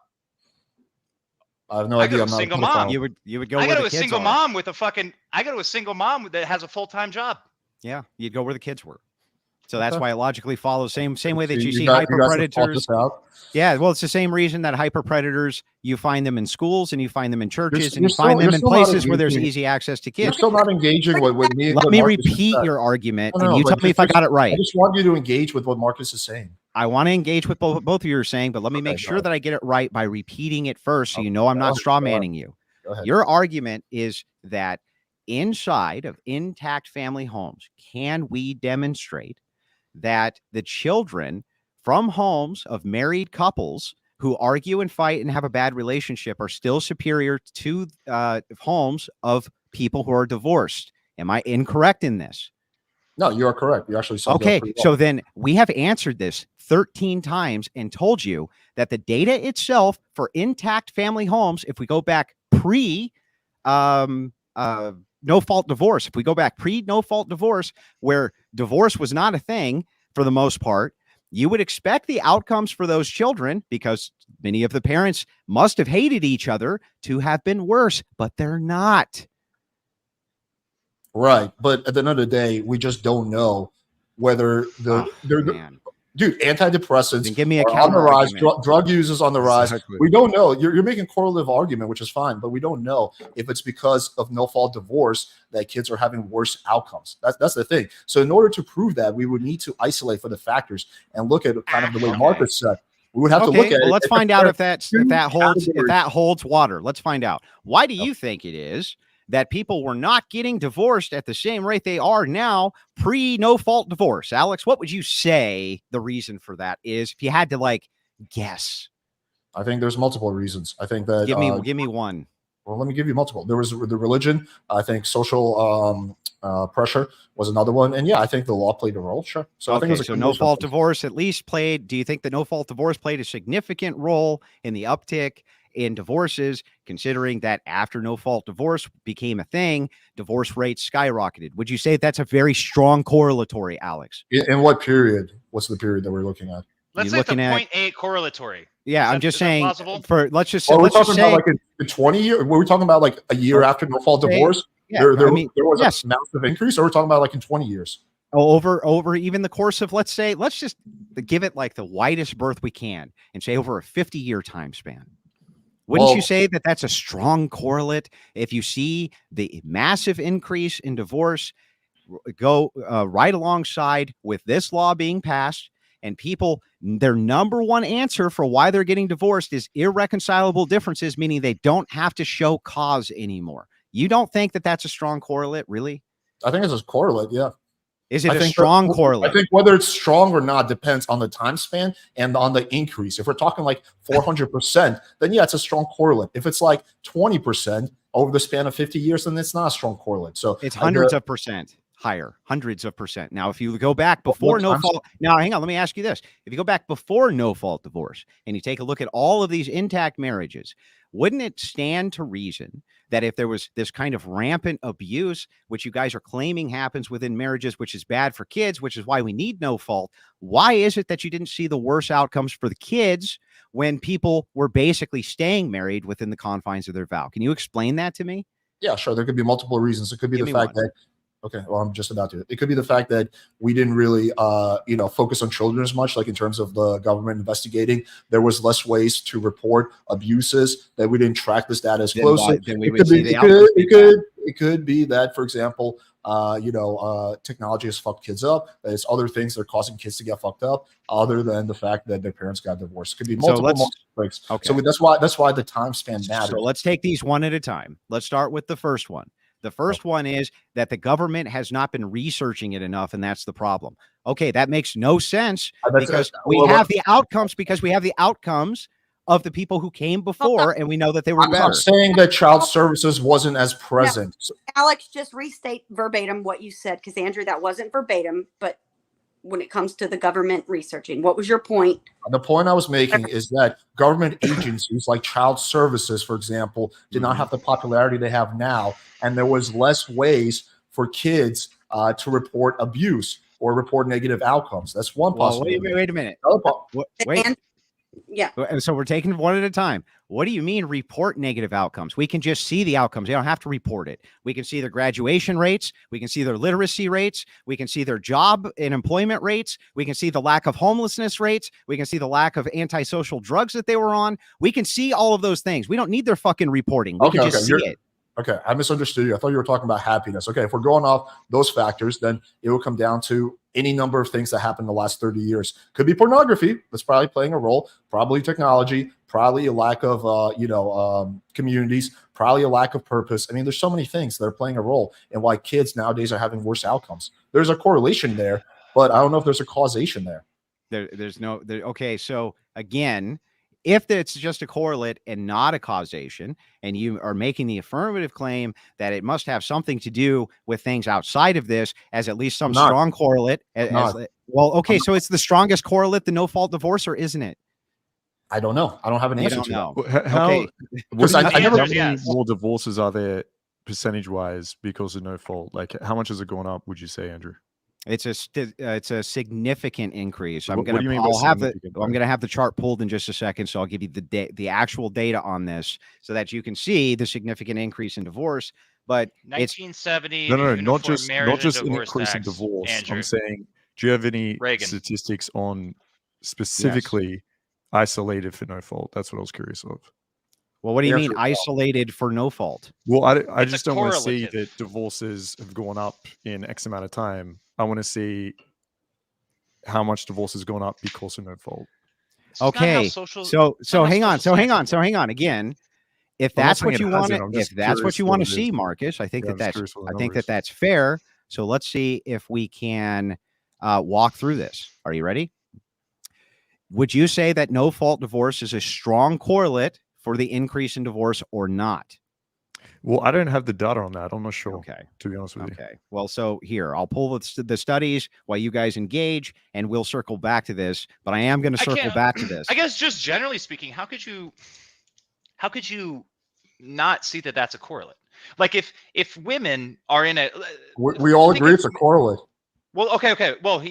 I have no I idea. go I'm to not single a mom. pedophile. You would go I where go the to a kids single are. mom with I go to a single mom that has a full-time job. Yeah, you'd go where the kids were. So that's Okay. why it logically follows same way that So you see you guys hyper have thought predators. this out? Yeah, well, it's the same reason that hyper predators, you find them in schools and you find them in churches and you're you find still- them you're in still not places where there's engaging- easy access to You're kids. still not engaging with me. Let what me Marcus just repeat said. your argument, No, and you but tell me if I got it I right. just want you to engage with what Marcus is saying. I want to engage with both of you are saying, but let me Okay, make go sure ahead. that I get it right by repeating it first, so you Okay, know I'm go not ahead, straw go ahead. manning you. Go ahead. Your argument is that inside of intact family homes, can we demonstrate that the children from homes of married couples who argue and fight and have a bad relationship are still superior to homes of people who are divorced? Am I incorrect in this? No, you are correct. You actually summed it up Okay, pretty well. so then we have answered this 13 times and told you that the data itself for intact family homes, if we go back pre no fault divorce, if we go back pre no fault divorce, where divorce was not a thing for the most part, you would expect the outcomes for those children, because many of the parents must have hated each other, to have been worse, but they're not. Right, but at the end of the day, we just don't know whether Man. dude, antidepressants Then give me a are on the counter rise. argument. Drug use is on the rise. Exactly. We don't know. You're making a correlative argument, which is fine, but we don't know if it's because of no fault divorce that kids are having worse outcomes. That's the thing. So in order to prove that, we would need to isolate for the factors and look at kind of the way Okay. Marcus said. We would have to look at well, it. let's and find out compare if two that categories. holds water. Let's find out. Why do you think it is that people were not getting divorced at the same rate they are now pre no fault divorce? Alex, what would you say the reason for that is, if you had to like guess? I think there's multiple reasons. I think that Give me one. well, let me give you multiple. There was the religion. I think social pressure was another one, and yeah, I think the law played a role. Sure. So I think Okay, it was a so no combination of fault things. divorce at least played. Do you think that no fault divorce played a significant role in the uptick in divorces, considering that after no fault divorce became a thing, divorce rates skyrocketed? Would you say that's a very strong correlatory, Alex? In what period? What's the period that we're looking at? Let's You're say it's a looking at- 0.8 correlatory. Yeah, Is I'm just is that saying. plausible? Let's just Well, we're let's just talking say about like in 20 years. Were we talking about like a year after no fault say- divorce? yeah, There I mean, was yes. a massive increase, or we're talking about like in 20 years. over even the course of, let's just give it like the widest berth we can and say over a 50-year time span. Wouldn't you Well- say that that's a strong correlate if you see the massive increase in divorce go right alongside with this law being passed, and people, their number one answer for why they're getting divorced is irreconcilable differences, meaning they don't have to show cause anymore? You don't think that that's a strong correlate, really? I think it's a correlate. Yeah. Is it I a think strong that- correlate? I think whether it's strong or not depends on the time span and on the increase. If we're talking like 400%, then yeah, it's a strong correlate. If it's like 20% over the span of 50 years, then it's not a strong correlate. So It's hundreds of percent higher, hundreds of percent. Now, if you go back What before no time fault, now hang on, let me ask you this. If you go back before no fault divorce and you take a look at all of these intact marriages, wouldn't it stand to reason that if there was this kind of rampant abuse, which you guys are claiming happens within marriages, which is bad for kids, which is why we need no fault, why is it that you didn't see the worst outcomes for the kids when people were basically staying married within the confines of their vow? Can you explain that to me? yeah, sure. There could be multiple reasons. It could be Give the me fact one. that okay, well, I'm just about to. It could be the fact that we didn't really, focus on children as much, like in terms of the government investigating. There was less ways to report abuses, that we didn't track this data as closely. It could be that, for example, technology has fucked kids up. There's other things that are causing kids to get fucked up, other than the fact that their parents got divorced. It could be multiple things. Okay. So that's why the time span matters. So let's take these one at a time. Let's start with the first one. The first one is that the government has not been researching it enough, and that's the problem. Okay, that makes no sense because we have the outcomes of the people who came before, and we know that they were better. I'm saying that child services wasn't as present. No, Alex, just restate verbatim what you said, because Andrew, that wasn't verbatim, but when it comes to the government researching, what was your point? The point I was making is that government agencies like child services, for example, did not have the popularity they have now, and there was less ways for kids to report abuse or report negative outcomes. That's one possibility. Wait a minute. Another po- Wait. Yeah. And so we're taking one at a time. What do you mean report negative outcomes? We can just see the outcomes. They don't have to report it. We can see their graduation rates. We can see their literacy rates. We can see their job and employment rates. We can see the lack of homelessness rates. We can see the lack of antisocial drugs that they were on. We can see all of those things. We don't need their fucking reporting. We can just see it. Okay, I misunderstood you. I thought you were talking about happiness. Okay, if we're going off those factors, then it will come down to any number of things that happened in the last 30 years. Could be pornography. That's probably playing a role. Probably technology. Probably a lack of, communities. Probably a lack of purpose. I mean, there's so many things that are playing a role in why kids nowadays are having worse outcomes. There's a correlation there, but I don't know if there's a causation there. Okay, so again, if it's just a correlate and not a causation, and you are making the affirmative claim that it must have something to do with things outside of this as at least some strong correlate. Okay, so it's the strongest correlate, the no-fault divorce, or isn't it? I don't know. I don't have an answer to know. that. How Because many more divorces are there percentage-wise because of no fault? Like, how much has it gone up, would you say, Andrew? It's a significant increase. What do you mean by I'm significant? going to have the chart pulled in just a second, so I'll give you the actual data on this so that you can see the significant increase in divorce. But 1970. No, not just an increase in tax, divorce. Andrew. I'm saying, do you have any statistics on specifically isolated for no fault? That's what I was curious of. Well, what do you mean isolated for no fault? Well, I just don't want to see that divorces have gone up in X amount of time. I want to see how much divorce has gone up because of no fault. Okay, so hang on. Again, if that's what you want to, see, Marcus, I think that's fair. So let's see if we can walk through this. Are you ready? Would you say that no fault divorce is a strong correlate for the increase in divorce or not? Well, I don't have the data on that. I'm not sure. Okay. To be honest with you. Okay. Well, so here, I'll pull the studies while you guys engage, and we'll circle back to this. But I am going to circle back to this. I guess just generally speaking, how could you not see that that's a correlate? Like if women are in a, we all agree it's a correlate. Well, okay. Well,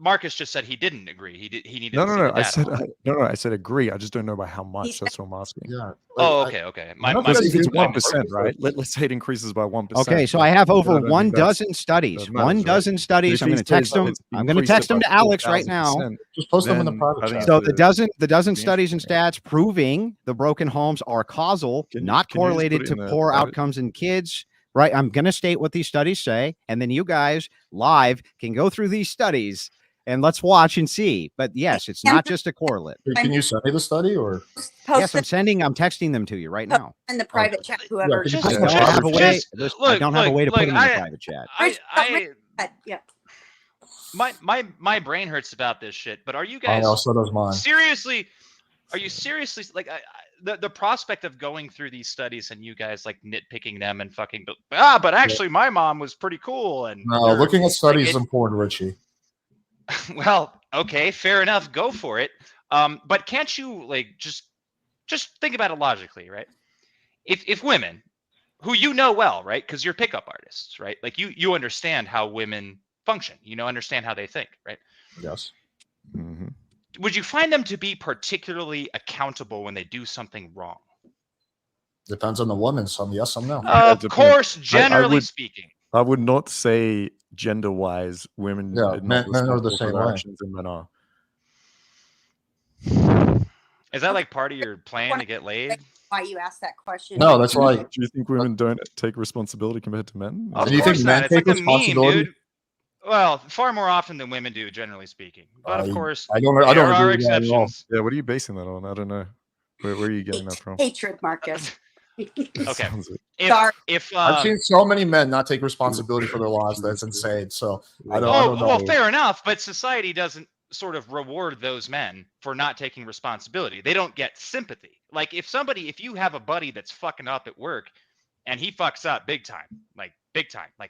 Marcus just said he didn't agree. He needed. No. I said agree. I just don't know by how much. That's what I'm asking. Yeah. Okay. If it's 1%, right? Let's say it increases by 1%. Okay, so I have over 1 dozen studies. 1 dozen studies. I'm going to text them. I'm going to text them to Alex right now. Just post them in the private chat. So the dozen studies and stats proving the broken homes are causal, not correlated to poor outcomes in kids. Right. I'm going to state what these studies say, and then you guys live can go through these studies. And let's watch and see. But yes, it's not just a correlate. Can you send me the study or? Yes, I'm texting them to you right now. In the private chat, whoever. I don't have a way to put them in the private chat. My brain hurts about this shit. But are you guys? I know, so does mine. Seriously, are you seriously like the prospect of going through these studies and you guys like nitpicking them and fucking but actually my mom was pretty cool and no, looking at studies is important, Richie. Well, okay, fair enough. Go for it. But can't you like just think about it logically, right? If women, who you know well, right, because you're pickup artists, right? Like you understand how women function. Understand how they think, right? Yes. Mm-hmm. Would you find them to be particularly accountable when they do something wrong? Depends on the woman. Some yes, some no. Of course, generally speaking. I would not say gender-wise, women men are the same way. Than men are. Is that like part of your plan to get laid? Why you asked that question? No, that's right. Do you think women don't take responsibility compared to men? Do you think men take responsibility? Dude. Well, far more often than women do, generally speaking. But of course, there are exceptions. Yeah, what are you basing that on? I don't know. Where are you getting that from? Hatred, Marcus. Okay. If I've seen so many men not take responsibility for their lives, that's insane. So I don't know. Well, fair enough, but society doesn't sort of reward those men for not taking responsibility. They don't get sympathy. Like if you have a buddy that's fucking up at work and he fucks up big time, like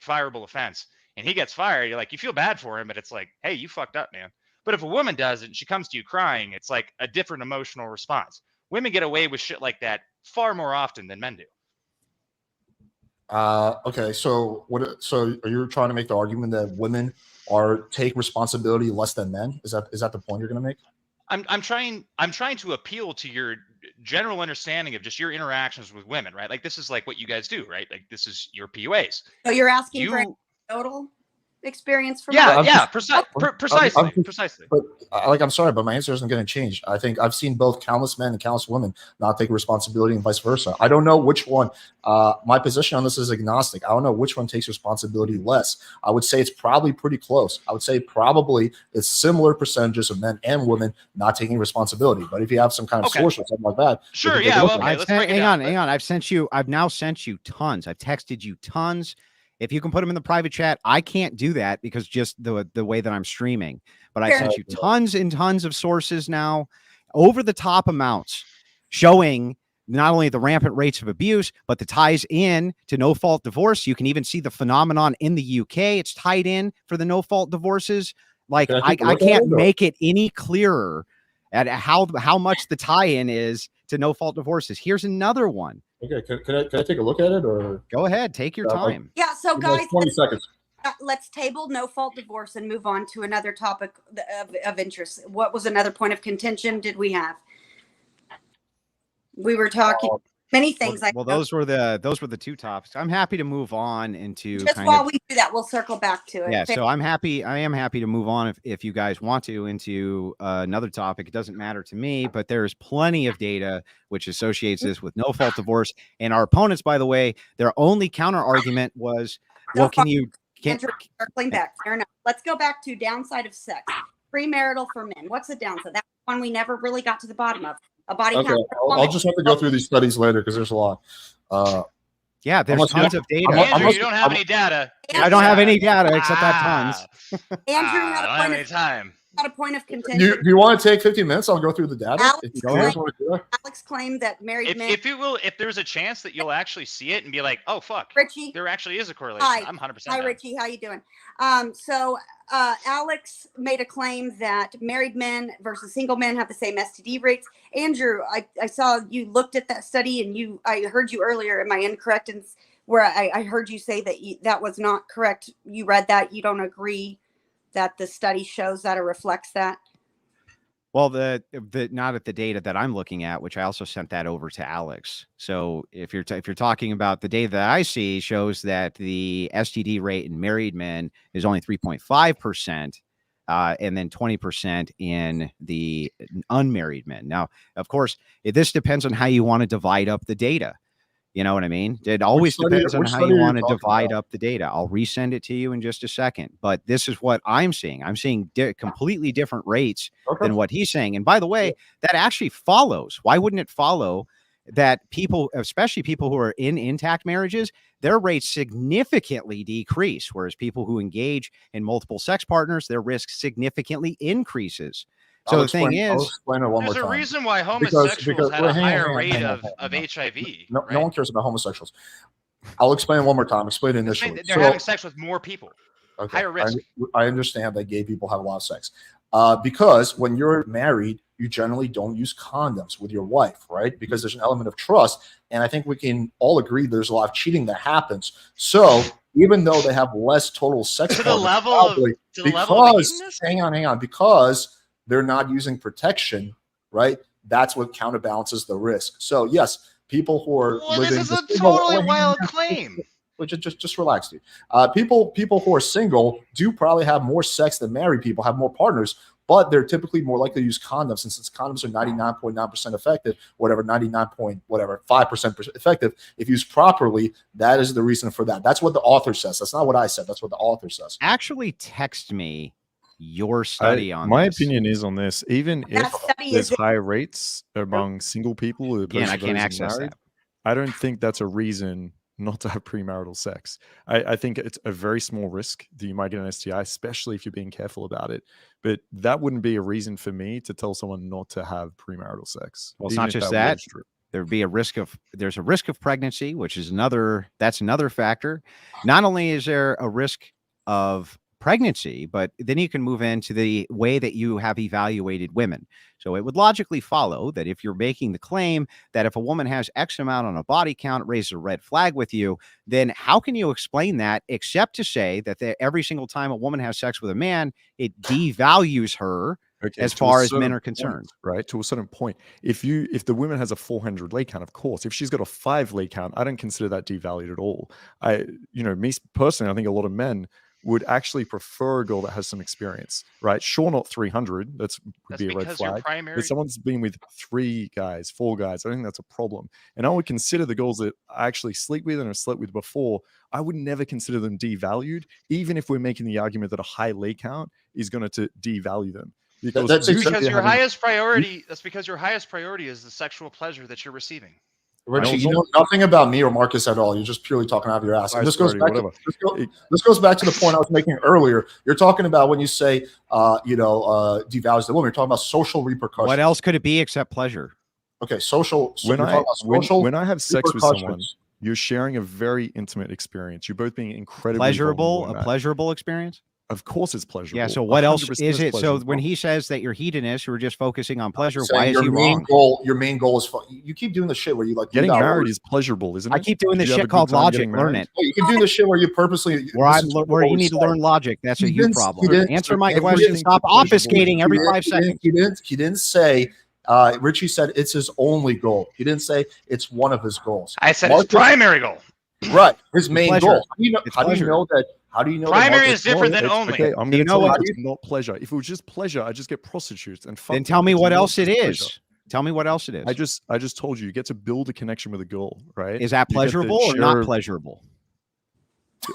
fireable offense, and he gets fired, you feel bad for him, but it's like, hey, you fucked up, man. But if a woman does it and she comes to you crying, it's like a different emotional response. Women get away with shit like that far more often than men do. Okay, so are you trying to make the argument that women take responsibility less than men? Is that the point you're going to make? I'm trying to appeal to your general understanding of just your interactions with women, right? Like this is like what you guys do, right? Like this is your PUAs. So you're asking for You total experience from yeah, I'm yeah, I'm precisely. But like, I'm sorry, but my answer isn't going to change. I think I've seen both countless men and countless women not take responsibility and vice versa. I don't know which one. My position on this is agnostic. I don't know which one takes responsibility less. I would say it's probably pretty close. I would say probably it's similar percentages of men and women not taking responsibility. But if you have some kind of Okay. source or something like that, we Sure, can take a yeah, look well, at it. okay, I've let's sent, break it hang down. on, hang on. I've now sent you tons. I've texted you tons. If you can put them in the private chat, I can't do that because just the way that I'm streaming. But I Fair sent you tons and tons of sources now, over the top amounts, showing not only the rampant rates of abuse, but the ties in to no fault divorce. You can even see the phenomenon in the UK. It's tied in for the no fault divorces. Like Can I take a I look at can't it, or- make it any clearer at how much the tie-in is to no fault divorces. Here's another one. Okay, can I take a look at it, or Go ahead, take your like- time. Yeah, so give me, like, guys, 20 seconds? let's table no fault divorce and move on to another topic of interest. What was another point of contention did we have? We were talking many things. Well, those were the two topics. I'm happy to move on into just kind while of, we do that, we'll circle back to it. yeah. So I am happy to move on if you guys want to into another topic. It doesn't matter to me, but there is plenty of data which associates this with no fault divorce. And our opponents, by the way, their only counter argument was, well, can you circling back? Fair enough. Let's go back to downside of sex. Premarital for men. What's the downside? That's one we never really got to the bottom of. A body Okay, count. I'll just have to go through these studies later because there's a lot. yeah, there's Unless- tons of data. Andrew, you don't have any data. I don't have any data except that tons. Andrew I don't have any time. had a point of Do contention. you want to take 15 minutes? I'll go through the data. Alex, If you go guys ahead. want to do that. Alex claimed that married men. If there's a chance that you'll actually see it and be like, oh fuck, Richie, there actually is a correlation. Hi. I'm 100%. hi down. Richie, how you doing? So Alex made a claim that married men versus single men have the same STD rates. Andrew, I saw you looked at that study, and I heard you earlier. Am I incorrect? And where I heard you say that that was not correct. You read that. You don't agree that the study shows that or reflects that. Well, the not at the data that I'm looking at, which I also sent that over to Alex. So if you're talking about the data that I see, shows that the STD rate in married men is only 3.5%, and then 20% in the unmarried men. Now, of course, this depends on how you want to divide up the data. You know what I mean? It always depends on how you want to divide up the data. I'll resend it to you in just a second. But this is what I'm seeing. I'm seeing completely different rates than what he's saying. And by the way, that actually follows. Why wouldn't it follow that people, especially people who are in intact marriages, their rates significantly decrease, whereas people who engage in multiple sex partners, their risk significantly increases. So the thing is, I'll explain it one more There's time. a reason why homosexuals had a higher rate of HIV. No right? one cares about homosexuals. I'll explain it one more time. Explain it initially. They're having sex with more people. Okay, higher risk. I understand that gay people have a lot of sex. Because when you're married, you generally don't use condoms with your wife, right? Because there's an element of trust. And I think we can all agree there's a lot of cheating that happens. So even though they have less total sex To the level of hang on, because they're not using protection, right? That's what counterbalances the risk. So yes, people who are living this is a totally wild claim. Just relax, dude. People who are single do probably have more sex than married people, have more partners, but they're typically more likely to use condoms. And since condoms are 99.9% effective, 5% effective, if used properly, that is the reason for that. That's what the author says. That's not what I said. That's what the author says. actually text me your study on my this. opinion is on this, even That if study there's is high rates among single people who Again, I can't access that. I don't think that's a reason not to have premarital sex. I think it's a very small risk that you might get an STI, especially if you're being careful about it. But that wouldn't be a reason for me to tell someone not to have premarital sex. Well, it's even not if just was that. true. There'd be there's a risk of pregnancy, which is another factor. Not only is there a risk of pregnancy, but then you can move into the way that you have evaluated women. So it would logically follow that if you're making the claim that if a woman has X amount on a body count, it raises a red flag with you, then how can you explain that except to say that every single time a woman has sex with a man, it devalues her Okay, as to a far as certain men are point, concerned. right? To a certain point, if the woman has a 400 leg count, of course, if she's got a 5 leg count, I don't consider that devalued at all. Me personally, I think a lot of men would actually prefer a girl that has some experience, right? Sure, not 300. Would That's be a red because your flag. primary. But someone's been with 3 guys, 4 guys, I think that's a problem. And I would consider the girls that I actually sleep with and have slept with before, I would never consider them devalued, even if we're making the argument that a high leg count is going to devalue them. Because That's usually Because they're your having- highest priority. That's because your highest priority is the sexual pleasure that you're receiving. Richie, don't you know nothing about me or Marcus at all. You're just purely talking out of your ass. And this goes back to this goes back to the point I was making earlier. You're talking about when you say devalues the woman. You're talking about social repercussions. What else could it be except pleasure? Okay, social. So when I have sex with someone, repercussions. you're sharing a very intimate experience. You're both being incredibly Pleasurable, vulnerable in a that. pleasurable experience. Of course, it's pleasurable. Yeah. So what else 100% is it? So pleasurable. when he says that you're hedonists who are just focusing on pleasure, Saying why is your he main wrong? goal? Your main goal is you keep doing the shit where you like Getting married is pleasurable, isn't it? I keep doing Did this you have a shit good called time logic. getting Learn married? it. You can do the shit where you purposely Where you need to learn logic. That's a you problem. Answer my everything question. Stop pleasurable. obfuscating every 5 seconds. He didn't say. Richie said it's his only goal. He didn't say it's one of his goals. I said his primary goal. Right, his main pleasure. goal. How do you Pleasure. know that? How do you know Primary that is different than It's- only. Okay, I'm Do you going to know tell you what- it's not pleasure. If it was just pleasure, I just get prostitutes and fuck Then them. tell me It's what not else it just is. pleasure. Tell me what else it is. I just told you get to build a connection with a girl, right? Is that You get to pleasurable or share- not pleasurable?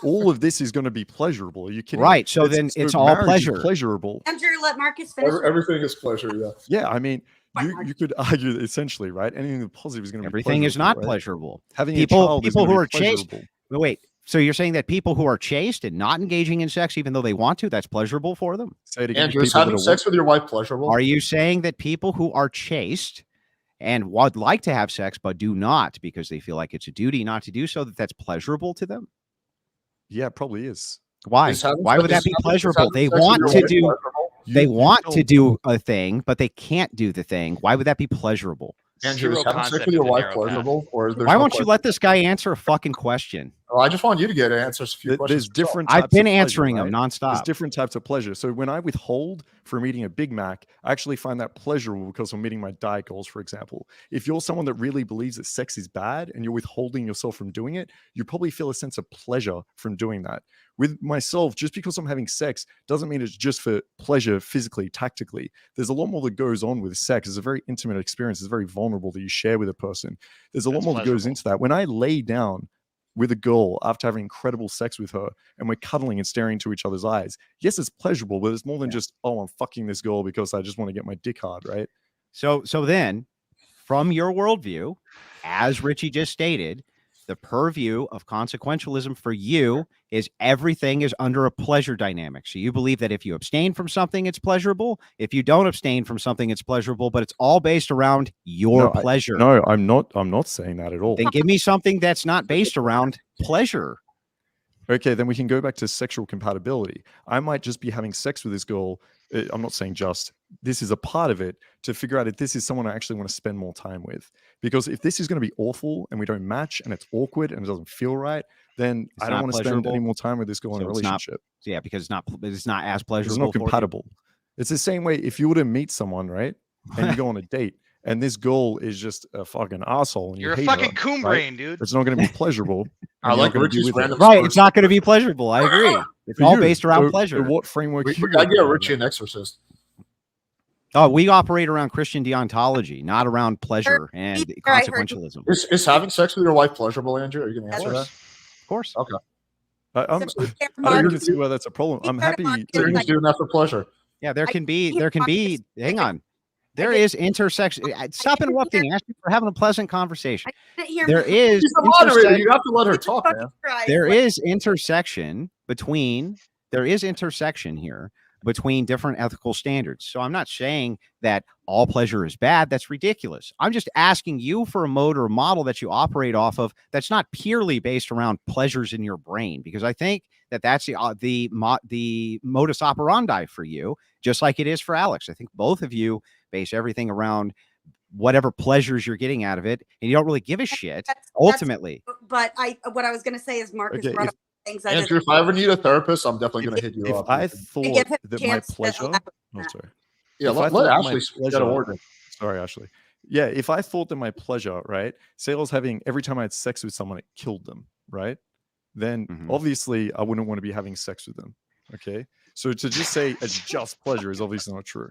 All of this is going to be pleasurable. Are you kidding? Right, so then it's all marriage is pleasure. pleasurable. Andrew, let Marcus finish. everything is pleasure. Yeah. Yeah, I mean, Fine, you Marcus. could argue that essentially, right? Anything that's positive is going to be Everything is pleasurable, not right? pleasurable. Having People- a child is people gonna who be are chaste- pleasurable. But wait, so you're saying that people who are chaste and not engaging in sex, even though they want to, that's pleasurable for them? Say it again. Andrew, is people that having are sex with your wife pleasurable? Are you saying that people who are chaste and would like to have sex but do not because they feel like it's a duty not to do so, that's pleasurable to them? Yeah, it probably is. Why? Is having Why sex- would that is be having- is pleasurable? having They sex with want your to wife do. pleasurable? They want to don't- do a thing, but they can't do the thing. Why would that be pleasurable? Andrew, is Zero having sex concept with your of the wife narrow path. pleasurable, or is there? Why won't you let this guy answer a fucking question? Oh, I just want you to get answers. A few questions. There's yourself. different. I've types been of pleasure, answering them right? There's nonstop. different types of pleasure. So when I withhold from eating a Big Mac, I actually find that pleasurable because I'm meeting my diet goals, for example. If you're someone that really believes that sex is bad and you're withholding yourself from doing it, you probably feel a sense of pleasure from doing that. With myself, just because I'm having sex doesn't mean it's just for pleasure physically, tactically. There's a lot more that goes on with sex. It's a very intimate experience. It's very vulnerable that you share with a person. There's a lot That's more that goes pleasurable. into that. When I lay down with a girl after having incredible sex with her and we're cuddling and staring into each other's eyes, yes, it's pleasurable, but it's more than just, oh, I'm fucking this girl because I just want to get my dick hard, right? So then, from your worldview, as Richie just stated, the purview of consequentialism for you is everything is under a pleasure dynamic. So you believe that if you abstain from something, it's pleasurable. If you don't abstain from something, it's pleasurable, but it's all based around your pleasure. No, I'm not saying that at all. Then give me something that's not based around pleasure. Okay, then we can go back to sexual compatibility. I might just be having sex with this girl. I'm not saying just. This is a part of it to figure out if this is someone I actually want to spend more time with. Because if this is going to be awful and we don't match and it's awkward and it doesn't feel right, then It's I don't not want to spend pleasurable. any more time with this girl in a So it's not relationship. Yeah, because it's not as pleasurable. It's not for you. compatible. It's the same way if you were to meet someone, right? And you go on a date and this girl is just a fucking asshole and you You're a hate fucking her, coon right? brain, dude. It's not going to be pleasurable. I and you're like not gonna be Richie's with her. random. Right, it's not going to be pleasurable. I agree. It's For all you. based around So pleasure. what framework you I work get around Richie that? an exorcist. Oh, we operate around Christian deontology, not around pleasure and I heard you. consequentialism. Is having sex with your wife pleasurable, Andrew? Are you going to answer that? Of course. Okay. I'm, So be fair, I don't Mark. even see why that's a problem. I'm Fair, happy. Mark, So you're Like- just doing that for pleasure. Yeah, there I can be, hear there can be, Marcus. hang on. There did- is intersection. Stop didn't interrupting. hear- Ask me for having a pleasant conversation. I didn't hear There Marcus. is, She's the moderator. intersect- You have to let her Jesus talk, fucking man. Christ. there Like, is intersection here between different ethical standards. So I'm not saying that all pleasure is bad. That's ridiculous. I'm just asking you for a mode or a model that you operate off of that's not purely based around pleasures in your brain, because I think that that's the modus operandi for you, just like it is for Alex. I think both of you base everything around whatever pleasures you're getting out of it, and you don't really give a shit that's- ultimately. But what I was going to say is Marcus Okay, brought if- up things I Andrew, didn't. if I ever need a therapist, I'm definitely going to hit you If up. I give thought him a that my chance to pleasure, elaborate oh, on that. sorry. Yeah, If I let thought my Ashley get pleasure- an order. Sorry, Ashley. Yeah, if I thought that my pleasure, right, say I was having every time I had sex with someone, it killed them, right? Then obviously I wouldn't want to be having sex with them. Okay, so to just say it's just pleasure is obviously not true.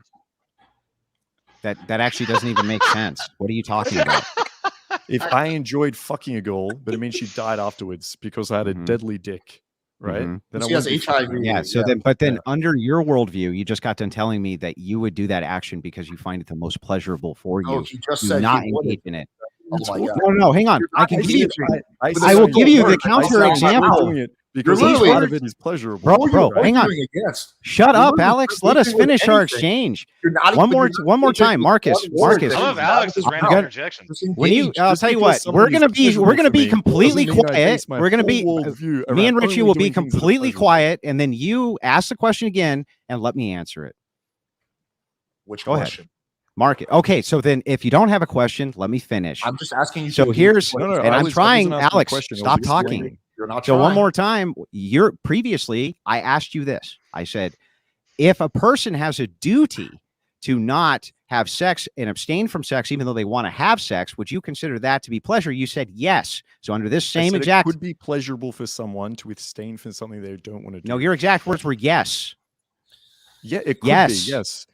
That actually doesn't even make sense. What are you talking about? If I enjoyed fucking a girl, but it means she died afterwards because I had a deadly dick, right? Then I She has wouldn't be fucking HIV. her. Yeah. So then, but then under your worldview, you just got done telling me that you would do that action because you find it the most pleasurable for No, you. he just Do said not he wouldn't. engage in it. Oh my God. No, hang on. You're I not can give you. engaging. I will give you the I counter said example. Doing it because You're each literally- part of it is pleasurable. Bro, hang on. Against. Shut You're up, literally Alex. Let us engaging with finish our anything. exchange. You're not One even- more, you're not one more engaging time, with Marcus. one word Marcus. that I love comes out of Alex's his random mouth. interjections. Just When you, engage. I'll Just tell you because what, we're somebody's gonna be pleasurable for me completely doesn't mean I quiet. base my We're gonna be, whole worldview me around and Richie only will be doing things that are completely pleasurable. quiet, and then you ask the question again and let me answer it. Which Go ahead. question? Mark it. Okay, so then if you don't have a question, let me finish. I'm just asking you. So to here's, do- No, and I I'm wasn't trying, asking a Alex, question, I stop was talking. explaining. You're not So trying. one more time, you're previously, I asked you this. I said, if a person has a duty to not have sex and abstain from sex, even though they want to have sex, would you consider that to be pleasure? You said yes. So under this I same said exact, it could be pleasurable for someone to abstain from something they don't want to do. no, your exact words were yes. Yeah, it could Yes. be. Yes.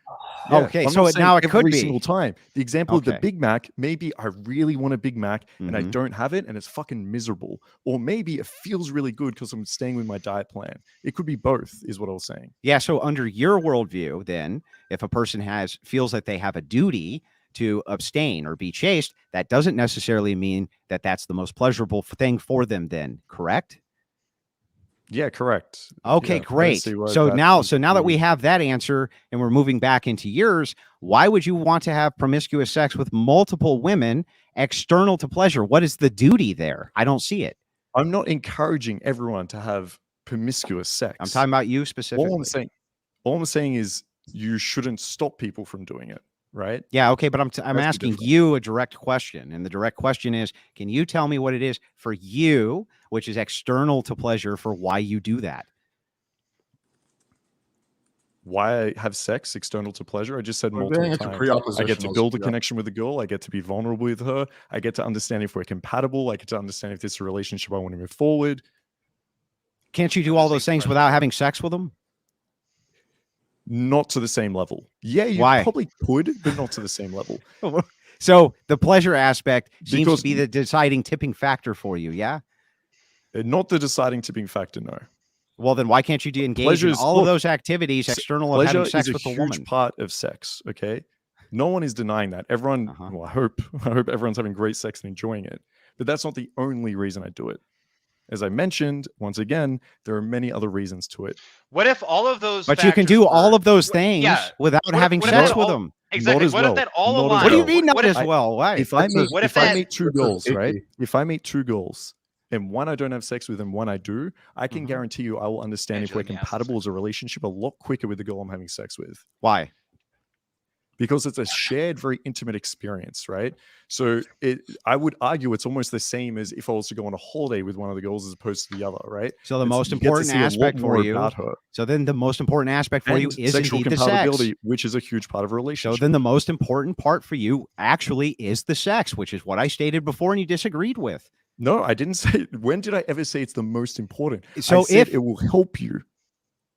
Okay, I'm so not it- saying now it could every be. single time. The example of the Okay. Big Mac, maybe I really want a Big Mac and I Mhm. don't have it and it's fucking miserable. Or maybe it feels really good because I'm staying with my diet plan. It could be both, is what I was saying. Yeah. So under your worldview, then, if a person feels that they have a duty to abstain or be chaste, that doesn't necessarily mean that that's the most pleasurable thing for them. Then, correct? Yeah, correct. Okay, Yeah, I don't great. see why So that now, would that we be- have that answer and we're moving back into yours, why would you want to have promiscuous sex with multiple women external to pleasure? What is the duty there? I don't see it. I'm not encouraging everyone to have promiscuous sex. I'm talking about you specifically. All I'm saying is you shouldn't stop people from doing it, right? Yeah, okay, but I'm That's asking different. you a direct question, and the direct question is, can you tell me what it is for you, which is external to pleasure, for why you do that? Why I have sex external to pleasure? I just said We're multiple getting into times. I pre-opposition. get to build a connection with the girl. I get to be vulnerable with her. I get to understand if we're compatible. I get to understand if this is a relationship I want to move forward. Can't you do all those things without having sex with them? Not to the same level. Yeah, you Why? probably could, but not to the same level. So the pleasure aspect seems Because- to be the deciding tipping factor for you, yeah? Not the deciding tipping factor, no. Well, then why can't you engage Pleasure in is- all of look, those activities external of Pleasure having sex is a with a huge woman? part of sex, okay? No one is denying that. Everyone, well, I hope everyone's having great sex and enjoying it. But that's not the only reason I do it. As I mentioned, once again, there are many other reasons to it. What if all of those? But you can do all of those What- things yeah. without What if- having what if sex that with all- them. Exactly. Not as What well. if that all Not as aligns? What do you well. mean not What if- as well? Why? If I meet what if if I that- meet two that's girls, right? icky. If I meet two girls and one I don't have sex with and one I do, I can Mhm. guarantee you I will understand if Angela, we're let me ask this compatible as a relationship a lot quicker with the girl I'm having sex with. Why? Because it's a shared, very intimate experience, right? So I would argue it's almost the same as if I was to go on a holiday with one of the girls as opposed to the other, right? So the It's- most you get to important see a lot aspect for more you. about her. So then the most important aspect for you And is sexual indeed the sex. compatibility, which is a huge part of a So relationship. then the most important part for you actually is the sex, which is what I stated before and you disagreed with. No, I didn't say. When did I ever say it's the most important? So I said if- it will help you.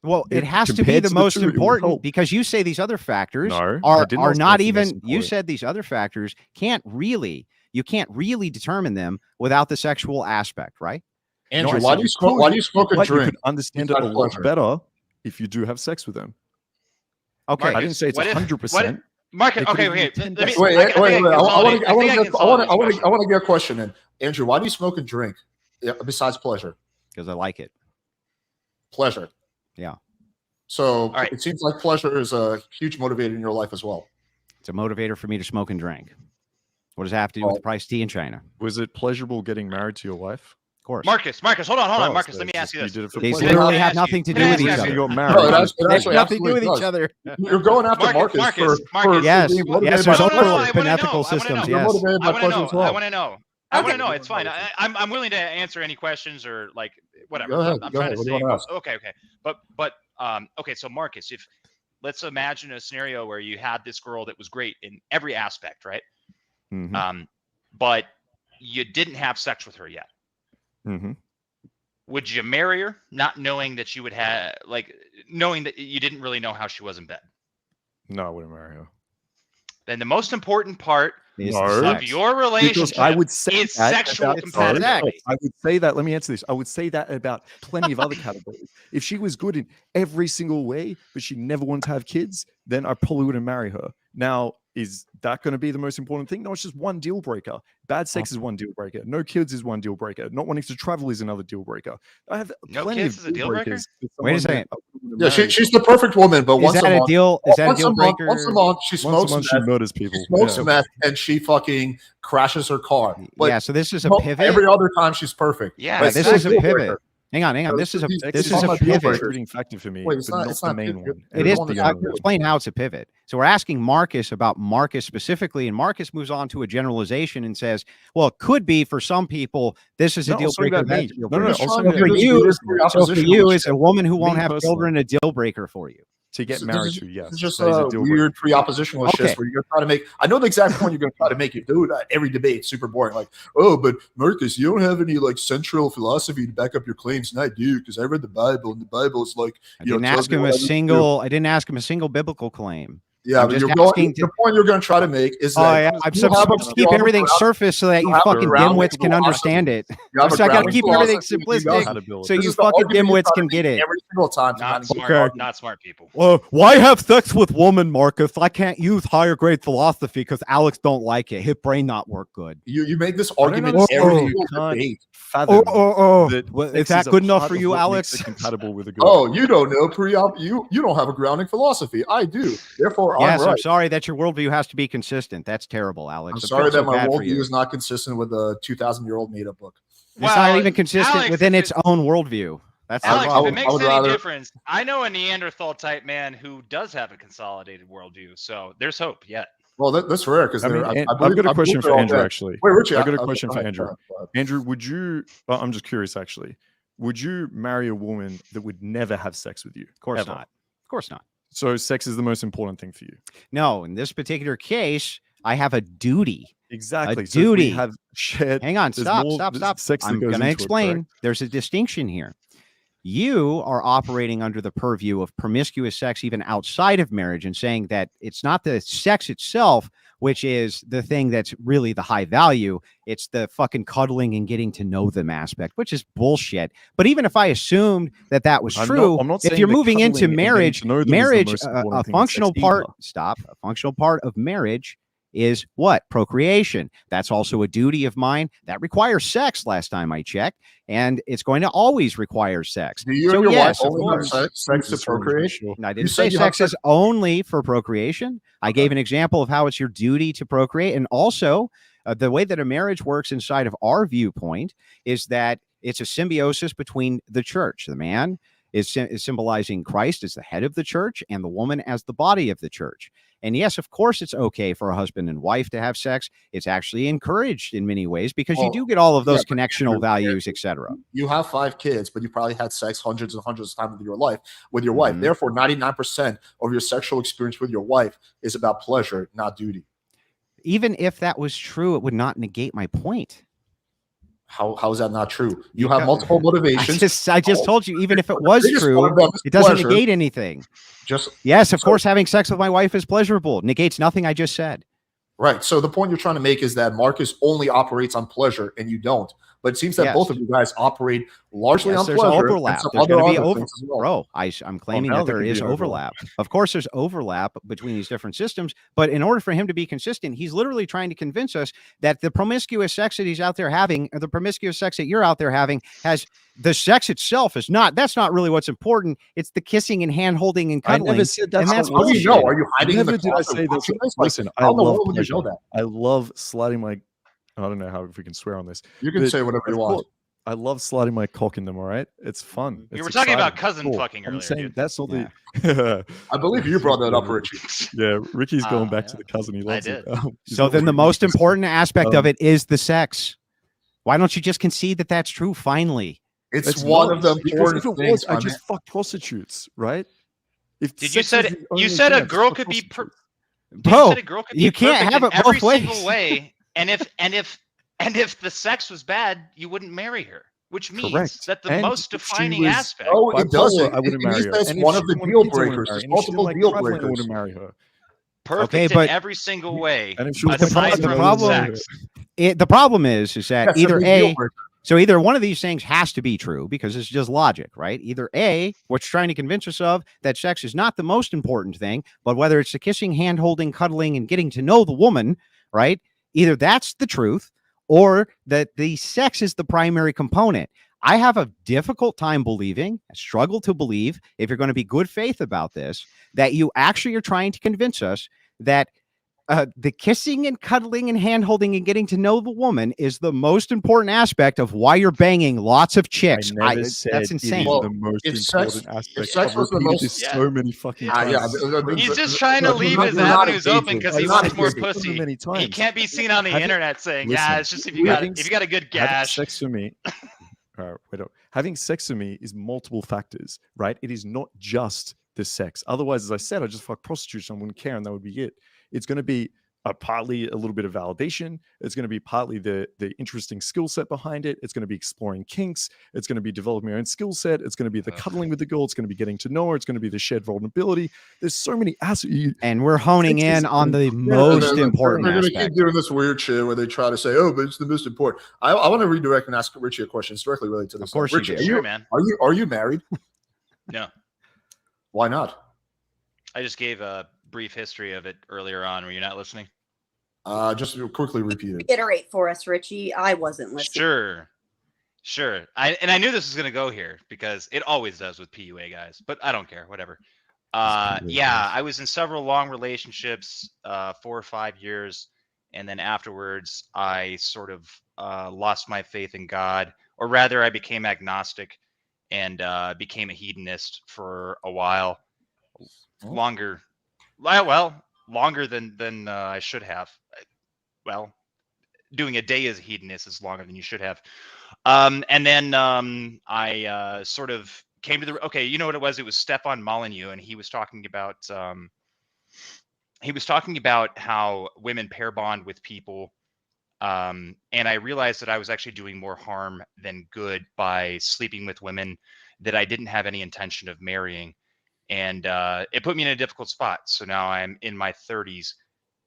Well, it If has to be compared the to the most two, it will important help. because you say these other factors No, I are did not say not it's the most even, you important. said these other factors you can't really determine them without the sexual aspect, right? Andrew, I why said do you you smoke? could, Why do you smoke and But you drink? could understand it a besides lot pleasure? better if you do have sex with them. Okay. I didn't say it's What if- 100%. Marcus, It could okay, even be okay. 10%. Let me, Wait, I think wait. I I want can consolidate- to get a question in. Andrew, why do you smoke and drink? Yeah, besides pleasure, Because I like it. pleasure. Yeah. So right. it seems like pleasure is a huge motivator in your life as well. It's a motivator for me to smoke and drink. What does that have to do with the price of tea in China? Was it pleasurable getting married to your wife? Of course. Marcus, hold on, Oh, Marcus. so Let me ask you you this. did it for These pleasure. literally Can I have ask you- nothing to can do I with ask you each guys- other. You got No, married. it actually They have nothing to do with does. each other. You're going after Marcus, Marcus, Marcus. Yes. being motivated Yes, by there's No, no, no, pleasure. I overlap wanna in know, ethical I wanna systems. know. You're Yes. motivated I by want to pleasure know. as well. I want to know. I want Okay. to know. It's fine. I'm willing to answer any questions or like whatever. Go ahead, I'm go trying ahead. to What do you say. wanna ask? Okay. But okay. So Marcus, let's imagine a scenario where you had this girl that was great in every aspect, right? Mhm. But you didn't have sex with her yet. Mhm. Would you marry her, not knowing that you would have, like, knowing that you didn't really know how she was in bed? No, I wouldn't marry her. Then the most important part Is No. the of sex. your Because relationship I would say is that sexual about- compatibility. I would say that. Let me answer this. I would say that about plenty of other categories. If she was good in every single way, but she never wanted to have kids, then I probably wouldn't marry her. Now, is that going to be the most important thing? No, it's just one deal breaker. Bad sex is one deal breaker. No kids is one deal breaker. Not wanting to travel is another deal breaker. I have No plenty kids of is a deal breaker? breakers with Wait a someone that second. I wouldn't Yeah, marry. she's the perfect woman, but Is once a that a month, deal? Is that a once deal breaker? once a month, she Once a smokes month, she meth. murders She people. smokes Yeah. meth and she fucking crashes her car. But Yeah. So this is a mo- pivot. every other time she's perfect. Yeah, But Yeah, this it's is a not deal pivot. breaker. Hang on. So This is a he's- this he's is talking a about deal pivot. breakers. Contributing factor for me, Wait, it's but not. not It's the not. main You're- one. It you're is. the one that's I'll not good. explain how it's a pivot. So we're asking Marcus about Marcus specifically, and Marcus moves on to a generalization and says, "Well, it could be for some people. This is a No, deal I'll say breaker. that That's me. a deal No, no, breaker. I'm just I'll trying say to for do this you, weird so for pre-opposition you, bullshit. is a woman who won't Me have personally. children a deal breaker for you? To get So married this is- to, yes. This is just that is a deal weird breaker. pre-oppositional Okay. shit where you're trying to make. I know the exact point you're going to try to make it, dude. Every debate, super boring. Like, oh, but Marcus, you don't have any like central philosophy to back up your claims, and I do because I read the Bible, and the Bible is like, I you know, didn't tells ask me him what a I need to do. single. I didn't ask him a single biblical claim. Yeah, I'm but just you're going. asking The point you're going to try to make is Oh that yeah, I'm you have supposed to keep you have a everything ground- surface so that you you have a fucking grounding dimwits can philosophy. understand it. You have a So I got to grounding keep everything philosophy, you simplistic guys- Compatibility. so This you is the fucking argument you dimwits try to can make get it. every single time. to Not get smart, argument. not smart people. Why have sex with woman, Marcus? I can't use higher grade philosophy because Alex don't like it. His brain not work good. You make this I don't argument understand every how you single can't debate. fathom that Well, sex is that a good enough part for of you, what makes Alex? it compatible with a girl. Oh, you don't know you don't have a grounding philosophy. I do. Therefore, Yes, I'm right. I'm sorry that your worldview has to be consistent. That's terrible, Alex. I'm I feel sorry so that my bad for worldview you. is not consistent with a 2,000-year-old made-up book. It's not even consistent Alex, within if its it- own worldview. That's the Alex, if problem. it I makes would any rather- difference, I know a Neanderthal type man who does have a consolidated worldview. So there's hope yet. Well, that's rare because I mean, I I've believe, got a I believe question they're for all Andrew, dead. actually. Wait, Richie, I've got a okay, question go for ahead, Andrew. go ahead. Andrew, would you, I'm just curious, actually, would you marry a woman that would never have sex with you? Of course ever? not. Of course not. So sex is the most important thing for you. No, in this particular case, I have a duty. Exactly. A So if we duty. have shared. Hang on, there's stop, more- stop, there's stop. sex that I'm goes going to into it, explain. correct? There's a distinction here. You are operating under the purview of promiscuous sex even outside of marriage and saying that it's not the sex itself, which is the thing that's really the high value. It's the fucking cuddling and getting to know them aspect, which is bullshit. But even if I assumed that that was I'm true, not if saying you're the moving into cuddling and getting marriage, to know them is the marriage, most a important thing in functional sex part, either. a functional part of marriage is what? Procreation. That's also a duty of mine that requires sex last time I checked, and it's going to always require sex. Do you So and your yes, wife of only have course. sex to Jesus, Roman, procreate? sure. And I You didn't said say you have sex is only for procreation. I gave an example of how it's your duty to procreate. And also, the way that a marriage works inside of our viewpoint is that it's a symbiosis between the church. The man is symbolizing Christ as the head of the church and the woman as the body of the church. And yes, of course, it's okay for a husband and wife to have sex. It's actually encouraged in many ways because you Well, do get all of those yeah, but connectional Andrew, values, etc. You have 5 kids, but you probably had sex hundreds and hundreds of times with your life. Therefore, 99% of your sexual experience with your wife is about pleasure, not duty. Even if that was true, it would not negate my point. How is that not true? You Because- have multiple motivations. I just told you, even if it was biggest true, one of them is it doesn't pleasure. negate anything. Just Yes, of So- course, having sex with my wife is pleasurable. Negates nothing I just said. right. So the point you're trying to make is that Marcus only operates on pleasure and you don't. But it seems that Yes. both of you guys operate largely Yes, on there's pleasure. overlap. And some There's other going to be other over. things as well. Bro, I'm claiming now that there there can be is an overlap. Of course, there's overlap between these different systems. But in order for him to be consistent, he's literally trying to convince us that the promiscuous sex that he's out there having, or the promiscuous sex that you're out there having, has the sex itself is not. That's not really what's important. It's the kissing and hand holding and I cuddling. never said that's and that's How do you bullshit. know? Are you hiding in Never the did I closet say that. watching this? Like, Listen, I how in the love world would you pleasure. know that? I love sliding my. I don't know how if we can swear on this. You can But say whatever you of want. course, I love sliding my cock in them. All right, it's fun. We It's were talking about exciting. cousin fucking I'm earlier, saying dude. that's not Yeah. the. I believe you brought that up, Richie. Yeah, Ricky's going back to yeah. the cousin. He I loves it. did. He's So not then the really most interested. important aspect of it is the sex. Why don't you just concede that that's true finally? It's It's one not, of the because important if it things. was, I my just fuck prostitutes, right? If Did you sex was said the only you said thing, a I'd girl fuck could be prostitutes. Bro, you said a girl could be you can't perfect have in it both every ways. single way, and if the sex was bad, you wouldn't marry her, which means Correct. that the And most if she defining was aspect. Oh, it bipolar, doesn't. I wouldn't It marry means her. that's And if one she of the didn't want deal kids, I wouldn't breakers. marry There's her. And if she didn't multiple like deal traveling, I breakers. wouldn't marry her. Perfect Okay, in but- every single way, And if she was aside the from problem- sex. The problem is that That's either a big deal A, breaker. so either one of these things has to be true because it's just logic, right? Either A, what's trying to convince us of that sex is not the most important thing, but whether it's the kissing, hand holding, cuddling, and getting to know the woman, right? Either that's the truth or that the sex is the primary component. I have a difficult time believing, I struggle to believe, if you're going to be good faith about this, that you actually are trying to convince us that the kissing and cuddling and hand holding and getting to know the woman is the most important aspect of why you're banging lots of chicks. I never said That's it is insane. Well, the most if sex- important aspect. if sex I've was the repeated most- this Yeah. so many fucking Yeah, times. He's just trying to leave his you're not avenues engaging. open because You're he not wants more engaging. pussy. Many He times. can't be seen on the Having- internet saying, listen, "Yeah, it's just if you got a good having gash." sex for me, wait up. Having sex for me is multiple factors, right? It is not just the sex. Otherwise, as I said, I just fuck prostitutes and I wouldn't care, and that would be it. It's going to be partly a little bit of validation. It's going to be partly the interesting skill set behind it. It's going to be exploring kinks. It's going to be developing my own skill set. It's going to be the cuddling with the girl. It's going to be getting to know her. It's going to be the shared vulnerability. There's so many aspects. And we're honing Sex in is- on the Yeah, most important They're going to aspect. keep doing this weird shit where they try to say, "Oh, but it's the most important." I want to redirect and ask Richie a question. It's directly related to this. Of course you Richie, do. Sure, man. are you married? No, Why not? I just gave a brief history of it earlier on. Were you not listening? Just quickly repeat it. Reiterate for us, Richie. I wasn't listening. Sure. I knew this was gonna go here because it always does with PUA guys, but I don't care. Whatever. PUA Yeah, guys. I was in several long relationships, 4 or 5 years, and then afterwards, I sort of lost my faith in God, or rather, I became agnostic and became a hedonist for a while, longer than I should have. Well, doing a day as a hedonist is longer than you should have. And then I sort of came to the okay. You know what it was? It was Stefan Molyneux, and he was talking about how women pair bond with people. And I realized that I was actually doing more harm than good by sleeping with women that I didn't have any intention of marrying. And it put me in a difficult spot. So now I'm in my 30s,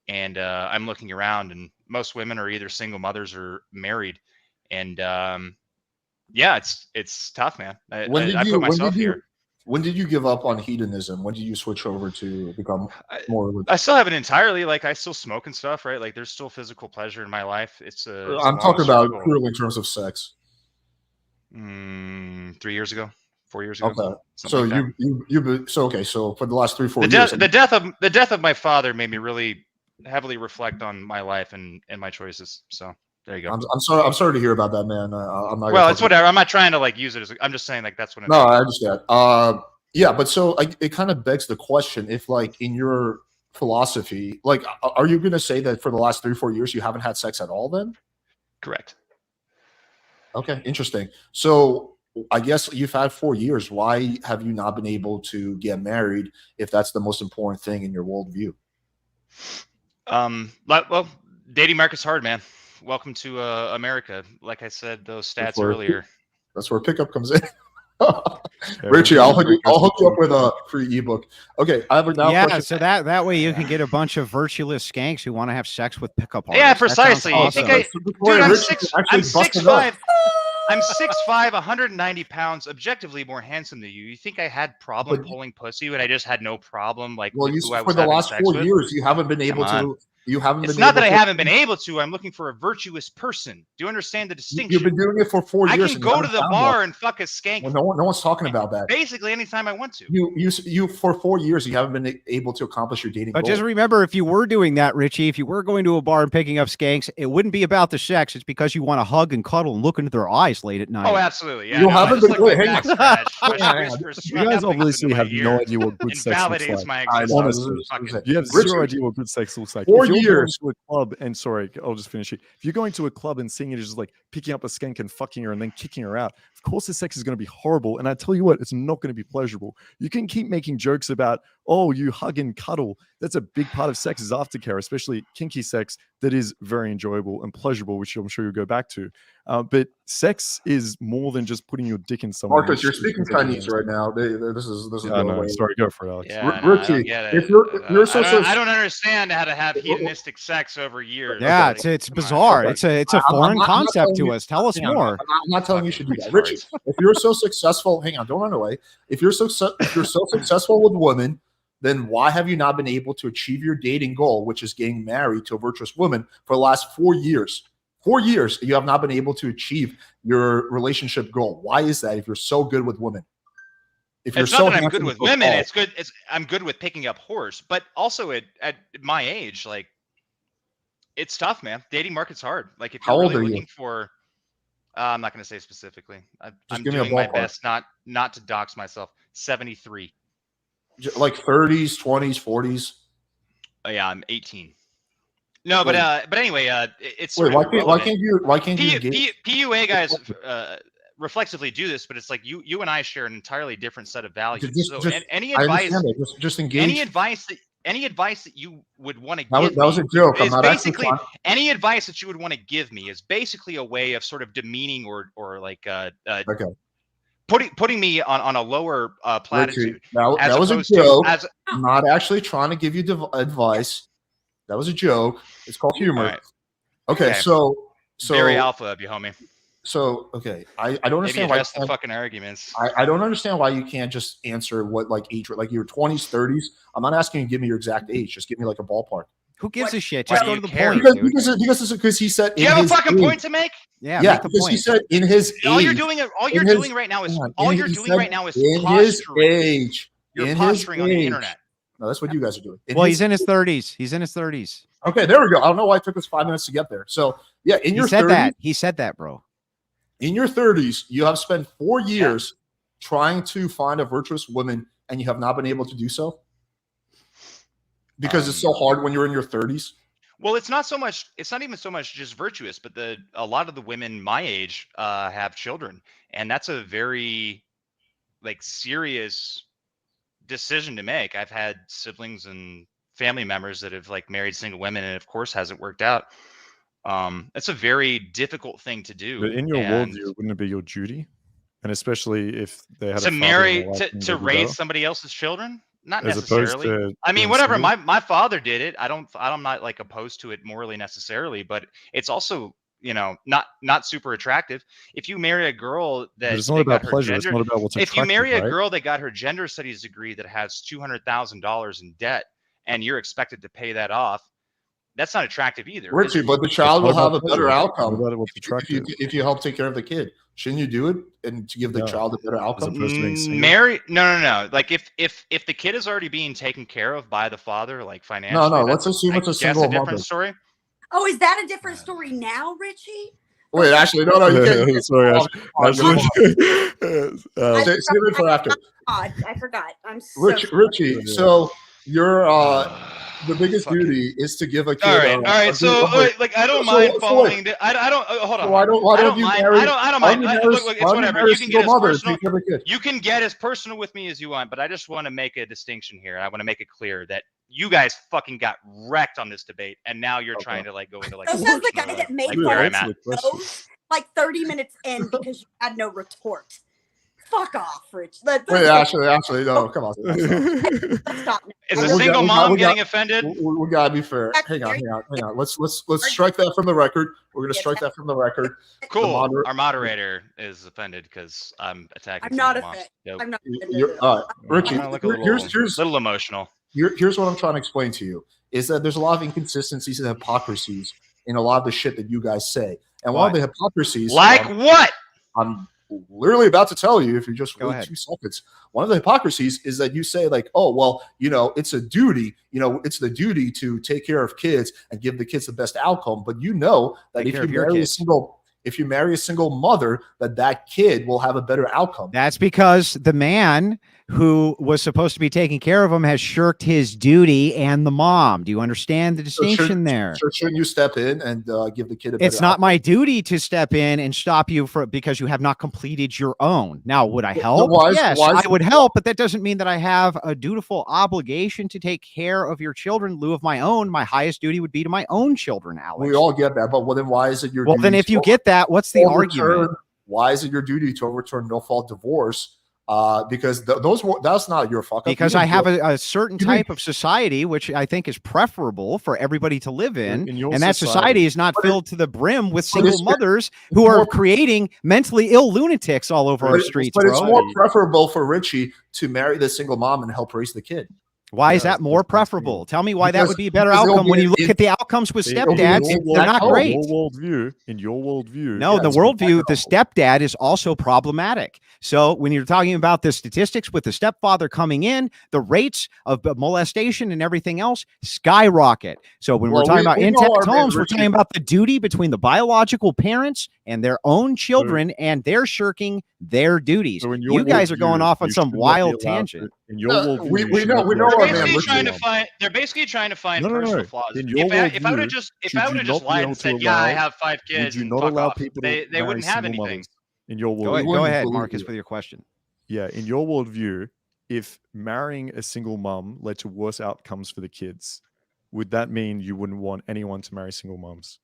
and I'm looking around, and most women are either single mothers or married. And yeah, it's tough, man. I put myself here. When did you give up on hedonism? When did you switch over to become more religious? I still haven't entirely. Like, I still smoke and stuff, right? Like, there's still physical pleasure in my life. It's a. I'm talking about purely in terms of sex. 3 years ago, 4 years ago. Okay, so okay. So for the last 3-4 the years, the death of my father made me really heavily reflect on my life and my choices. So there you go. I'm sorry to hear about that, man. I'm not. Well, it's whatever. I'm not trying to like use it as. I'm just saying like that's what. No, I understand. Yeah, but so it kind of begs the question: if like in your philosophy, like, are you going to say that for the last 3-4 years you haven't had sex at all? Then correct. Okay, interesting. So I guess you've had 4 years. Why have you not been able to get married if that's the most important thing in your worldview? Well, dating market's hard, man. Welcome to America. Like I said, those stats earlier. That's where pickup comes in. Richie, I'll hook you up with a free ebook. Okay, I have a question. So that way you can get a bunch of virtuous skanks who want to have sex with pickup artists. Yeah, precisely. Awesome. Dude, I'm 6'5". I'm 6'5", 190 pounds, objectively more handsome than you. You think I had problem pulling pussy when I just had no problem? Like, well, who I for was the last sex 4 with? years, you haven't been able to. You haven't. It's been not that I able to, haven't been able to. I'm looking for a virtuous person. Do you understand the distinction? You've been doing it for 4 years. I can go to the bar and fuck a skank. Well, no one's talking about that. Basically, anytime I want to. You for 4 years, you haven't been able to accomplish your dating. But just remember, if you were doing that, Richie, if you were going to a bar and picking up skanks, it wouldn't be about the sex. It's because you want to hug and cuddle and look into their eyes late at night. Oh, absolutely. Yeah, you haven't been. Wait, hang on. You guys obviously have no idea what good sex looks like. My honestly, you have Richie, zero idea what good sex looks like. 4 you're years. going to a club and sorry, I'll just finish it. If you're going to a club and seeing it as just like picking up a skank and fucking her and then kicking her out, of course the sex is going to be horrible. And I tell you what, it's not going to be pleasurable. You can keep making jokes about, oh, you hug and cuddle. That's a big part of sex is aftercare, especially kinky sex that is very enjoyable and pleasurable, which I'm sure you'll go back to. But sex is more than just putting your dick in someone. Marcus, you're speaking Chinese right now. This is no, sorry, go for it, Alex. Yeah, Richie, I don't get it. if you're so I don't understand how to have hedonistic sex over years. Yeah, Like, it's come on. bizarre. It's a I'm foreign not concept telling to you- us. Tell us hang on, more. I'm not telling you should do that, Fucking Richie. If you're so successful, hang on, don't run away. If you're so successful with women, then why have you not been able to achieve your dating goal, which is getting married to a virtuous woman, for the last 4 years? 4 years, you have not been able to achieve your relationship goal. Why is that? If you're so good with women, if you're It's not so that I'm handsome good with and so women. tall. It's good. I'm good with picking up horse, but also at my age, like it's tough, man. Dating market's hard. Like if How you're old really are you? looking for, I'm not going to say specifically. I'm give me a doing my ballpark. best not to dox myself. 73. Like 30s, 20s, 40s. Oh, yeah, I'm 18. No, but anyway, it's Wait, sort of why can't you engage? PUA guys reflexively do this, but it's like you and I share an entirely different set of values. Any I advice, understand that. Just engage. any advice that you would want to That give was me a joke. I'm is not actually basically trying. any advice that you would want to give me is basically a way of sort of demeaning or like Okay. putting me on a lower platitude. Richie, that as was a opposed to joke. as I'm not actually trying to give you advice. That was a joke. It's called humor. all right, Okay, okay. so very alpha of you, homie. So okay, I don't Maybe understand why address the fucking arguments. I don't understand why you can't just answer what like age, like your 20s, 30s. I'm not asking you to give me your exact age. Just give me like a ballpark. Who gives a shit? Why Just do go you to the care? point, dude. Because he said Do you have a fucking point to make? Yeah, yeah, make the because he point. said in his All you're age, doing in his- right now is hang on, all in- you're he doing said right now is in his posturing. age. You're in posturing his on the age. internet. No, that's what you guys are doing. Well, he's in his 30s. He's in his 30s. Okay, there we go. I don't know why it took us 5 minutes to get there. So yeah, in He your said 30s, that. He said that, bro. in your 30s, you have spent 4 years trying to find a virtuous woman, and you have not been able to do so because it's so hard when you're in your 30s. Well, it's not even so much just virtuous, but a lot of the women my age have children, and that's a very like serious decision to make. I've had siblings and family members that have like married single women, and of course hasn't worked out. It's a very difficult thing to do. But in your and worldview, wouldn't it be your duty? And especially if they had to a father marry and a wife and to they'd be raise better, somebody else's children, not as opposed necessarily. to I mean, being whatever. single? My father did it. I'm not like opposed to it morally necessarily, but it's also not super attractive. If you marry a girl But that it's not they about got her pleasure. It's gender, not about what's if you attractive, marry a right? girl that got her gender studies degree that has $200,000 in debt, and you're expected to pay that off, that's not attractive either. Richie, but the It's child not will have about a better pleasure. It's outcome about what's attractive. if you help take care of the kid. Shouldn't you do it and to give the No. child a better outcome? opposed to being single. Marry? No. Like if the kid is already being taken care of by the father, like financially. No. that's, Let's assume I it's a guess, single different mother. story. Oh, is that a different story now, Richie? Wait, actually, no. You can't. Sorry, Ashley. Save it for after. God, I forgot. I'm so Richie. So your the biggest duty is to give a kid. All right. a So, good- like, I don't so- mind so following. I don't. Hold on. So why don't you mind. marry? I don't why mind. don't you Look, it's why don't you whatever. marry a You can get single as mother and personal. take care of the kid? You can get as personal with me as you want, but I just want to make a distinction here. I want to make it clear that you guys fucking got wrecked on this debate, and now you're trying to like go into like. So says the guy that made like fun where of I'm at. those like 30 minutes in because you had no retort. Fuck off, Rich. Wait, actually, no. Come on. Let's stop. Is We a got- single we got- mom we got- getting offended? We gotta be fair. Hang on. Let's strike that from the record. We're gonna strike that from the record. Cool. moder- Our moderator is offended because I'm attacking. I'm not single moms. offended. Yep. I'm not. All right, Richie. I'm gonna look a Here's little emotional. here's what I'm trying to explain to you is that there's a lot of inconsistencies and hypocrisies in a lot of the shit that you guys say, and one of the hypocrisies, Like what? I'm literally about to tell you if you just Go wait ahead. 2 seconds. One of the hypocrisies is that you say like, oh, well, it's a duty, it's the duty to take care of kids and give the kids the best outcome. But you know that Take if care you of your marry kids. if you marry a single mother, that kid will have a better outcome. That's because the man who was supposed to be taking care of him has shirked his duty, and the mom. Do you understand the distinction there? Shouldn't you step in and give the kid a better It's not outcome? my duty to step in and stop you because you have not completed your own. Now, would I help? Yes, I would help, but that doesn't mean that I have a dutiful obligation to take care of your children in lieu of my own. My highest duty would be to my own children, Alex. We all get that, but then why is it your well, duty? then if you get that, what's the argument? Why is it your duty to overturn no-fault divorce? Because that's not your fuck up. Because I have a certain type of society which I think is preferable for everybody to live in and that society is not filled to the brim with single mothers who are creating mentally ill lunatics all over our streets. But it's more preferable for Richie to marry the single mom and help raise the kid. Why is that more preferable? Tell me why that would be a better outcome when you look at the outcomes with stepdads. They're not great. In your worldview. No, the worldview, the stepdad is also problematic. So when you're talking about the statistics with the stepfather coming in, the rates of molestation and everything else skyrocket. So when we're talking about intact homes, we're talking about the duty between the biological parents and their own children, and they're shirking their duties. So you guys are going off on some wild tangent. In your worldview, we know. They're basically trying to find No. personal flaws. In your If I would have just lied and said, "Yeah, I have 5 kids," would you and not fuck allow off, people they to wouldn't have anything. mothers? In your worldview, Go ahead, Marcus, with your question. Yeah, in your worldview, if marrying a single mom led to worse outcomes for the kids, would that mean you wouldn't want anyone to marry single moms?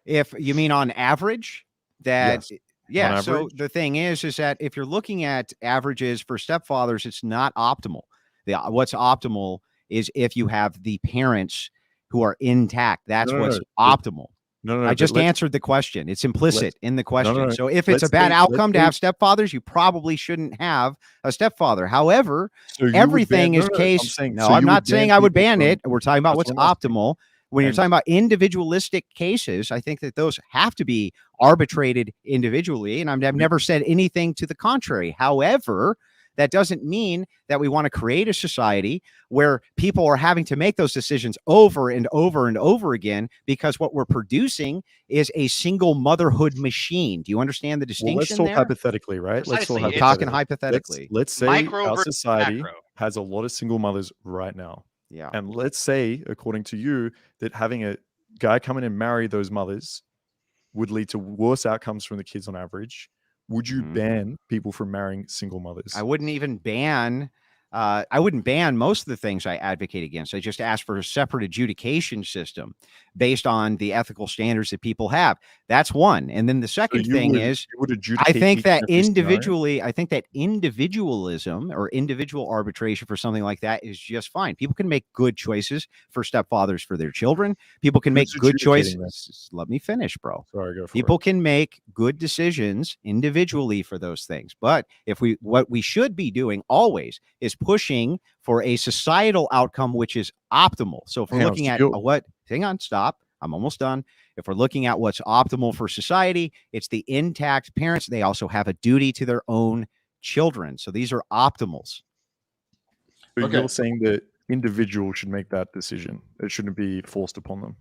If you mean on average, that Yes. yeah. So the thing is that if you're looking at averages for stepfathers, it's not optimal. What's optimal is if you have the parents who are intact. That's what's optimal. No, I just answered the question. It's implicit in the question. So if it's a bad outcome to have stepfathers, you probably shouldn't have a stepfather. However, everything is case. I'm not saying I would ban it. We're talking about what's optimal. When you're talking about individualistic cases, I think that those have to be arbitrated individually. And I've never said anything to the contrary. However, that doesn't mean that we want to create a society where people are having to make those decisions over and over and over again, because what we're producing is a single motherhood machine. Do you understand the distinction? Let's talk there? hypothetically, right? Precisely. Let's talk hypothetically. Let's say Micro our versus society macro. has a lot of single mothers right now. Yeah. And let's say, according to you, that having a guy come in and marry those mothers would lead to worse outcomes from the kids on average. Would you ban people from marrying single mothers? I wouldn't even ban. I wouldn't ban most of the things I advocate against. I just ask for a separate adjudication system based on the ethical standards that people have. That's one. And then the second thing is, I think that individually, I think that individualism or individual arbitration for something like that is just fine. People can make good choices for stepfathers for their children. People can make good choices. Let me finish, bro. Sorry, go for People can make good decisions individually for those things. But what we should be doing always is pushing for a societal outcome which is optimal. So if we're looking at hang on, stop. I'm almost done. If we're looking at what's optimal for society, it's the intact parents. They also have a duty to their own children. So these are optimals. So you're saying that individuals should make that decision. It shouldn't be forced upon them.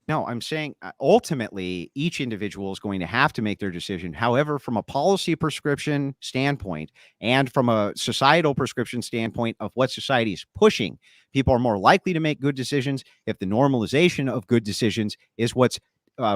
No, I'm saying ultimately each individual is going to have to make their decision. However, from a policy prescription standpoint and from a societal prescription standpoint of what society is pushing, people are more likely to make good decisions if the normalization of good decisions is what's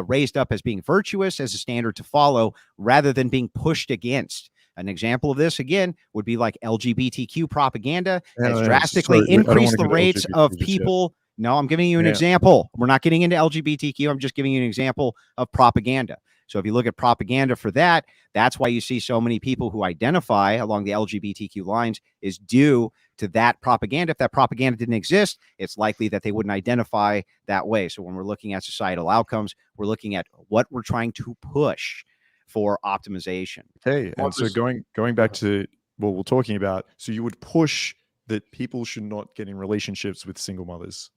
raised up as being virtuous, as a standard to follow, rather than being pushed against. An example of this, again, would be like LGBTQ propaganda has drastically increased the rates of people. No, I'm giving you an example. We're not getting into LGBTQ. I'm just giving you an example of propaganda. So if you look at propaganda for that, that's why you see so many people who identify along the LGBTQ lines is due to that propaganda. If that propaganda didn't exist, it's likely that they wouldn't identify that way. So when we're looking at societal outcomes, we're looking at what we're trying to push for optimization. Okay, and so going back to what we're talking about, so you would push that people should not get in relationships with single mothers.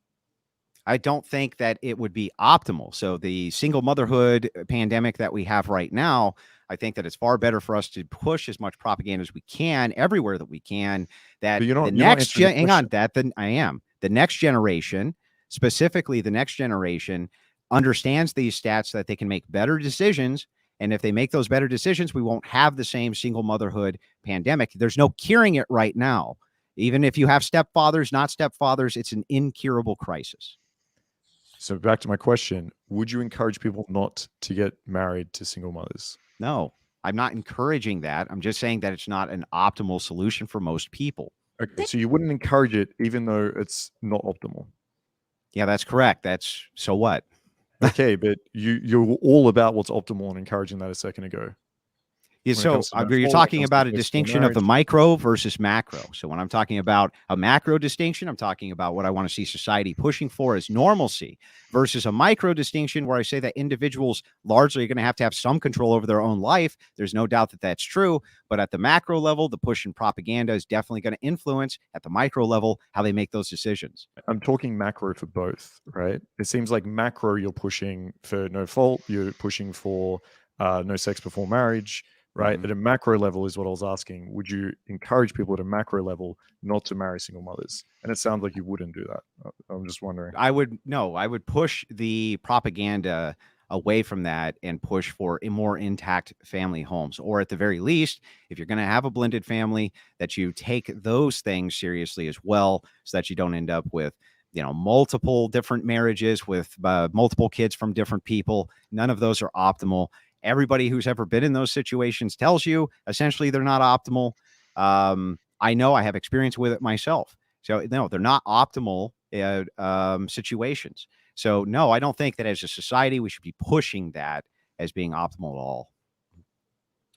I don't think that it would be optimal. So the single motherhood pandemic that we have right now, I think that it's far better for us to push as much propaganda as we can everywhere that we can. That the next generation, specifically the next generation, understands these stats, that they can make better decisions And if they make those better decisions, we won't have the same single motherhood pandemic. There's no curing it right now. Even if you have stepfathers, not stepfathers, it's an incurable crisis. So back to my question, would you encourage people not to get married to single mothers? No, I'm not encouraging that. I'm just saying that it's not an optimal solution for most people. Okay, so you wouldn't encourage it even though it's not optimal. Yeah, that's correct. That's so what? Okay, but you're all about what's optimal and encouraging that a second ago. Yeah, When it so comes to you're marriage, talking when it about comes a to distinction of the marriage. micro versus macro. So when I'm talking about a macro distinction, I'm talking about what I want to see society pushing for as normalcy versus a micro distinction where I say that individuals largely are going to have some control over their own life. There's no doubt that that's true. But at the macro level, the push and propaganda is definitely going to influence at the micro level how they make those decisions. I'm talking macro for both, right? It seems like macro, you're pushing for no fault. You're pushing for no sex before marriage, right? Mhm. At a macro level is what I was asking. Would you encourage people at a macro level not to marry single mothers? And it sounds like you wouldn't do that. I'm just wondering. I would push the propaganda away from that and push for more intact family homes, or at the very least, if you're going to have a blended family, that you take those things seriously as well, so that you don't end up with, multiple different marriages with multiple kids from different people. None of those are optimal. Everybody who's ever been in those situations tells you essentially they're not optimal. I know, I have experience with it myself. So no, they're not optimal situations. So no, I don't think that as a society we should be pushing that as being optimal at all.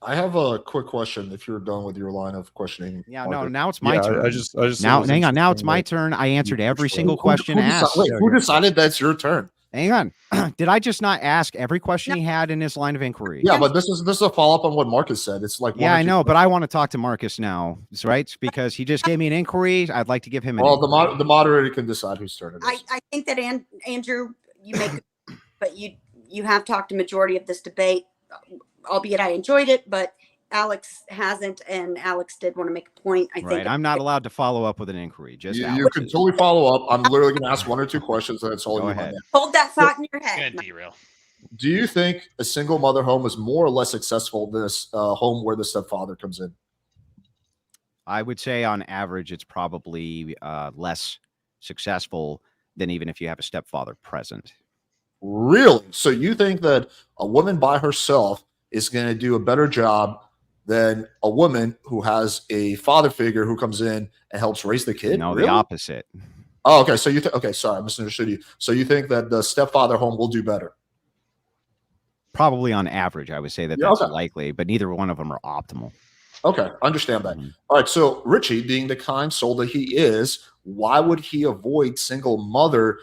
I have a quick question. If you're done with your line of questioning, Yeah, no, Marcus. now it's my turn. I just Now, thought it was hang on. Now it's interesting my that- turn. I answered every single Who- question who asked. Wait, who decided that's your turn? Hang on. Did I just not ask every question he had in his line of inquiry? Yeah, but this is a follow up on what Marcus said. It's like Yeah, I know, but I want to talk to Marcus now, right? Because he just gave me an inquiry. I'd like to give him an Well, inquiry. the moderator can decide whose turn it is. I think that Andrew, you make, but you have talked a majority of this debate, albeit I enjoyed it, but Alex hasn't, and Alex did want to make a point. I Right. think I'm not allowed to follow up with an inquiry. Just You Alex can is. totally follow up. I'm literally going to ask one or two questions, and that's all Go you ahead. have. hold that thought in your Gonna head. derail. Do you think a single mother home is more or less successful than this home where the stepfather comes in? I would say on average, it's probably less successful than even if you have a stepfather present. Really? So you think that a woman by herself is going to do a better job than a woman who has a father figure who comes in and helps raise the kid? No, Really? the opposite. Oh, okay. So okay, sorry, I misunderstood you. So you think that the stepfather home will do better? Probably on average, I would say that Yeah, that's okay. likely, but neither one of them are optimal. Okay, understand that. Mhm. All right. So Richie, being the kind soul that he is, why would he avoid single mothers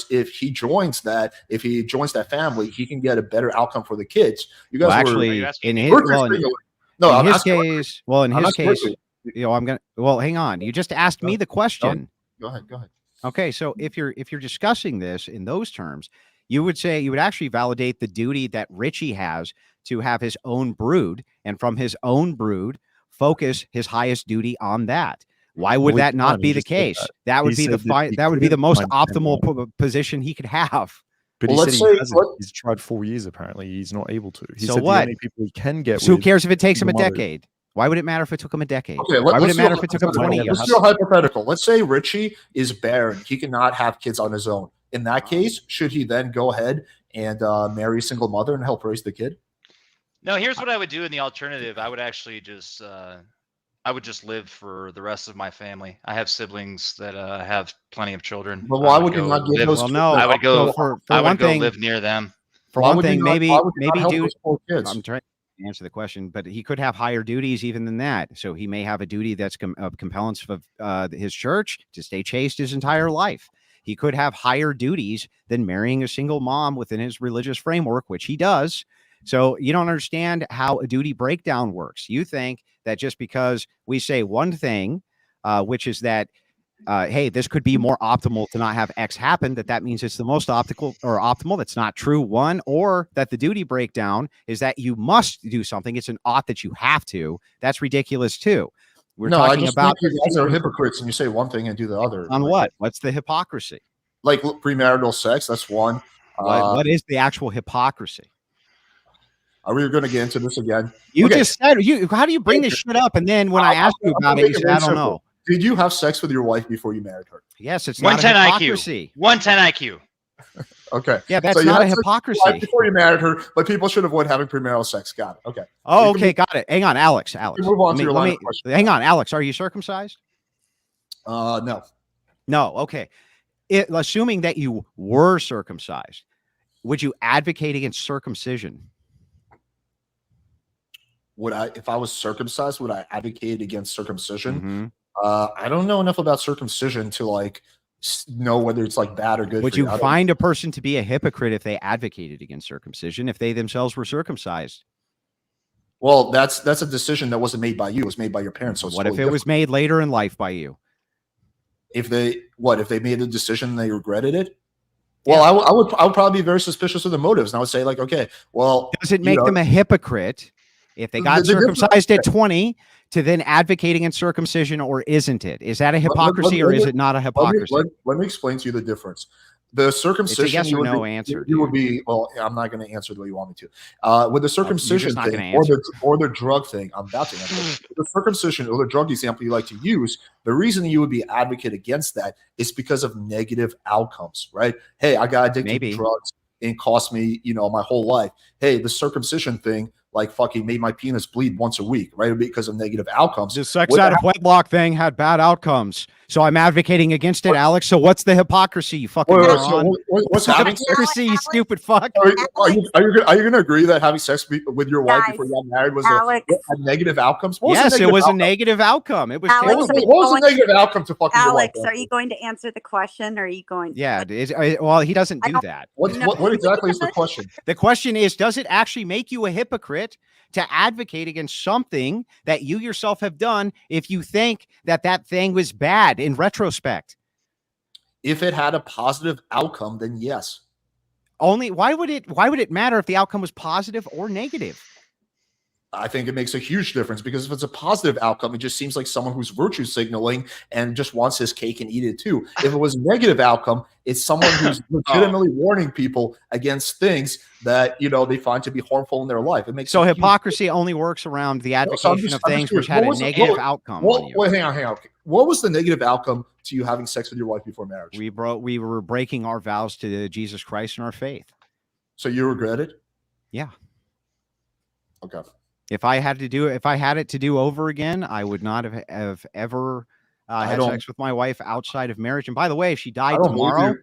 if he joins that? If he joins that family, he can get a better outcome for the kids. You guys Well, Are actually, you asking in me? his Richie's well, in, singular. No, in I'm his asking. case, well, in I'm his asking case, Richie. I'm gonna. Well, hang on. You just asked me the question. Go ahead. Go ahead. Okay, so if you're discussing this in those terms, you would actually validate the duty that Richie has to have his own brood, and from his own brood, focus his highest duty on that. Why would Well, he that not can't. be He the just said case? that. That would He be the said that he that would be the couldn't most find optimal anyone. position he could have. But Well, he let's said he say- hasn't. He's tried 4 years. Apparently, he's not able to. He So said what? the only people he can get. So who with cares if it takes him a single mothers. decade? Why would it matter if it took him a decade? Okay, Why would let's it matter do if a it took him 20 hypothetical. years? Let's do a hypothetical. Let's say Richie is barren. He cannot have kids on his own. In that case, should he then go ahead and marry a single mother and help raise the kid? No, here's what I would do in the alternative. I would actually just I would just live for the rest of my family. I have siblings that have plenty of children. But I why would you go not give live- those? Well, kids no, that I would go- option? for I would one go thing, live near them. for Why one would you thing, not- maybe why would you not help do. those poor kids? I'm trying to answer the question, but he could have higher duties even than that. So he may have a duty that's of compellence of his church to stay chaste his entire life. He could have higher duties than marrying a single mom within his religious framework, which he does. So you don't understand how a duty breakdown works. You think that just because we say one thing, which is that, hey, this could be more optimal to not have X happen, that means it's the most optimal. That's not true. One, or that the duty breakdown is that you must do something. It's an ought that you have to. That's ridiculous too. We're No, I talking just about think you guys are hypocrites and you say one thing and do the other. on Like- what? What's the hypocrisy? Like premarital sex, that's one. What is the actual hypocrisy? Are we going to get into this again? You Okay. just said how do you bring this shit up? And then when I asked you about it, you said, I don't know. Did you have sex with your wife before you married her? Yes, it's not a 110 hypocrisy. IQ. 110 IQ. Okay. Yeah, that's you not a had sex with your hypocrisy. wife before you married her, but people should avoid having premarital sex. Got it. Okay. Oh, We can okay, got it. Hang on, Alex. move on to your line of questioning. Hang on, Alex. Are you circumcised? No. No. Okay. Assuming that you were circumcised, would you advocate against circumcision? If I was circumcised, would I advocate against circumcision? Mhm. I don't know enough about circumcision to like know whether it's like bad or good. Would you find a person to be a hypocrite if they advocated against circumcision, if they themselves were circumcised? Well, that's a decision that wasn't made by you; it was made by your parents. So it's What if totally it was made later in life by you? if they made a decision and they regretted it? Well, I would probably be very suspicious of the motives, and I would say like, okay, well, Does it make them a hypocrite if they got circumcised at 20 to then advocate against circumcision, or isn't it? Is that a hypocrisy or is it not a hypocrisy? Let me explain to you the difference. The circumcision, it's a yes or no answer. You would be, well, I'm not going to answer the way you want me to. With the circumcision thing or the drug thing, I'm about to answer. The circumcision or the drug example you like to use, the reason you would be advocate against that is because of negative outcomes, right? Hey, I got addicted to drugs. It cost me, my whole life. Hey, the circumcision thing, like fucking made my penis bleed once a week, right? Because of negative outcomes. The sex out of wedlock thing had bad outcomes. So I'm advocating against it, Alex. So what's the hypocrisy, you fucking moron? What's the hypocrisy, you stupid fuck? Are you going to agree that having sex with your wife before you got married was had negative outcomes? Yes, it was a negative outcome. It was Alex, what was the negative outcome to fucking your wife? Alex, are you going to answer the question, or are you going? Yeah, well, he doesn't do that. What exactly is the question? The question is, does it actually make you a hypocrite to advocate against something that you yourself have done if you think that that thing was bad in retrospect? If it had a positive outcome, then yes. Why would it matter if the outcome was positive or negative? I think it makes a huge difference, because if it's a positive outcome, it just seems like someone who's virtue signaling and just wants his cake and eat it too. If it was a negative outcome, it's someone who's legitimately warning people against things that they find to be harmful in their life. It makes so hypocrisy only works around the advocation of things which had a negative outcome. Wait, hang on. What was the negative outcome to you having sex with your wife before marriage? We were breaking our vows to Jesus Christ and our faith. So you regret it? Yeah. Okay. If I had it to do over again, I would not have ever had sex with my wife outside of marriage. And by the way, if she died tomorrow,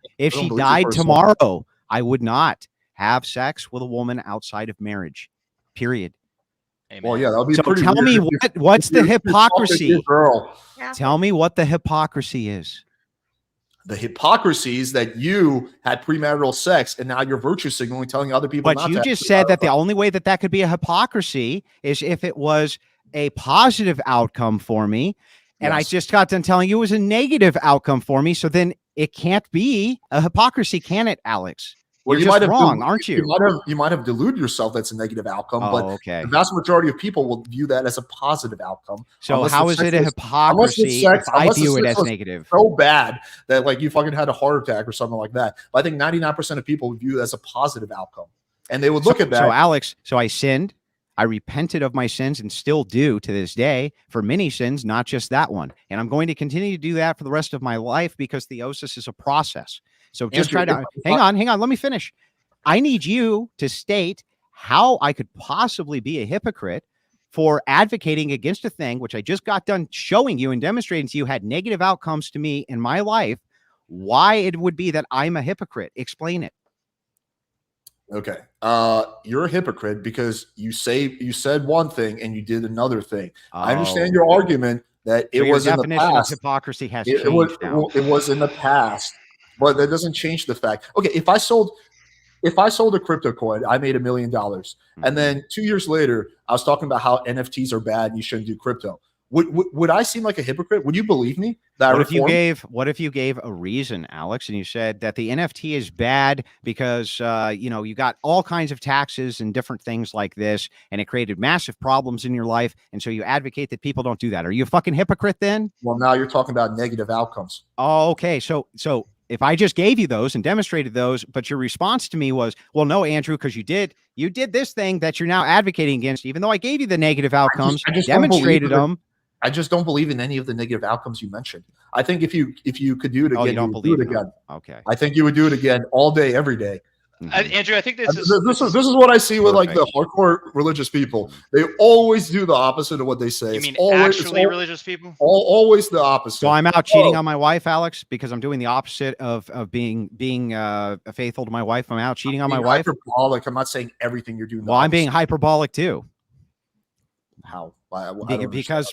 I would not have sex with a woman outside of marriage. Period. Amen. Well, yeah, that'll be so pretty tell weird me what's the hypocrisy? Girl. Tell me what the hypocrisy is. The hypocrisy is that you had premarital sex and now you're virtue signaling, telling other people. But you just said that the only way that could be a hypocrisy is if it was a positive outcome for me. And I just got done telling you it was a negative outcome for me. So then it can't be a hypocrisy, can it, Alex? Well, You're just wrong, aren't you? You might have deluded yourself. That's a negative outcome, but the vast majority of people will view that as a positive outcome. So how is it a hypocrisy if I view it as negative? So bad that like you fucking had a heart attack or something like that. But I think 99% of people would view it as a positive outcome, and they would look at that. So Alex, I sinned. I repented of my sins and still do to this day for many sins, not just that one. And I'm going to continue to do that for the rest of my life because theosis is a process. So just try to hang on. Let me finish. I need you to state how I could possibly be a hypocrite for advocating against a thing, which I just got done showing you and demonstrating to you had negative outcomes to me in my life. Why it would be that I'm a hypocrite. Explain it. Okay. You're a hypocrite because you said one thing and you did another thing. I understand your argument that it was in the past. Hypocrisy has changed. It was in the past. But that doesn't change the fact. Okay, if I sold a crypto coin, I made $1 million. And then 2 years later, I was talking about how NFTs are bad and you shouldn't do crypto. Would I seem like a hypocrite? Would you believe me? What if you gave a reason, Alex, and you said that the NFT is bad because you got all kinds of taxes and different things like this, and it created massive problems in your life, and so you advocate that people don't do that? Are you a fucking hypocrite then? Well, now you're talking about negative outcomes. Oh, okay. So if I just gave you those and demonstrated those, but your response to me was, well, no, Andrew, because you did this thing that you're now advocating against, even though I gave you the negative outcomes, I just don't demonstrated believe them. I just don't believe in any of the negative outcomes you mentioned. I think if you could do it Oh, again, you don't would do believe it in them. again. Okay. I think you would do it again all day, every day. Andrew, I think This is what I see with like the hardcore religious people. They always do the opposite of what they say. You mean always, actually religious people? Always the opposite. So I'm out cheating on my wife, Alex, because I'm doing the opposite of being faithful to my wife. I'm out cheating on my wife. Hyperbolic. I'm not saying everything you're doing. Well, I'm being hyperbolic too. How? Because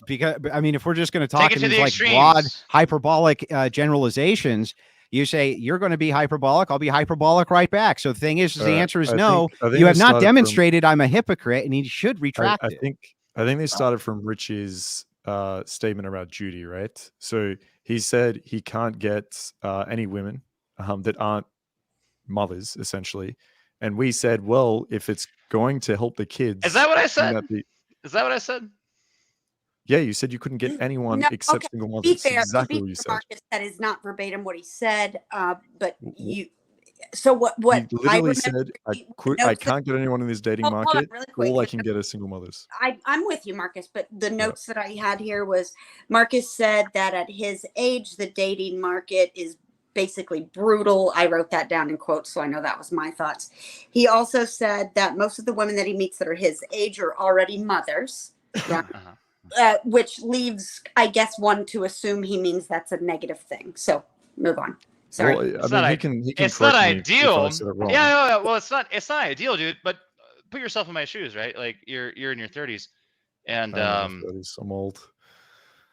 I mean, if we're just going to talk in these like extremes. broad hyperbolic generalizations, you say you're going to be hyperbolic, I'll be hyperbolic right back. So the thing is the answer is no. I think you have not started demonstrated I'm a hypocrite, and he should retract I it. think they started from Richie's statement about Judy, right? So he said he can't get any women that aren't mothers, essentially. And we said, well, if it's going to help the kids, Is that what I said? Is that what I said? Yeah, you said you couldn't get anyone except single mothers. Be fair, Exactly what you said. Marcus, that is not verbatim what he said. But you. So what? He literally said, I can't get anyone in this dating market. Really quick. All I can get is single mothers. I'm with you, Marcus. But the notes that I had here was Marcus said that at his age, the dating market is basically brutal. I wrote that down in quotes, so I know that was my thoughts. He also said that most of the women that he meets that are his age are already mothers. Right? Which leaves, I guess, one to assume he means that's a negative thing. So move on. Sorry. Well, I mean, he can it's not correct me if I ideal. said it wrong. Yeah, well, it's not ideal, dude. But put yourself in my shoes, right? Like you're in your 30s, and I'm old.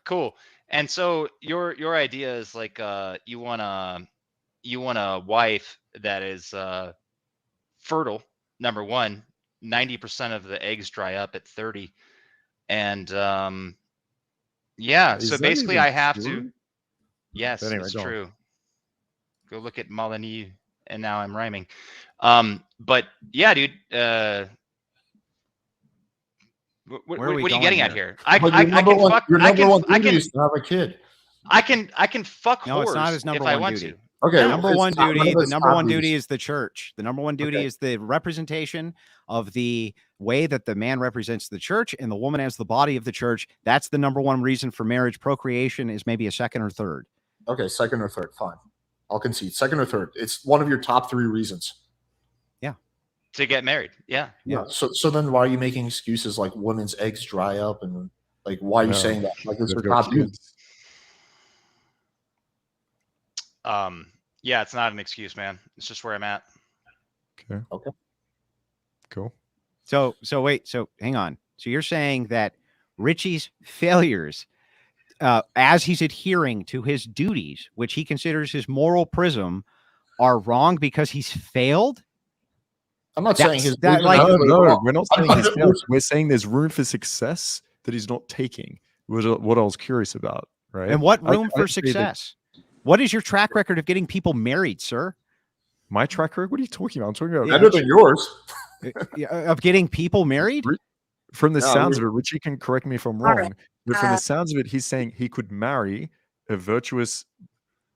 Cool. And so your idea is like you want a wife that is fertile. Number one, 90% of the eggs dry up at 30. And yeah, so basically I have to. Yes, it's true. Go look at Malini, and now I'm rhyming. But yeah, dude. What are you getting at here? I can fuck No, it's not whores his number if I one want duty. to. Okay, The number one duty is the church. The number one duty is the representation of the way that the man represents the church and the woman as the body of the church. That's the number one reason for marriage. Procreation is maybe a second or third. Okay, second or third, fine. I'll concede. Second or third. It's one of your top 3 reasons. Yeah. To get married. Yeah. Yeah. So then why are you making excuses like women's eggs dry up, and like why are you saying that? Like it's your top duty. Yeah, it's not an excuse, man. It's just where I'm at. Okay. Cool. So wait, so hang on. So you're saying that Richie's failures, as he's adhering to his duties, which he considers his moral prism, are wrong because he's failed? I'm not saying his that, like, no, we're not saying he's failed. We're saying there's room for success that he's not taking. Was what I was curious about, right? And what room for success? What is your track record of getting people married, sir? My track record? What are you talking about? I'm talking about better than yours. Of getting people married? From the sounds of it, Richie can correct me if I'm wrong, but from the sounds of it, he's saying he could marry a virtuous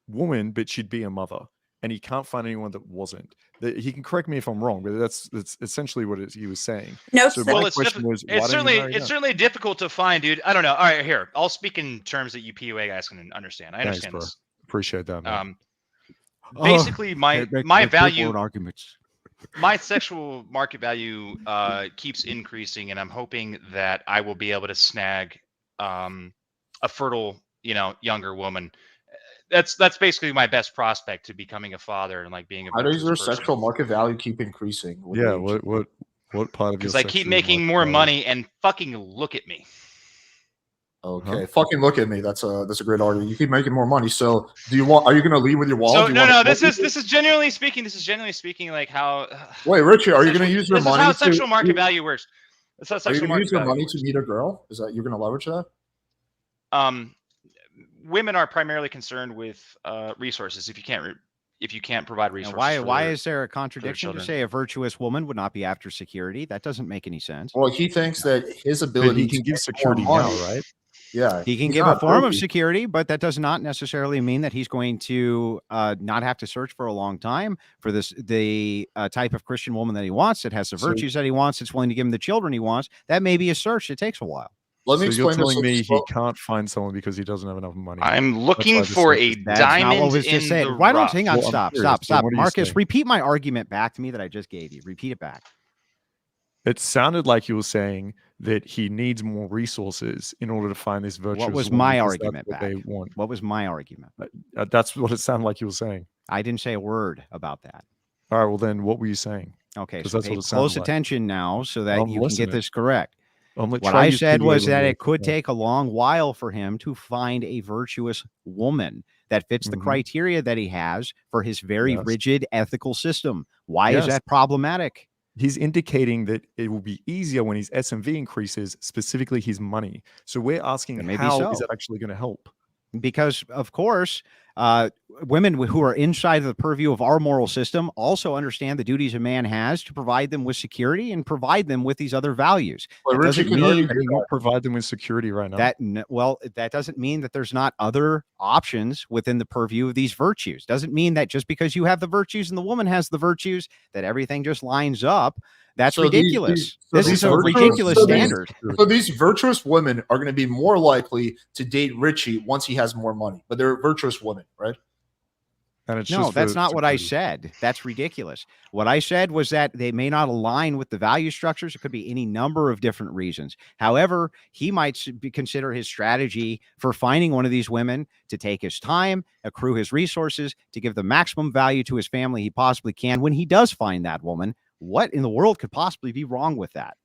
woman, but she'd be a mother, and he can't find anyone that wasn't. He can correct me if I'm wrong, but that's essentially what he was saying. No, so well, it's certainly difficult to find, dude. I don't know. All right, here, I'll speak in terms that you PUA guys can understand. I understand this. Appreciate that, man. Basically, my value arguments. My sexual market value keeps increasing, and I'm hoping that I will be able to snag a fertile, younger woman. That's basically my best prospect to becoming a father and like being a. How does your sexual market value keep increasing? Yeah, what part of? Because I keep making more money, and fucking look at me. Okay, fucking look at me. That's a great argument. You keep making more money. So are you going to lead with your wallet? So no. This is genuinely speaking. This is genuinely speaking like how. Wait, Richie, are you going to use your money? This is how sexual market value works. That's how sexual market value works. Are you going to use your money to meet a girl? Is that you're going to leverage that? Women are primarily concerned with resources. If you can't provide resources. Why is there a contradiction to say a virtuous woman would not be after security? That doesn't make any sense. Well, he thinks that his ability he can give security now, right? Yeah, He can he's give a not form of trophy. security, but that does not necessarily mean that he's going to not have to search for a long time for the type of Christian woman that he wants, that has the So- virtues that he wants, that's willing to give him the children he wants. That may be a search. It takes a while. Let me So you're explain this. telling me he Well, can't find someone because he doesn't have enough money. I'm looking why this for search a is going That's not what diamond was in just said. the Why don't rough. hang on? Well, I'm Stop, curious. stop, So stop. what are you Marcus, saying? repeat my argument back to me that I just gave you. Repeat it back. It sounded like you were saying that he needs more resources in order to find this virtuous What was woman my because argument that's what back? they want. What was my argument? That's what it sounded like you were saying. I didn't say a word about that. All right, well then, what were you saying? Okay, 'Cause so that's what pay it sounded close like. attention now so that I'm you can get listening. this correct. What Try I use said was figurative that it language. could take a long while for him to find a virtuous woman that fits the Mhm. criteria that he has for his very Yes. rigid ethical system. Why Yes. is that problematic? He's indicating that it will be easier when his SMV increases, specifically his money. So we're asking, It may be how is so. it actually going to help? Because, of course, women who are inside of the purview of our moral system also understand the duties a man has to provide them with security and provide them with these other values. But That Richie doesn't can already mean Can you not provide them with security right now? that doesn't mean that there's not other options within the purview of these virtues. Doesn't mean that just because you have the virtues and the woman has the virtues that everything just lines up. That's So these- ridiculous. so This these is a virtuous- ridiculous so these- standard. So these virtuous women are going to be more likely to date Richie once he has more money. But they're virtuous women, right? And it's No, just that's for not what I security. said. That's ridiculous. What I said was that they may not align with the value structures. It could be any number of different reasons. However, he might consider his strategy for finding one of these women to take his time, accrue his resources, to give the maximum value to his family he possibly can when he does find that woman. What in the world could possibly be wrong with that?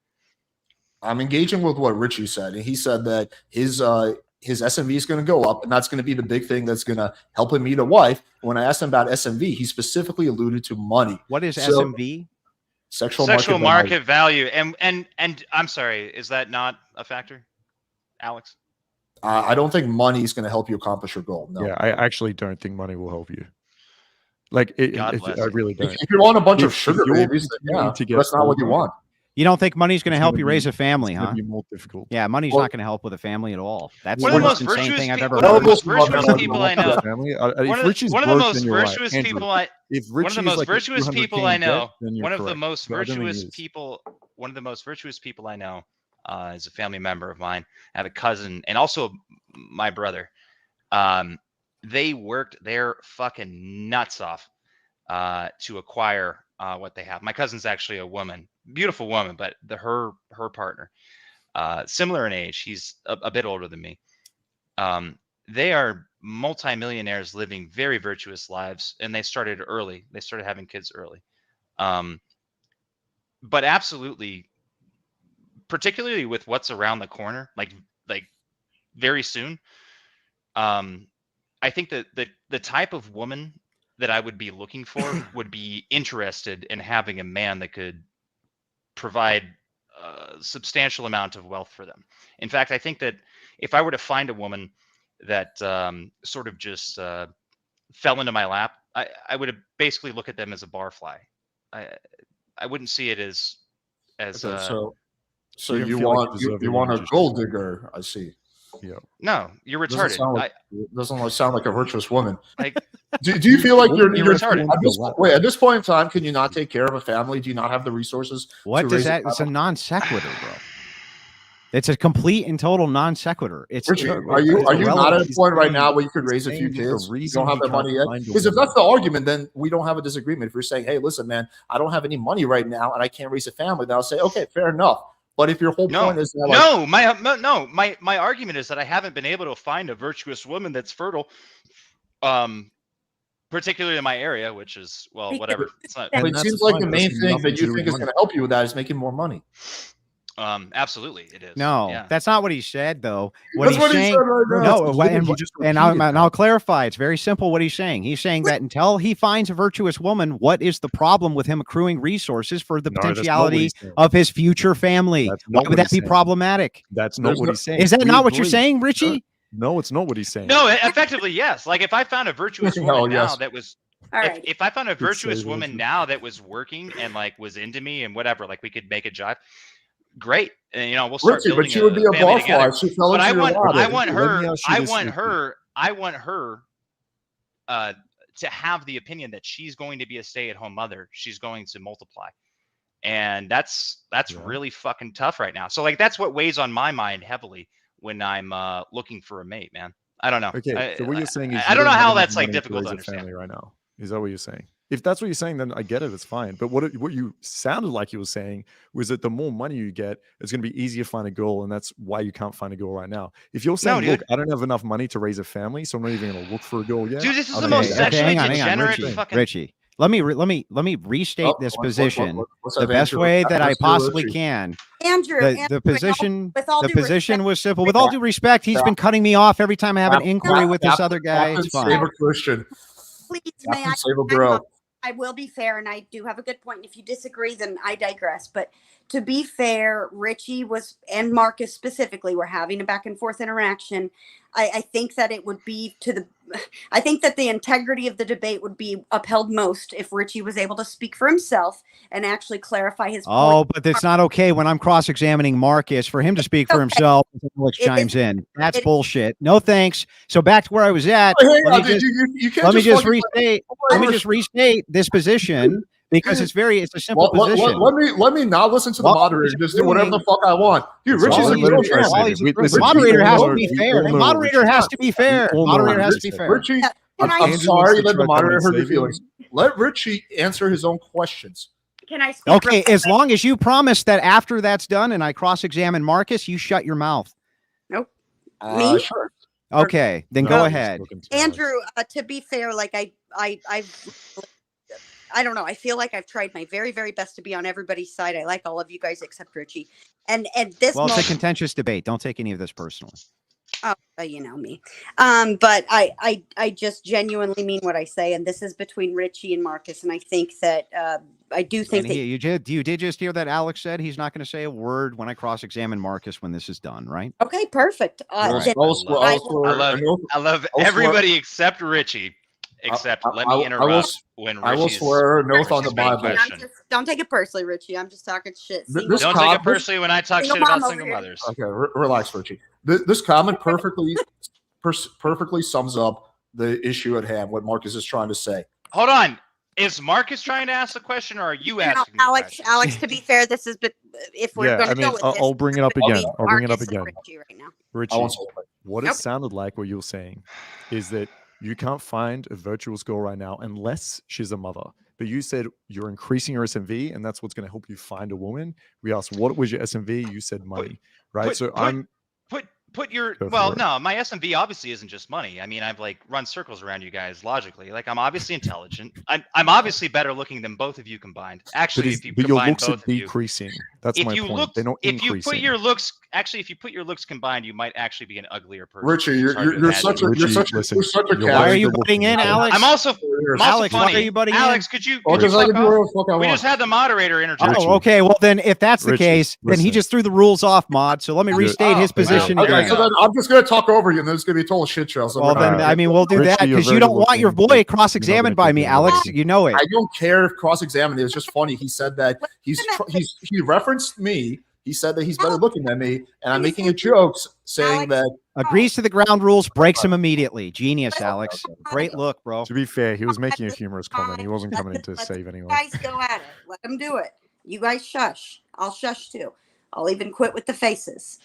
I'm engaging with what Richie said, and he said that his SMV is going to go up, and that's going to be the big thing that's going to help him meet a wife. When I asked him about SMV, he specifically alluded to money. What is So- SMV? Sexual Market value. And I'm sorry, is that not a factor, Alex? I don't think money is going to help you accomplish your goal. No. Yeah, I actually don't think money will help you. Like, God bless I you. really don't. If you want a bunch of If sugar you're babies, then continuing yeah, to get that's not what you older, want. You don't think money's going to It's help gonna you be- raise a family, it's gonna huh? be more difficult. Yeah, money's Well- not going to help with a family at all. That's One the of the most most insane virtuous thing I've people- ever one of the heard. most virtuous Well, people I know. Family. One If of Richie's one of the broke, most then you're right. virtuous Andrew, people I if one of Richie the is most like a virtuous 200K people I in debt, know. then you're One of the correct. most But I don't think he virtuous is. people. One of the most virtuous people I know is a family member of mine. I have a cousin and also my brother. They worked their fucking nuts off to acquire what they have. My cousin's actually a woman, beautiful woman, but her partner, similar in age, he's a bit older than me. They are multimillionaires living very virtuous lives, and they started early. They started having kids early. But absolutely, particularly with what's around the corner, like very soon. I think that the type of woman that I would be looking for would be interested in having a man that could provide a substantial amount of wealth for them. In fact, I think that if I were to find a woman that sort of just fell into my lap, I would basically look at them as a barfly. I wouldn't see it as Okay, so You don't you feel like want you deserve you it, want you a just- gold digger? I see. Yeah. no, you're Doesn't retarded. sound like sound like a virtuous woman. Like Do you feel like you're retarded. At this point in time? Can you not take care of a family? Do you not have the resources? What to does raise a that? It's a family? non sequitur, bro. It's a complete and total non sequitur. It's Richie, it- are you it's not irrelevant. at a point right saying- now where you could he's raise a few saying that the kids? You reason don't have he that money can't yet. find a Because if woman- that's the argument, then we don't have a disagreement. If you're saying, "Hey, listen, man, I don't have any money right now and I can't raise a family," then I'll say, "Okay, fair enough." But if your whole point is that, my argument is that I haven't been able to find a virtuous woman that's fertile, particularly in my area, which is Because- whatever. It's not but And it that's seems like fine. the That's main got thing nothing that to you do think with is going money. to help you with that is making more money. absolutely it is. No, yeah. that's not what he said, though. That's what he saying, said right now. no, That's literally and, he just and I'll, repeated and I'll clarify. It's very simple what he's saying. He's saying that until he finds a virtuous woman, what is the problem with him accruing resources for the No, that's not what potentiality he's saying. of his future family? That's Why not would what that be he's saying. problematic? That's not There's what no- he's saying. Is that We not what you're agree. saying, Richie? No, it's not what he's saying. No, effectively yes. Like if I found a virtuous woman Oh, now yes. that was All right. if I found a virtuous says woman virtuous. now that was working and like was into me and whatever, like we could make a jive. great. And we'll start Richie, building but she would be a family barfly together. if she fell But into your lap. I want Let me her, ask you this, I want her to have the opinion that she's going to be a stay-at-home mother. She's going to multiply. And that's really fucking tough right now. So like, that's what weighs on my mind heavily when I'm looking for a mate, man. I don't know. Okay, so what you're saying is I don't know have how enough that's like money to difficult to raise a understand. family right now. Is that what you're saying? If that's what you're saying, then I get it. It's fine. But what you sounded like you were saying was that the more money you get, it's going to be easier to find a girl, and that's why you can't find a girl right now. If you're saying, look, I don't have enough money to raise a family, so I'm not even going to look for a girl yet. Dude, this is the most sexually degenerate fucking. Richie, let me restate this position the best way that I possibly can. Andrew, The position was simple. With all all due respect, he's been cutting me off every time I have an inquiry with this other guy. It's fine. Save a Christian. Please, may I? Save a bro. I will be fair, and I do have a good point. If you disagree, then I digress. But to be fair, Richie and Marcus specifically were having a back and forth interaction. I think that it would be I think that the integrity of the debate would be upheld most if Richie was able to speak for himself and actually clarify his point. Oh, but it's not okay when I'm cross-examining Marcus for him to speak for himself. Alex chimes in. That's bullshit. No thanks. So back to where I was at. Let me just restate this position because it's a simple position. Let me not listen to the moderator. Just do whatever the fuck I want. Dude, Richie's a real The moderator has to be fair. The moderator has to be fair. Moderator has to be fair. Richie, I'm sorry that the moderator hurt your feelings. Let Richie answer his own questions. Can I speak? Okay, as long as you promise that after that's done and I cross-examine Marcus, you shut your mouth. Nope. Me? Sure. Okay, then go ahead. Andrew, to be fair, like I don't know. I feel like I've tried my very, very best to be on everybody's side. I like all of you guys except Richie. And at this moment, it's a contentious debate. Don't take any of this personally. Oh, you know me. But I just genuinely mean what I say, and this is between Richie and Marcus. And I think that I do think that you did just hear that Alex said he's not going to say a word when I cross-examine Marcus when this is done, right? Okay, perfect. I love everybody except Richie. Except let me interrupt when Richie I will swear an oath on the Bible. Don't take it personally, Richie. I'm just talking shit. Don't take it personally when I talk shit about single mothers. Okay, relax, Richie. This comment perfectly sums up the issue at hand, what Marcus is trying to say. Hold on. Is Marcus trying to ask the question, or are you asking the question? Alex, to be fair, this is if we're going to go with this, I'll bring it up again. I'll bring it up again. Richie, right now. Richie, what it sounded like what you were saying is that you can't find a virtuous girl right now unless she's a mother. But you said you're increasing your SMV, and that's what's going to help you find a woman. We asked, what was your SMV? You said money, right? No, my SMV obviously isn't just money. I mean, I've like run circles around you guys logically. Like, I'm obviously intelligent. I'm obviously better looking than both of you combined. Actually, if you combine your looks both are decreasing. That's my point. They're not increasing. If you put your looks combined, you might actually be an uglier person. Richie, you're such a Why are you putting in, Alex? I'm also Alex, funny. why are you butting Alex, in? could you we just had the moderator interject. Oh, okay. Well, then if that's the case, then he just threw the rules off, Mod. So let me restate his position again. So then I'm just going to talk over you, and then it's going to be a total shit show. So well, then, I mean, we'll do that because you don't want your boy cross-examined by me, Alex. You know it. I don't care if cross-examined. It was just funny. He said that he referenced me. He said that he's better looking than me, and I'm making a joke saying that agrees to the ground rules, breaks him immediately. Genius, Alex. Great look, bro. To be fair, he was making a humorous comment. He wasn't coming in to save anyone. You guys go at it. Let him do it. You guys shush. I'll shush too. I'll even quit with the faces.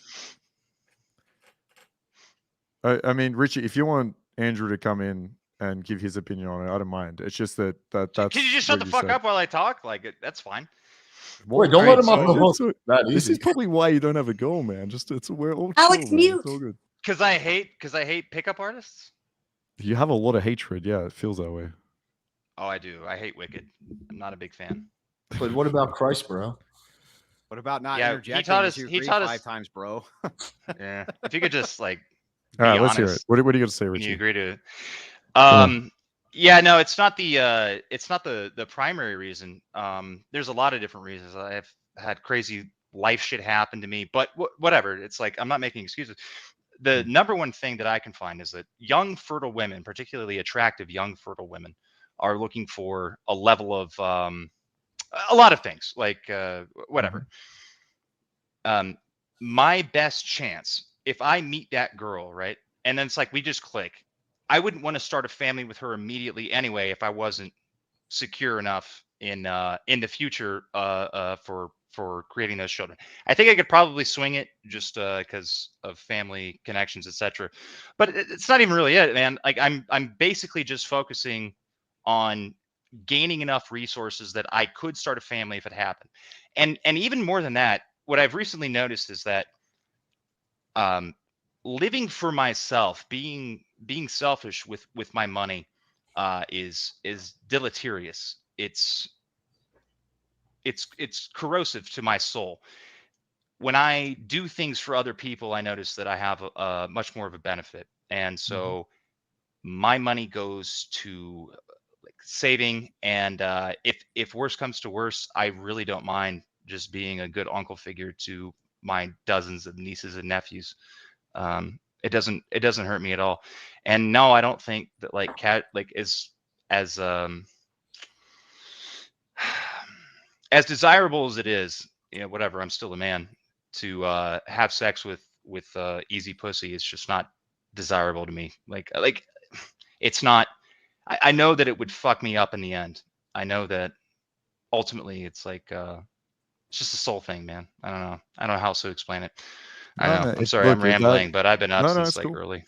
I mean, Richie, if you want Andrew to come in and give his opinion on it, I don't mind. It's just that's. Can you just shut the fuck up while I talk? Like, that's fine. Wait, don't let him off the hook. This is probably why you don't have a goal, man. We're all Alex, chill, mute. It's all good. Because I hate pickup artists. You have a lot of hatred. Yeah, it feels that way. Oh, I do. I hate Wicked. I'm not a big fan. But what about Christ, bro? What about not interjecting? He taught us 5 times, bro. Yeah. If you could just like. All right, let's hear it. What are you going to say, Richie? You agree to it? Yeah, no, it's not the primary reason. There's a lot of different reasons. I've had crazy life shit happen to me, but whatever. It's like, I'm not making excuses. The number one thing that I can find is that young, fertile women, particularly attractive young, fertile women, are looking for a level of a lot of things, like whatever. my best chance, if I meet that girl, right, and then it's like we just click, I wouldn't want to start a family with her immediately anyway if I wasn't secure enough in the future for creating those children. I think I could probably swing it just because of family connections, etc. But it's not even really it, man. Like I'm basically just focusing on gaining enough resources that I could start a family if it happened. And even more than that, what I've recently noticed is that living for myself, being selfish with my money, is deleterious. It's corrosive to my soul. When I do things for other people, I notice that I have a much more of a benefit, and so my money goes to like saving. And if worse comes to worse, I really don't mind just being a good uncle figure to my dozens of nieces and nephews. It doesn't hurt me at all. And no, I don't think that like as as desirable as it is, you know, whatever, I'm still a man. To have sex with easy pussy is just not desirable to me. Like it's not. I know that it would fuck me up in the end. I know that ultimately it's like it's just a soul thing, man. I don't know. I don't know how else to explain it. I No, know. no, I'm sorry, I'm rambling, but I've been up no, since it's like cool. early.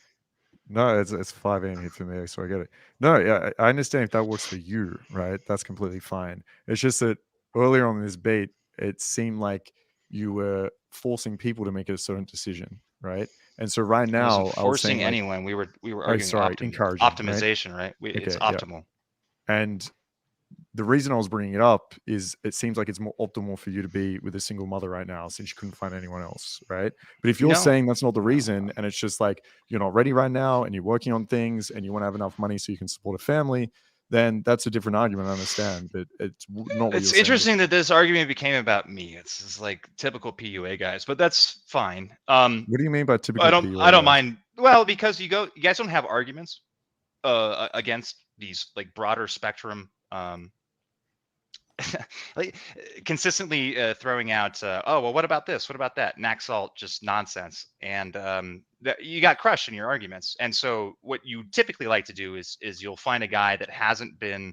No, it's 5 a.m. here for me, so I get it. No, yeah, I understand if that works for you, right? That's completely fine. It's just that earlier on in this debate, it seemed like you were forcing people to make a certain decision, right? And so right I now, wasn't I was saying forcing like, anyone. We were oh, arguing sorry, encouraging, right? optimization, right? It's Okay, yeah. optimal. And the reason I was bringing it up is it seems like it's more optimal for you to be with a single mother right now since you couldn't find anyone else, right? But if you're No. saying that's not the reason and it's just like you're not ready right now and you're working on things and you want to have enough money so you can support a family, then that's a different argument. I understand, but it's not what It's you're interesting saying. that this argument became about me. It's just like typical PUA guys, but that's fine. What do you mean by typical I PUA don't guys? mind. Well, because you guys don't have arguments against these like broader spectrum like consistently throwing out oh well, what about this, what about that, max salt, just nonsense. And you got crushed in your arguments. And so what you typically like to do is you'll find a guy that hasn't been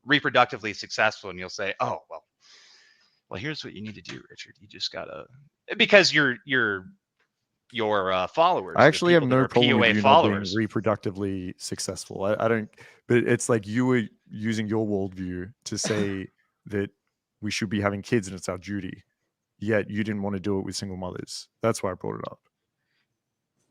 reproductively successful, and you'll say, oh well here's what you need to do, Richard. You just gotta, because your followers, I actually have the people no that are problem with PUA you not being followers. reproductively successful. I don't, but it's like you were using your worldview to say that we should be having kids and it's our duty. Yet you didn't want to do it with single mothers. That's why I brought it up.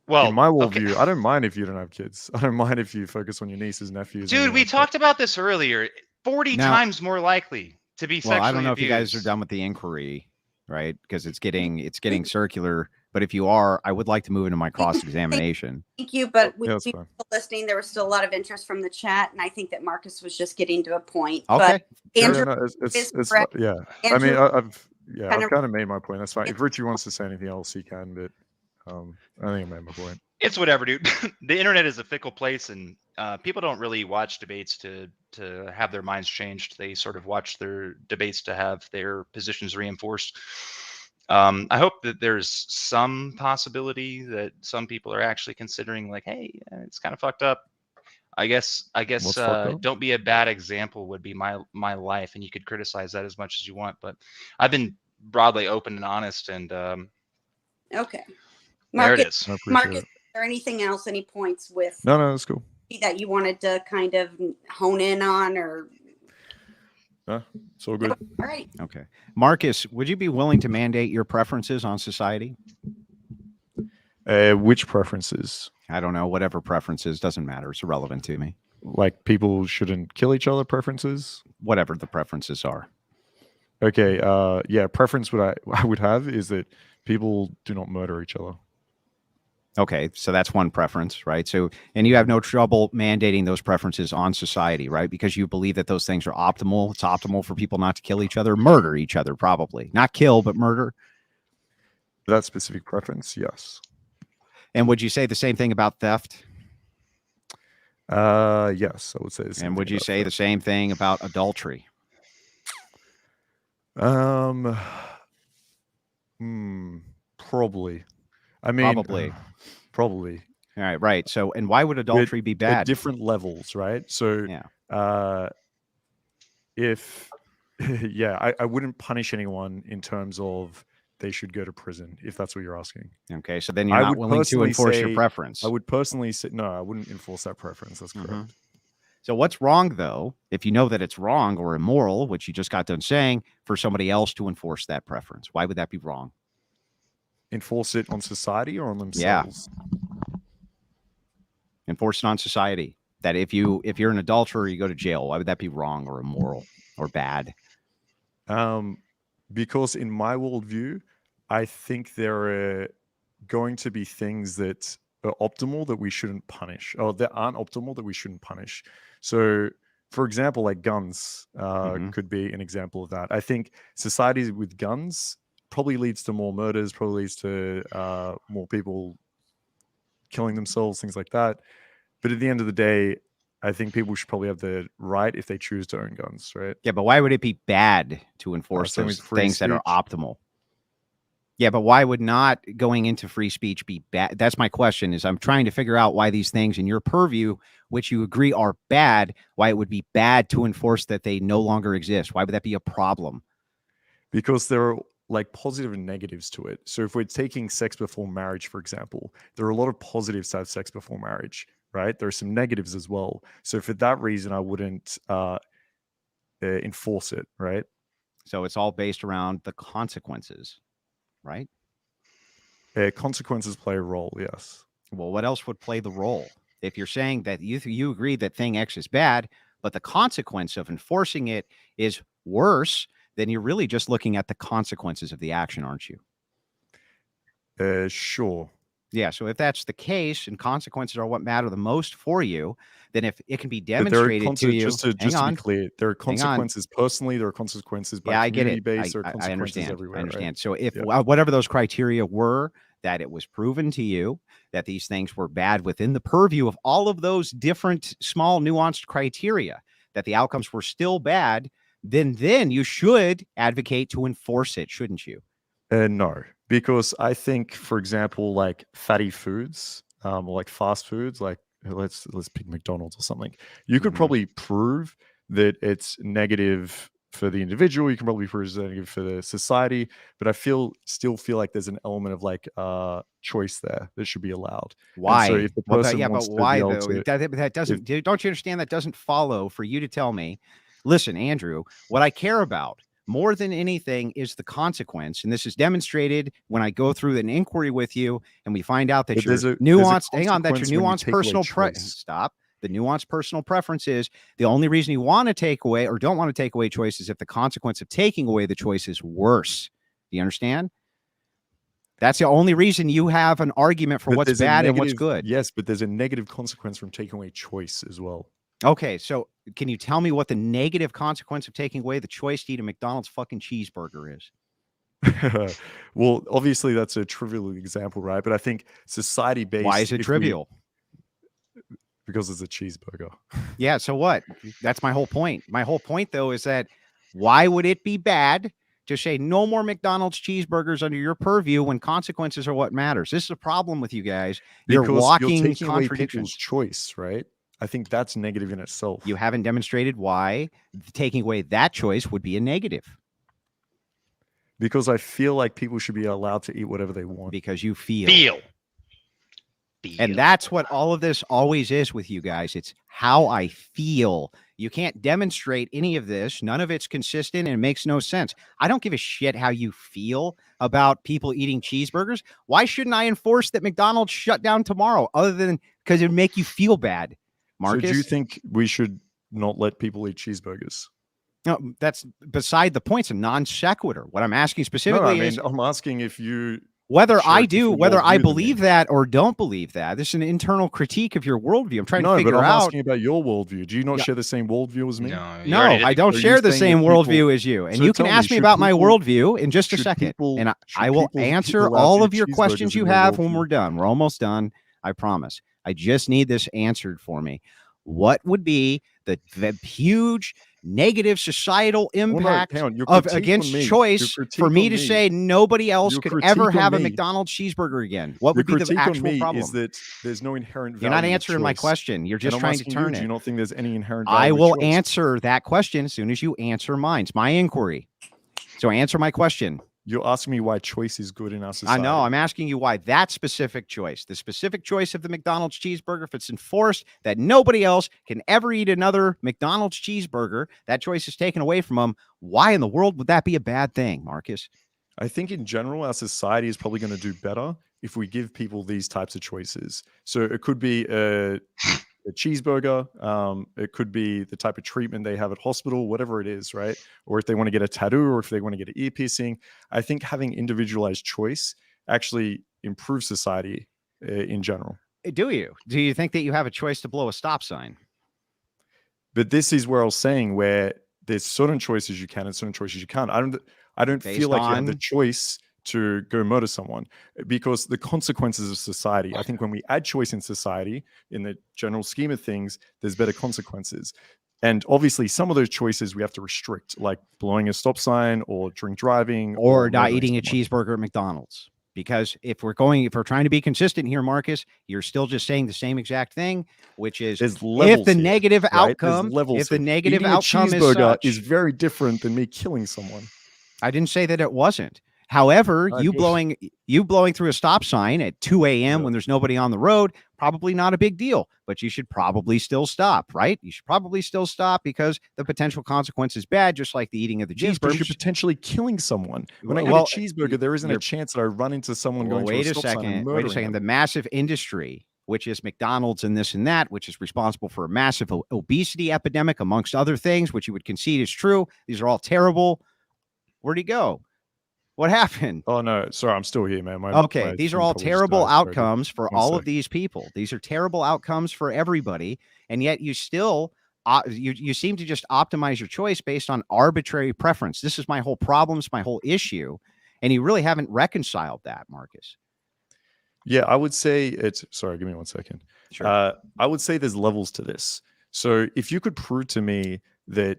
Well, in my okay. worldview, I don't mind if you don't have kids. I don't mind if you focus on your nieces, nephews. Dude, we talked about this earlier. 40 Now- times more likely to be Well, sexually I don't know abused. if you guys are done with the inquiry, right? Because it's getting circular. But if you are, I would like to move into my cross-examination. Thank you, but with Yeah, that's people fine. listening, there was still a lot of interest from the chat, and I think that Marcus was just getting to a point. Okay. But Andrew, No, is it's correct. yeah. Andrew, I mean, I've kind of- kind of made my point. That's fine. If Richie wants to say anything else, he can. But I think I made my point. It's whatever, dude. The internet is a fickle place, and people don't really watch debates to have their minds changed. They sort of watch their debates to have their positions reinforced. I hope that there's some possibility that some people are actually considering, like, hey, it's kind of fucked up. I guess What's fucked up? don't be a bad example would be my life, and you could criticize that as much as you want. But I've been broadly open and honest, and okay. there it Marcus, is. I appreciate Marcus, it. is there anything else, any points with No, that's cool. that you wanted to kind of hone in on, or? No, it's all good. All right. Okay. Marcus, would you be willing to mandate your preferences on society? Which preferences? I don't know. Whatever preferences, doesn't matter. It's irrelevant to me. Like people shouldn't kill each other preferences? Whatever the preferences are. Okay, yeah, preference what I would have is that people do not murder each other. Okay, so that's one preference, right? So, and you have no trouble mandating those preferences on society, right? Because you believe that those things are optimal. It's optimal for people not to kill each other, murder each other, probably. Not kill, but murder. That specific preference, yes. And would you say the same thing about theft? Yes, I would say the same And would thing you about say that. the same thing about adultery? Probably. I mean, Probably. probably. All right, right. So, and why would adultery be At bad? different levels, right? So, Yeah. if I wouldn't punish anyone in terms of they should go to prison, if that's what you're asking. Okay, so then you're I not would willing to personally enforce your say- preference. I would personally say no. I wouldn't enforce that preference. That's correct. Mhm. So what's wrong, though, if you know that it's wrong or immoral, which you just got done saying, for somebody else to enforce that preference? Why would that be wrong? Enforce it on society or on themselves? Enforce it on society. That if you're an adulterer, you go to jail. Why would that be wrong or immoral or bad? Because in my worldview, I think there are going to be things that are optimal that we shouldn't punish, or that aren't optimal that we shouldn't punish. So, for example, like guns could be an example of that. I think societies with guns probably leads to more murders, probably leads to more people killing themselves, things like that. But at the end of the day, I think people should probably have the right if they choose to own guns, right? Yeah, but why would it be bad to enforce same those with free things that are speech. optimal? Yeah, but why would not going into free speech be bad? That's my question, is I'm trying to figure out why these things in your purview, which you agree are bad, why it would be bad to enforce that they no longer exist. Why would that be a problem? Because there are like positive and negatives to it. So if we're taking sex before marriage, for example, there are a lot of positives to have sex before marriage, right? There are some negatives as well. So for that reason, I wouldn't enforce it, right? So it's all based around the consequences, right? Consequences play a role, yes. Well, what else would play the role? If you're saying that you agree that thing X is bad, but the consequence of enforcing it is worse, then you're really just looking at the consequences of the action, aren't you? Sure. Yeah. So if that's the case and consequences are what matter the most for you, then if it can be But there are demonstrated to you, just to be clear, there are consequences personally, there are consequences by yeah, I get it. community-based, there are I consequences understand. everywhere. I understand. Right? So if Yeah. whatever those criteria were, that it was proven to you that these things were bad within the purview of all of those different small nuanced criteria, that the outcomes were still bad, then you should advocate to enforce it, shouldn't you? No, because I think, for example, like fatty foods, or like fast foods, like let's pick McDonald's or something. You could probably prove that it's negative for the individual. You can probably prove it's negative for the society, but I still feel like there's an element of like choice there that should be allowed. Why? And so if the Well, person yeah, but wants to why be able though? to, That doesn't. Don't you understand? That doesn't follow for you to tell me. Listen, Andrew, what I care about more than anything is the consequence, and this is demonstrated when I go through an inquiry with you, and we find out that But your there's a nuanced. Hang on, that your consequence when you nuanced take away personal choice. stop. The nuanced personal preference is the only reason you want to take away or don't want to take away choice is if the consequence of taking away the choice is worse. Do you understand? That's the only reason you have an argument for But what's there's a bad and what's negative- good. Yes, but there's a negative consequence from taking away choice as well. Okay, so can you tell me what the negative consequence of taking away the choice to eat a McDonald's fucking cheeseburger is? Well, obviously that's a trivial example, right? But I think society-based. Why is it trivial? Because it's a cheeseburger. Yeah, so what? That's my whole point. My whole point, though, is that why would it be bad to say no more McDonald's cheeseburgers under your purview when consequences are what matters? This is a problem with you guys. You're Because walking taking away people's contradictions. choice, right? I think that's negative in itself. You haven't demonstrated why taking away that choice would be a negative. Because I feel like people should be allowed to eat whatever they want. Because you feel. Feel. And that's what all of this always is with you guys. It's how I feel. You can't demonstrate any of this. None of it's consistent and it makes no sense. I don't give a shit how you feel about people eating cheeseburgers. Why shouldn't I enforce that McDonald's shut down tomorrow other than because it would make you feel bad? Marcus? So do you think we should not let people eat cheeseburgers? No, that's beside the point. It's a non sequitur. What I'm asking specifically is I'm asking if you whether share I a do, different whether I worldview than believe me. that or don't believe that. This is an internal critique of your worldview. I'm trying to figure but I'm out. asking about your worldview. Do you not Yeah. share the same worldview as me? No, you No, already did. I don't Are you share the saying same that people- worldview as you. And So you can tell me, ask me should about my people- worldview in just a should second. people- And should I will people be answer allowed to all eat of your questions cheeseburgers you in your have when worldview? we're done. We're almost done. I promise. I just need this answered for me. What would be the huge negative societal Well, no, impact hang on. Your of critique against on me, choice your for critique me on to me- say nobody else your could critique ever on have a me- McDonald's cheeseburger again? What Your would be the critique on actual me problem? is that there's no inherent value. You're not with answering my choice. question. You're And just I'm trying to asking turn you, it. do you not think there's any inherent value I with will choice? answer that question as soon as you answer mine. It's my inquiry. So answer my question. You're asking me why choice is good in our I society. know. I'm asking you why that specific choice, the specific choice of the McDonald's cheeseburger, if it's enforced that nobody else can ever eat another McDonald's cheeseburger, that choice is taken away from them. Why in the world would that be a bad thing, Marcus? I think in general, our society is probably going to do better if we give people these types of choices. So it could be a cheeseburger. It could be the type of treatment they have at hospital, whatever it is, right? Or if they want to get a tattoo or if they want to get an ear piercing. I think having individualized choice actually improves society in general. Do you? Do you think that you have a choice to blow a stop sign? But this is where I was saying where there's certain choices you can and certain choices you can't. I don't Based feel like you have the on- choice to go murder someone because the consequences of society. I think when we add choice in society, in the general scheme of things, there's better consequences. And obviously, some of those choices we have to restrict, like blowing a stop sign or drink driving Or not murdering eating a someone. cheeseburger at McDonald's? Because if we're trying to be consistent here, Marcus, you're still just saying the same exact thing, which is There's if levels the here, negative right? There's outcome, levels if the here. negative Eating a outcome is cheeseburger such, is very different than me killing someone. I didn't say that it wasn't. However, I you did. blowing through a stop sign at 2 a.m. Yeah. when there's nobody on the road, probably not a big deal, but you should probably still stop, right? You should probably still stop because the potential consequence is bad, just like the eating of the Yes, but you're cheeseburger. potentially killing someone. When I eat Well, a cheeseburger, there isn't a you're- chance that I run into someone Well, going through wait a a stop sign and second. murdering Wait a second. The them. massive industry, which is McDonald's and this and that, which is responsible for a massive obesity epidemic, amongst other things, which you would concede is true. These are all terrible. Where'd he go? What happened? Oh no, sorry, I'm still here, man. Okay, these are all terrible outcomes for One all sec. of these people. These are terrible outcomes for everybody, and yet you still you seem to just optimize your choice based on arbitrary preference. This is my whole problem. It's my whole issue, and you really haven't reconciled that, Marcus. Yeah, I would say it's. Sorry, give me 1 second. Sure. I would say there's levels to this. So if you could prove to me that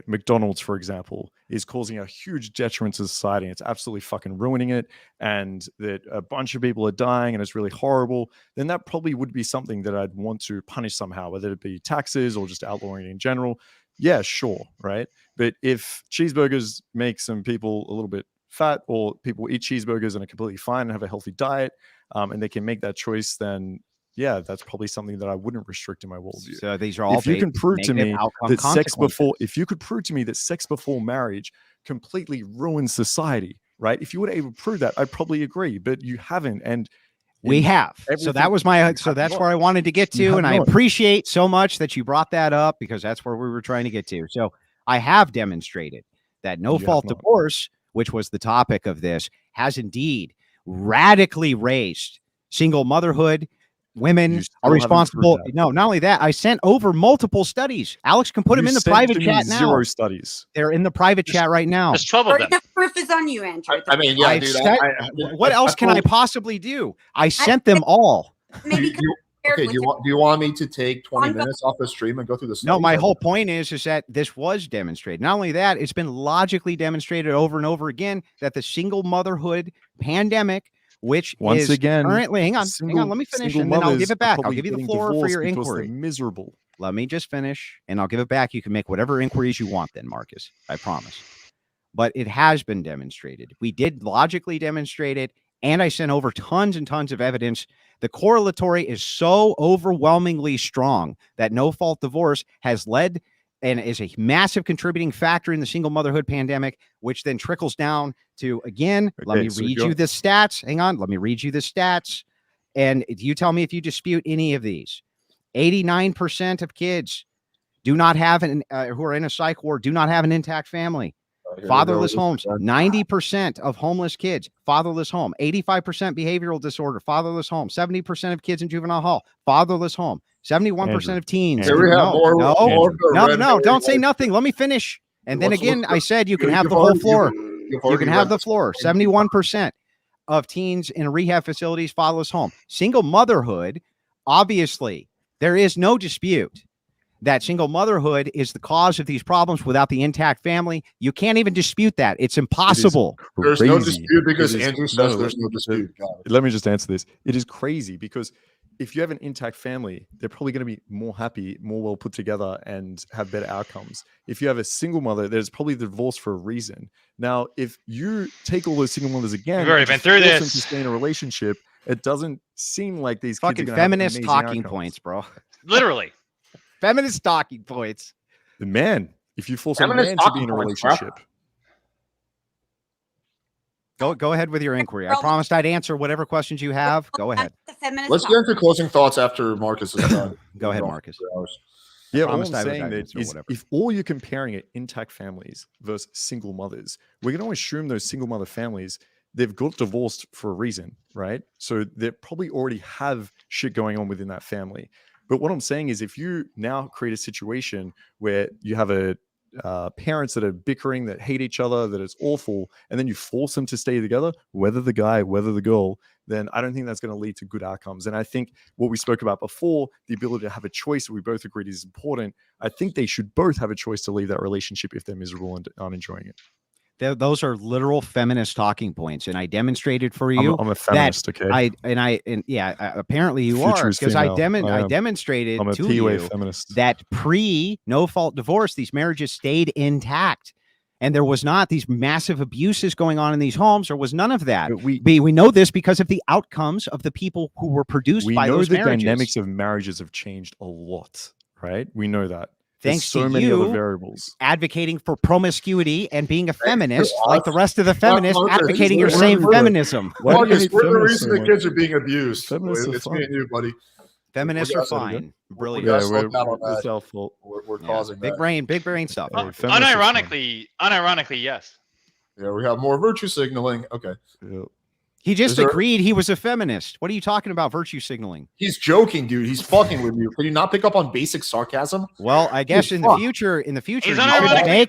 McDonald's, for example, is causing a huge detriment to society, and it's absolutely fucking ruining it, and that a bunch of people are dying and it's really horrible, then that probably would be something that I'd want to punish somehow, whether it be taxes or just outlawing it in general. Yeah, sure, right? But if cheeseburgers make some people a little bit fat, or people eat cheeseburgers and are completely fine and have a healthy diet, and they can make that choice, then yeah, that's probably something that I wouldn't restrict in my worldview. So these are all If you can prove to me that if you could prove to me that sex before marriage completely ruins society, right? If you were able to prove that, I'd probably agree, but you haven't. And we have. So that was my. So that's where I wanted to get to, and I appreciate so much that you brought that up because that's where we were trying to get to. So I have demonstrated that no-fault divorce, which was the topic of this, has indeed radically raised single motherhood. Women are responsible. No, not only that, I sent over multiple studies. Alex can put them in the private chat now. 0 studies. They're in the private chat right now. There's 12 of them. The proof is on you, Andrew. I mean, yeah, dude. What else can I possibly do? I sent them all. Maybe Okay, do you want me to take 20 minutes off the stream and go through this? No, my whole point is that this was demonstrated. Not only that, it's been logically demonstrated over and over again that the single motherhood pandemic, which is currently, hang on, let me finish, and then I'll give it back. I'll give you the floor for your inquiry. Miserable. Let me just finish, and I'll give it back. You can make whatever inquiries you want then, Marcus. I promise. But it has been demonstrated. We did logically demonstrate it, and I sent over tons and tons of evidence. The correlatory is so overwhelmingly strong that no-fault divorce has led and is a massive contributing factor in the single motherhood pandemic, which then trickles down to, again, let me read you the stats. Hang on. Let me read you the stats. And you tell me if you dispute any of these. 89% of kids do not have who are in a psych ward do not have an intact family. Fatherless homes. 90% of homeless kids, fatherless home. 85% behavioral disorder, fatherless home. 70% of kids in juvenile hall, fatherless home. 71% of teens. No, don't say nothing. Let me finish. And then again, I said you can have the whole floor. You can have the floor. 71% of teens in rehab facilities, fatherless home. Single motherhood, obviously, there is no dispute that single motherhood is the cause of these problems without the intact family. You can't even dispute that. It's impossible. There's no Crazy. dispute because It is- Andrew says no, there's no dispute. Got it. Let me just answer this. It is crazy because if you have an intact family, they're probably going to be more happy, more well put together, and have better outcomes. If you have a single mother, there's probably divorced for a reason. Now, if you take all those single mothers again, We've already and been just through force them this. to stay in a relationship, it doesn't seem like these kids are Fucking gonna have feminist amazing talking outcomes. points, bro. Literally. Feminist talking points. The man, if you force a Feminist man to be in a talking points, bro. relationship, Go ahead with your inquiry. I promised I'd answer whatever questions you have. Go ahead. The feminist Let's talk. get into closing thoughts after Marcus is done. Go ahead, Marcus. yeah, all I'm promised I would saying dive that into is whatever. if all you're comparing are intact families versus single mothers, we're going to assume those single mother families, they've got divorced for a reason, right? So they probably already have shit going on within that family. But what I'm saying is if you now create a situation where you have a parents that are bickering, that hate each other, that it's awful, and then you force them to stay together, whether the guy, whether the girl, then I don't think that's going to lead to good outcomes. And I think what we spoke about before, the ability to have a choice that we both agreed is important. I think they should both have a choice to leave that relationship if they're miserable and aren't enjoying it. Those are literal feminist talking points, and I demonstrated for you. I'm a feminist, okay? Apparently you Future are, is because I female. I am. demonstrated I'm a to PUA you feminist. that no fault divorce, these marriages stayed intact, and there was not these massive abuses going on in these homes. There was none of that. But we know this because of the outcomes of the people who were produced by know those the marriages. dynamics of marriages have changed a lot, right? We know that. Thanks There's so to many you other variables. advocating for promiscuity and being a Thank you, feminist, Alex. like the rest of the feminists Marcus, advocating your we're- same we're- feminism. Why do you Marcus, hate we're the feminists reason so the much? kids are being abused. Feminists are It's me fine. and you, buddy. Feminists We're are guys- fine. Brilliant. gotta Yeah, slow down on it's that. our fault. We're Yeah. causing Big that. brain stuff. Hey, feminists are fine. Unironically, yes. Yeah, we have more virtue signaling. Okay. Yeah. He just Is there- agreed he was a feminist. What are you talking about virtue signaling? He's joking, dude. He's fucking with you. Can you not pick up on basic sarcasm? Well, I guess Dude, in the fuck. future, He's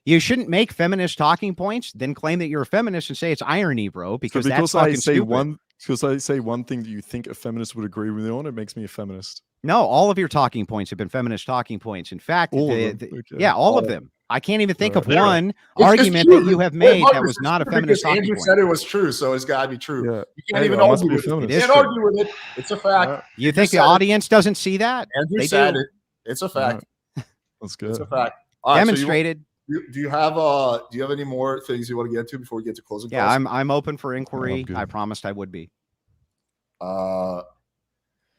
you shouldn't make feminist talking points, then claim that you're a feminist and say it's irony, bro, because So that's because I fucking say stupid. because I say one thing that you think a feminist would agree with me on, it makes me a feminist. No, all of your talking points have been feminist talking points. In fact, All of them. Okay. yeah, all of All- them. I can't even think of Literally. one It's argument true. that you have Wait, made that Marcus, was it's not a true feminist because talking Andrew point. said it was true, so it's got to be true. Yeah. You can't Hey, even I must argue be a with it. feminist. You It is can't true. argue with it. It's a fact. Yeah, You Andrew think the said it. audience doesn't see that? Andrew They said do. it. It's a fact. that's It's good. a fact. All right, so Demonstrated. do you have any more things you want to get to before we get to closing? Yeah, thoughts? I'm open for inquiry. good. I promised I would be.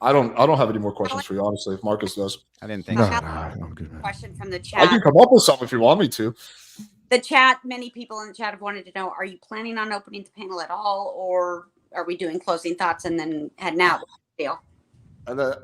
I don't have any more questions for you, honestly. If Marcus does, I didn't think No, so. I'm good, man. Question from the I can chat. come up with something if you want me to. The chat, many people in the chat have wanted to know, are you planning on opening the panel at all, or are we doing closing thoughts and then heading out? Deal. And then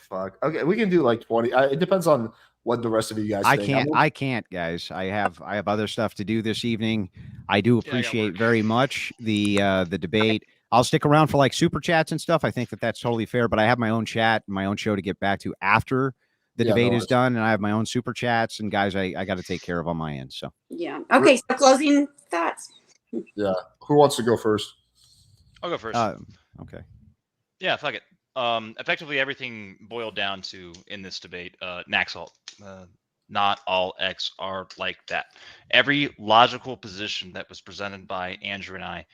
fuck. Okay, we can do like 20. It depends on what the rest of you guys think. I can't, guys. I have other stuff to do this evening. I do appreciate very much the debate. I'll stick around for like super chats and stuff. I think that's totally fair, but I have my own chat, my own show to get back to after the debate is done, and I have my own super chats, and guys, I got to take care of on my end. So Yeah. Okay. So closing thoughts. Yeah. Who wants to go first? I'll go first. okay. Yeah, fuck it. Effectively, everything boiled down to in this debate, Naxalt. Not all X are like that. Every logical position that was presented by Andrew and I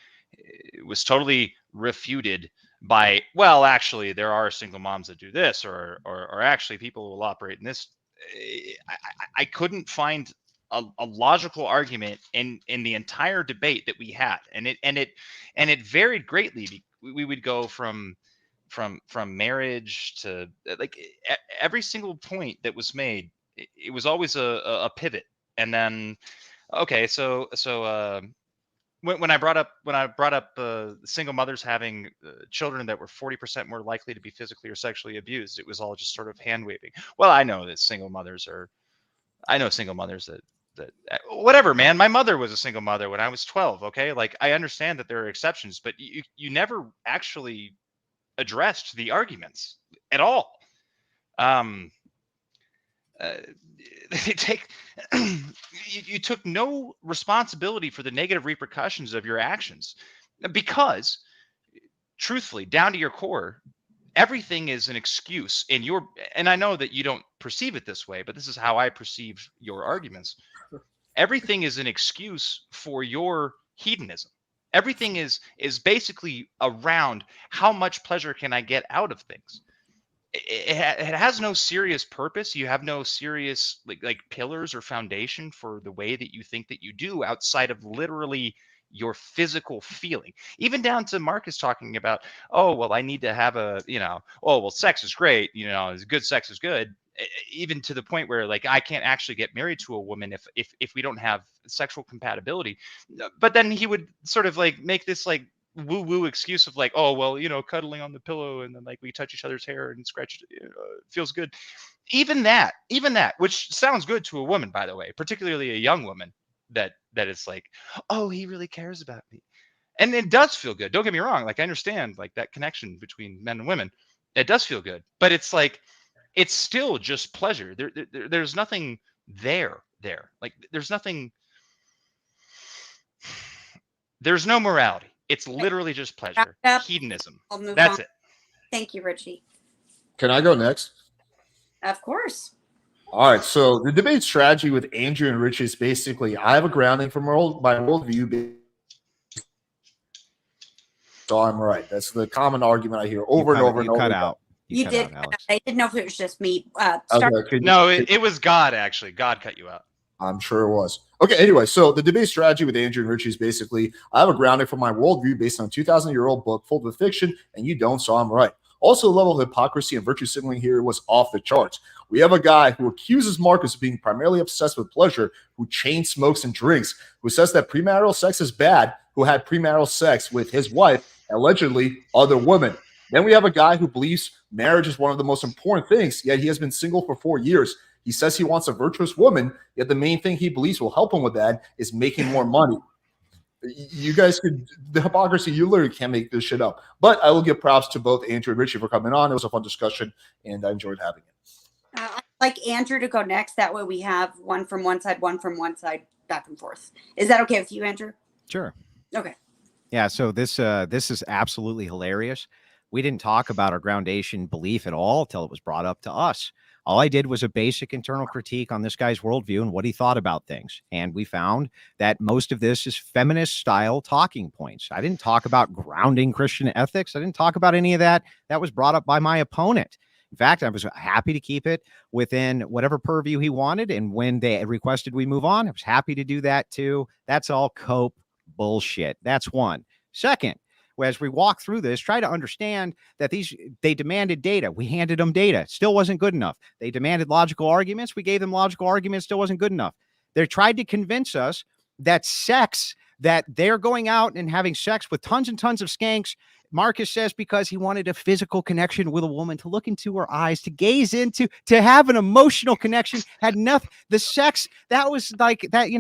was totally refuted by, well, actually, there are single moms that do this, or actually, people will operate in this. I couldn't find a logical argument in the entire debate that we had, and it varied greatly. We would go from marriage to like every single point that was made. It was always a pivot, and then okay, so when I brought up single mothers having children that were 40% more likely to be physically or sexually abused, it was all just sort of hand waving. Well, I know single mothers that whatever, man. My mother was a single mother when I was 12. Okay, like I understand that there are exceptions, but you never actually addressed the arguments at all. You took no responsibility for the negative repercussions of your actions, because truthfully, down to your core, everything is an excuse in your, and I know that you don't perceive it this way, but this is how I perceive your arguments. Everything is an excuse for your hedonism. Everything is basically around how much pleasure can I get out of things. It has no serious purpose. You have no serious like pillars or foundation for the way that you think that you do outside of literally your physical feeling. Even down to Marcus talking about, oh, well, I need to have a, oh, well, sex is great. Good sex is good. Even to the point where like I can't actually get married to a woman if we don't have sexual compatibility. But then he would sort of like make this like woo excuse of like, oh, well, cuddling on the pillow and then like we touch each other's hair and scratch it, feels good. Even that, which sounds good to a woman, by the way, particularly a young woman, that is like, oh, he really cares about me. And it does feel good. Don't get me wrong. Like I understand like that connection between men and women. It does feel good, but it's like, it's still just pleasure. There's nothing there. Like there's no morality. It's literally just pleasure. Hedonism. That's it. Thank you, Richie. Can I go next? Of course. All right. So the debate strategy with Andrew and Rich is basically, I have a grounding from my worldview. So I'm right. That's the common argument I hear over and over and over. Cut out. You did. I didn't know if it was just me. No, it was God, actually. God cut you out. I'm sure it was. Okay, anyway, so the debate strategy with Andrew and Richie is basically, I have a grounding for my worldview based on a 2,000-year-old book filled with fiction, and you don't, so I'm right. Also, the level of hypocrisy and virtue signaling here was off the charts. We have a guy who accuses Marcus of being primarily obsessed with pleasure, who chain smokes and drinks, who says that premarital sex is bad, who had premarital sex with his wife, allegedly other women. Then we have a guy who believes marriage is one of the most important things, yet he has been single for 4 years. He says he wants a virtuous woman, yet the main thing he believes will help him with that is making more money. You guys the hypocrisy, you literally can't make this shit up. But I will give props to both Andrew and Richie for coming on. It was a fun discussion, and I enjoyed having it. I'd like Andrew to go next. That way we have one from one side, back and forth. Is that okay with you, Andrew? Sure. Okay. Yeah, so this is absolutely hilarious. We didn't talk about our groundation belief at all until it was brought up to us. All I did was a basic internal critique on this guy's worldview and what he thought about things. And we found that most of this is feminist style talking points. I didn't talk about grounding Christian ethics. I didn't talk about any of that. That was brought up by my opponent. In fact, I was happy to keep it within whatever purview he wanted. And when they requested we move on, I was happy to do that too. That's all cope bullshit. That's one. Second, as we walk through this, try to understand that they demanded data. We handed them data. Still wasn't good enough. They demanded logical arguments. We gave them logical arguments. Still wasn't good enough. They tried to convince us that that they're going out and having sex with tons and tons of skanks. Marcus says because he wanted a physical connection with a woman, to look into her eyes, to gaze into, to have an emotional connection, had nothing. The sex, that was like that,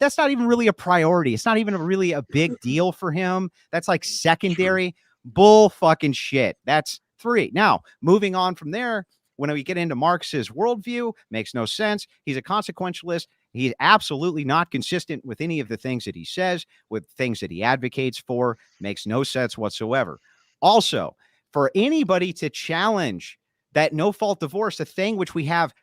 that's not even really a priority. It's not even really a big deal for him. That's like secondary bull fucking shit. That's three. Now, moving on from there, when we get into Marx's worldview, makes no sense. He's a consequentialist. He's absolutely not consistent with any of the things that he says, with things that he advocates for. Makes no sense whatsoever. Also, for anybody to challenge that no-fault divorce, a thing which we have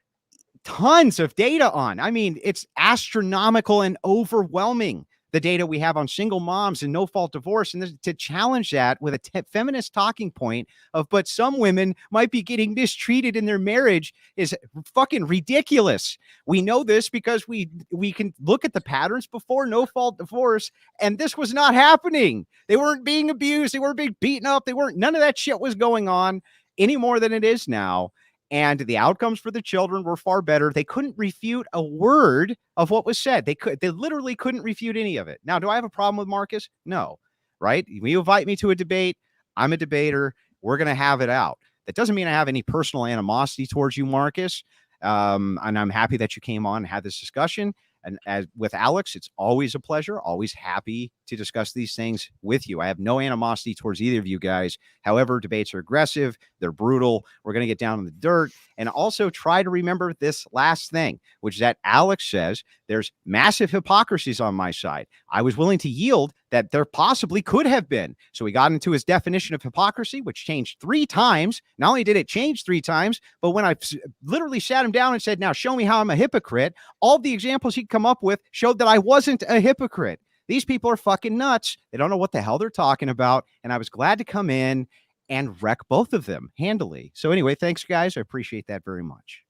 tons of data on. I mean, it's astronomical and overwhelming, the data we have on single moms and no-fault divorce, and to challenge that with a feminist talking point of, but some women might be getting mistreated in their marriage, is fucking ridiculous. We know this because we can look at the patterns before no-fault divorce, and this was not happening. They weren't being abused. They weren't being beaten up. None of that shit was going on any more than it is now. And the outcomes for the children were far better. They couldn't refute a word of what was said. They literally couldn't refute any of it. Now, do I have a problem with Marcus? No, right? You invite me to a debate. I'm a debater. We're going to have it out. That doesn't mean I have any personal animosity towards you, Marcus. And I'm happy that you came on and had this discussion. And as with Alex, it's always a pleasure, always happy to discuss these things with you. I have no animosity towards either of you guys. However, debates are aggressive. They're brutal. We're going to get down in the dirt. And also try to remember this last thing, which is that Alex says there's massive hypocrisies on my side. I was willing to yield that there possibly could have been. So he got into his definition of hypocrisy, which changed 3 times. Not only did it change 3 times, but when I literally sat him down and said, now show me how I'm a hypocrite, all the examples he'd come up with showed that I wasn't a hypocrite. These people are fucking nuts. They don't know what the hell they're talking about. And I was glad to come in and wreck both of them handily. So anyway, thanks, guys. I appreciate that very much.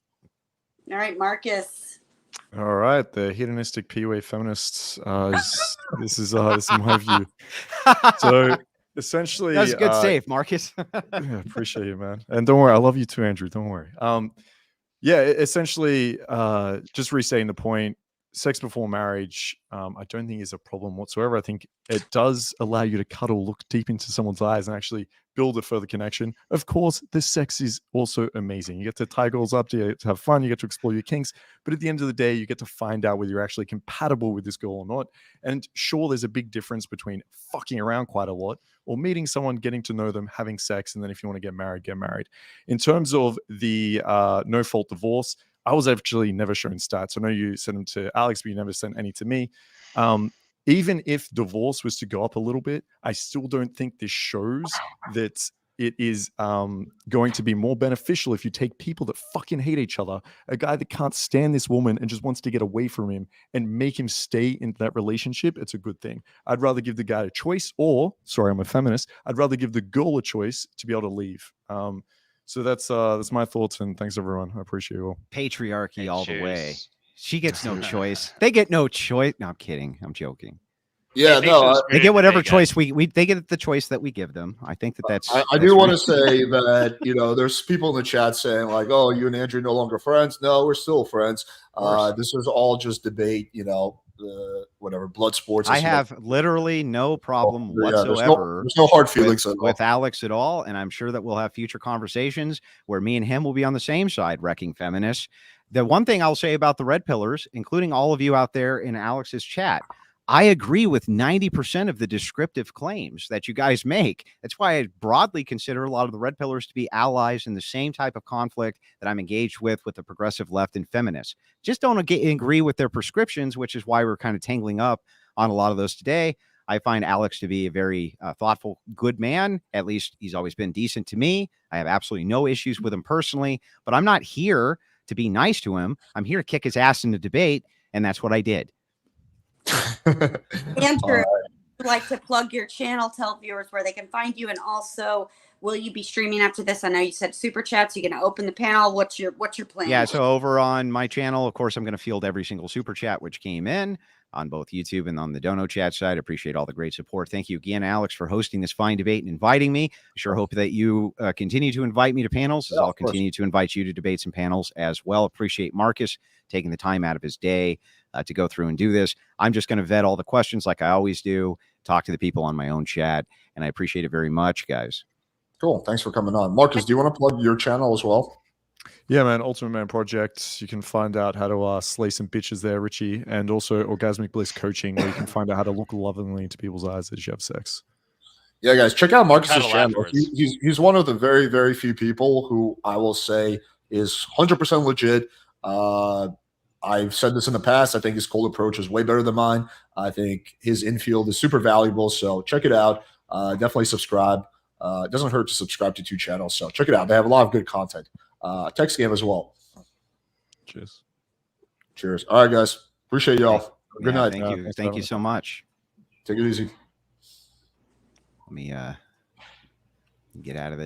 All right, Marcus. All right, the hedonistic PUA feminists. This is my view. So essentially, That's a good save, Marcus. yeah, appreciate you, man. And don't worry, I love you too, Andrew. Don't worry. Yeah, essentially, just restating the point. Sex before marriage, I don't think is a problem whatsoever. I think it does allow you to cuddle, look deep into someone's eyes, and actually build a further connection. Of course, the sex is also amazing. You get to tie girls up, you get to have fun, you get to explore your kinks. But at the end of the day, you get to find out whether you're actually compatible with this girl or not. And sure, there's a big difference between fucking around quite a lot or meeting someone, getting to know them, having sex, and then if you want to get married, get married. In terms of the no-fault divorce, I was actually never shown stats. I know you sent them to Alex, but you never sent any to me. Even if divorce was to go up a little bit, I still don't think this shows that it is going to be more beneficial if you take people that fucking hate each other, a guy that can't stand this woman and just wants to get away from him, and make him stay in that relationship. It's a good thing. I'd rather give the guy a choice, or, sorry, I'm a feminist, I'd rather give the girl a choice to be able to leave. So that's my thoughts, and thanks everyone. I appreciate you all. Patriarchy all the way. Cheers. She gets no choice. They get no choice. No, I'm kidding. I'm joking. Yeah, Hey, no, They get whatever Hey, choice they get the choice that we give them. I think that's. I do want to say that, there's people in the chat saying like, "Oh, you and Andrew no longer friends." No, we're still friends. This is all just debate, whatever blood sports. I have literally no problem Yeah, whatsoever. there's no hard feelings with Alex at all, and I'm sure that we'll have future conversations where me and him will be on the same side, wrecking feminists. The one thing I'll say about the red pillars, including all of you out there in Alex's chat, I agree with 90% of the descriptive claims that you guys make. That's why I broadly consider a lot of the red pillars to be allies in the same type of conflict that I'm engaged with the progressive left and feminists. Just don't agree with their prescriptions, which is why we're kind of tangling up on a lot of those today. I find Alex to be a very thoughtful, good man. At least he's always been decent to me. I have absolutely no issues with him personally, but I'm not here to be nice to him. I'm here to kick his ass in the debate, and that's what I did. Andrew, would like to plug your channel, tell viewers where they can find you, and also, will you be streaming after this? I know you said super chats. You're going to open the panel. What's your plan? Yeah, so over on my channel, of course, I'm going to field every single super chat which came in on both YouTube and on the Dono chat side. Appreciate all the great support. Thank you again, Alex, for hosting this fine debate and inviting me. I sure hope that you continue to invite me to panels, as I'll continue to invite you to debates and panels as well. Appreciate Marcus taking the time out of his day to go through and do this. I'm just going to vet all the questions like I always do, talk to the people on my own chat, and I appreciate it very much, guys. Cool. Thanks for coming on. Marcus, do you want to plug your channel as well? Yeah, man. Ultimate Man Project. You can find out how to slay some bitches there, Richie, and also Orgasmic Bliss Coaching, where you can find out how to look lovingly into people's eyes as you have sex. Yeah, guys, check out Marcus's Cuddle channel. afterwards. He's one of the very, very few people who I will say is 100% legit. I've said this in the past. I think his cold approach is way better than mine. I think his infield is super valuable. So check it out. Definitely subscribe. It doesn't hurt to subscribe to 2 channels. So check it out. They have a lot of good content. Text game as well. Cheers. Cheers. All right, guys. Appreciate y'all. Good night. Thank you. Thank you so much. Take it easy. Let me get out of this.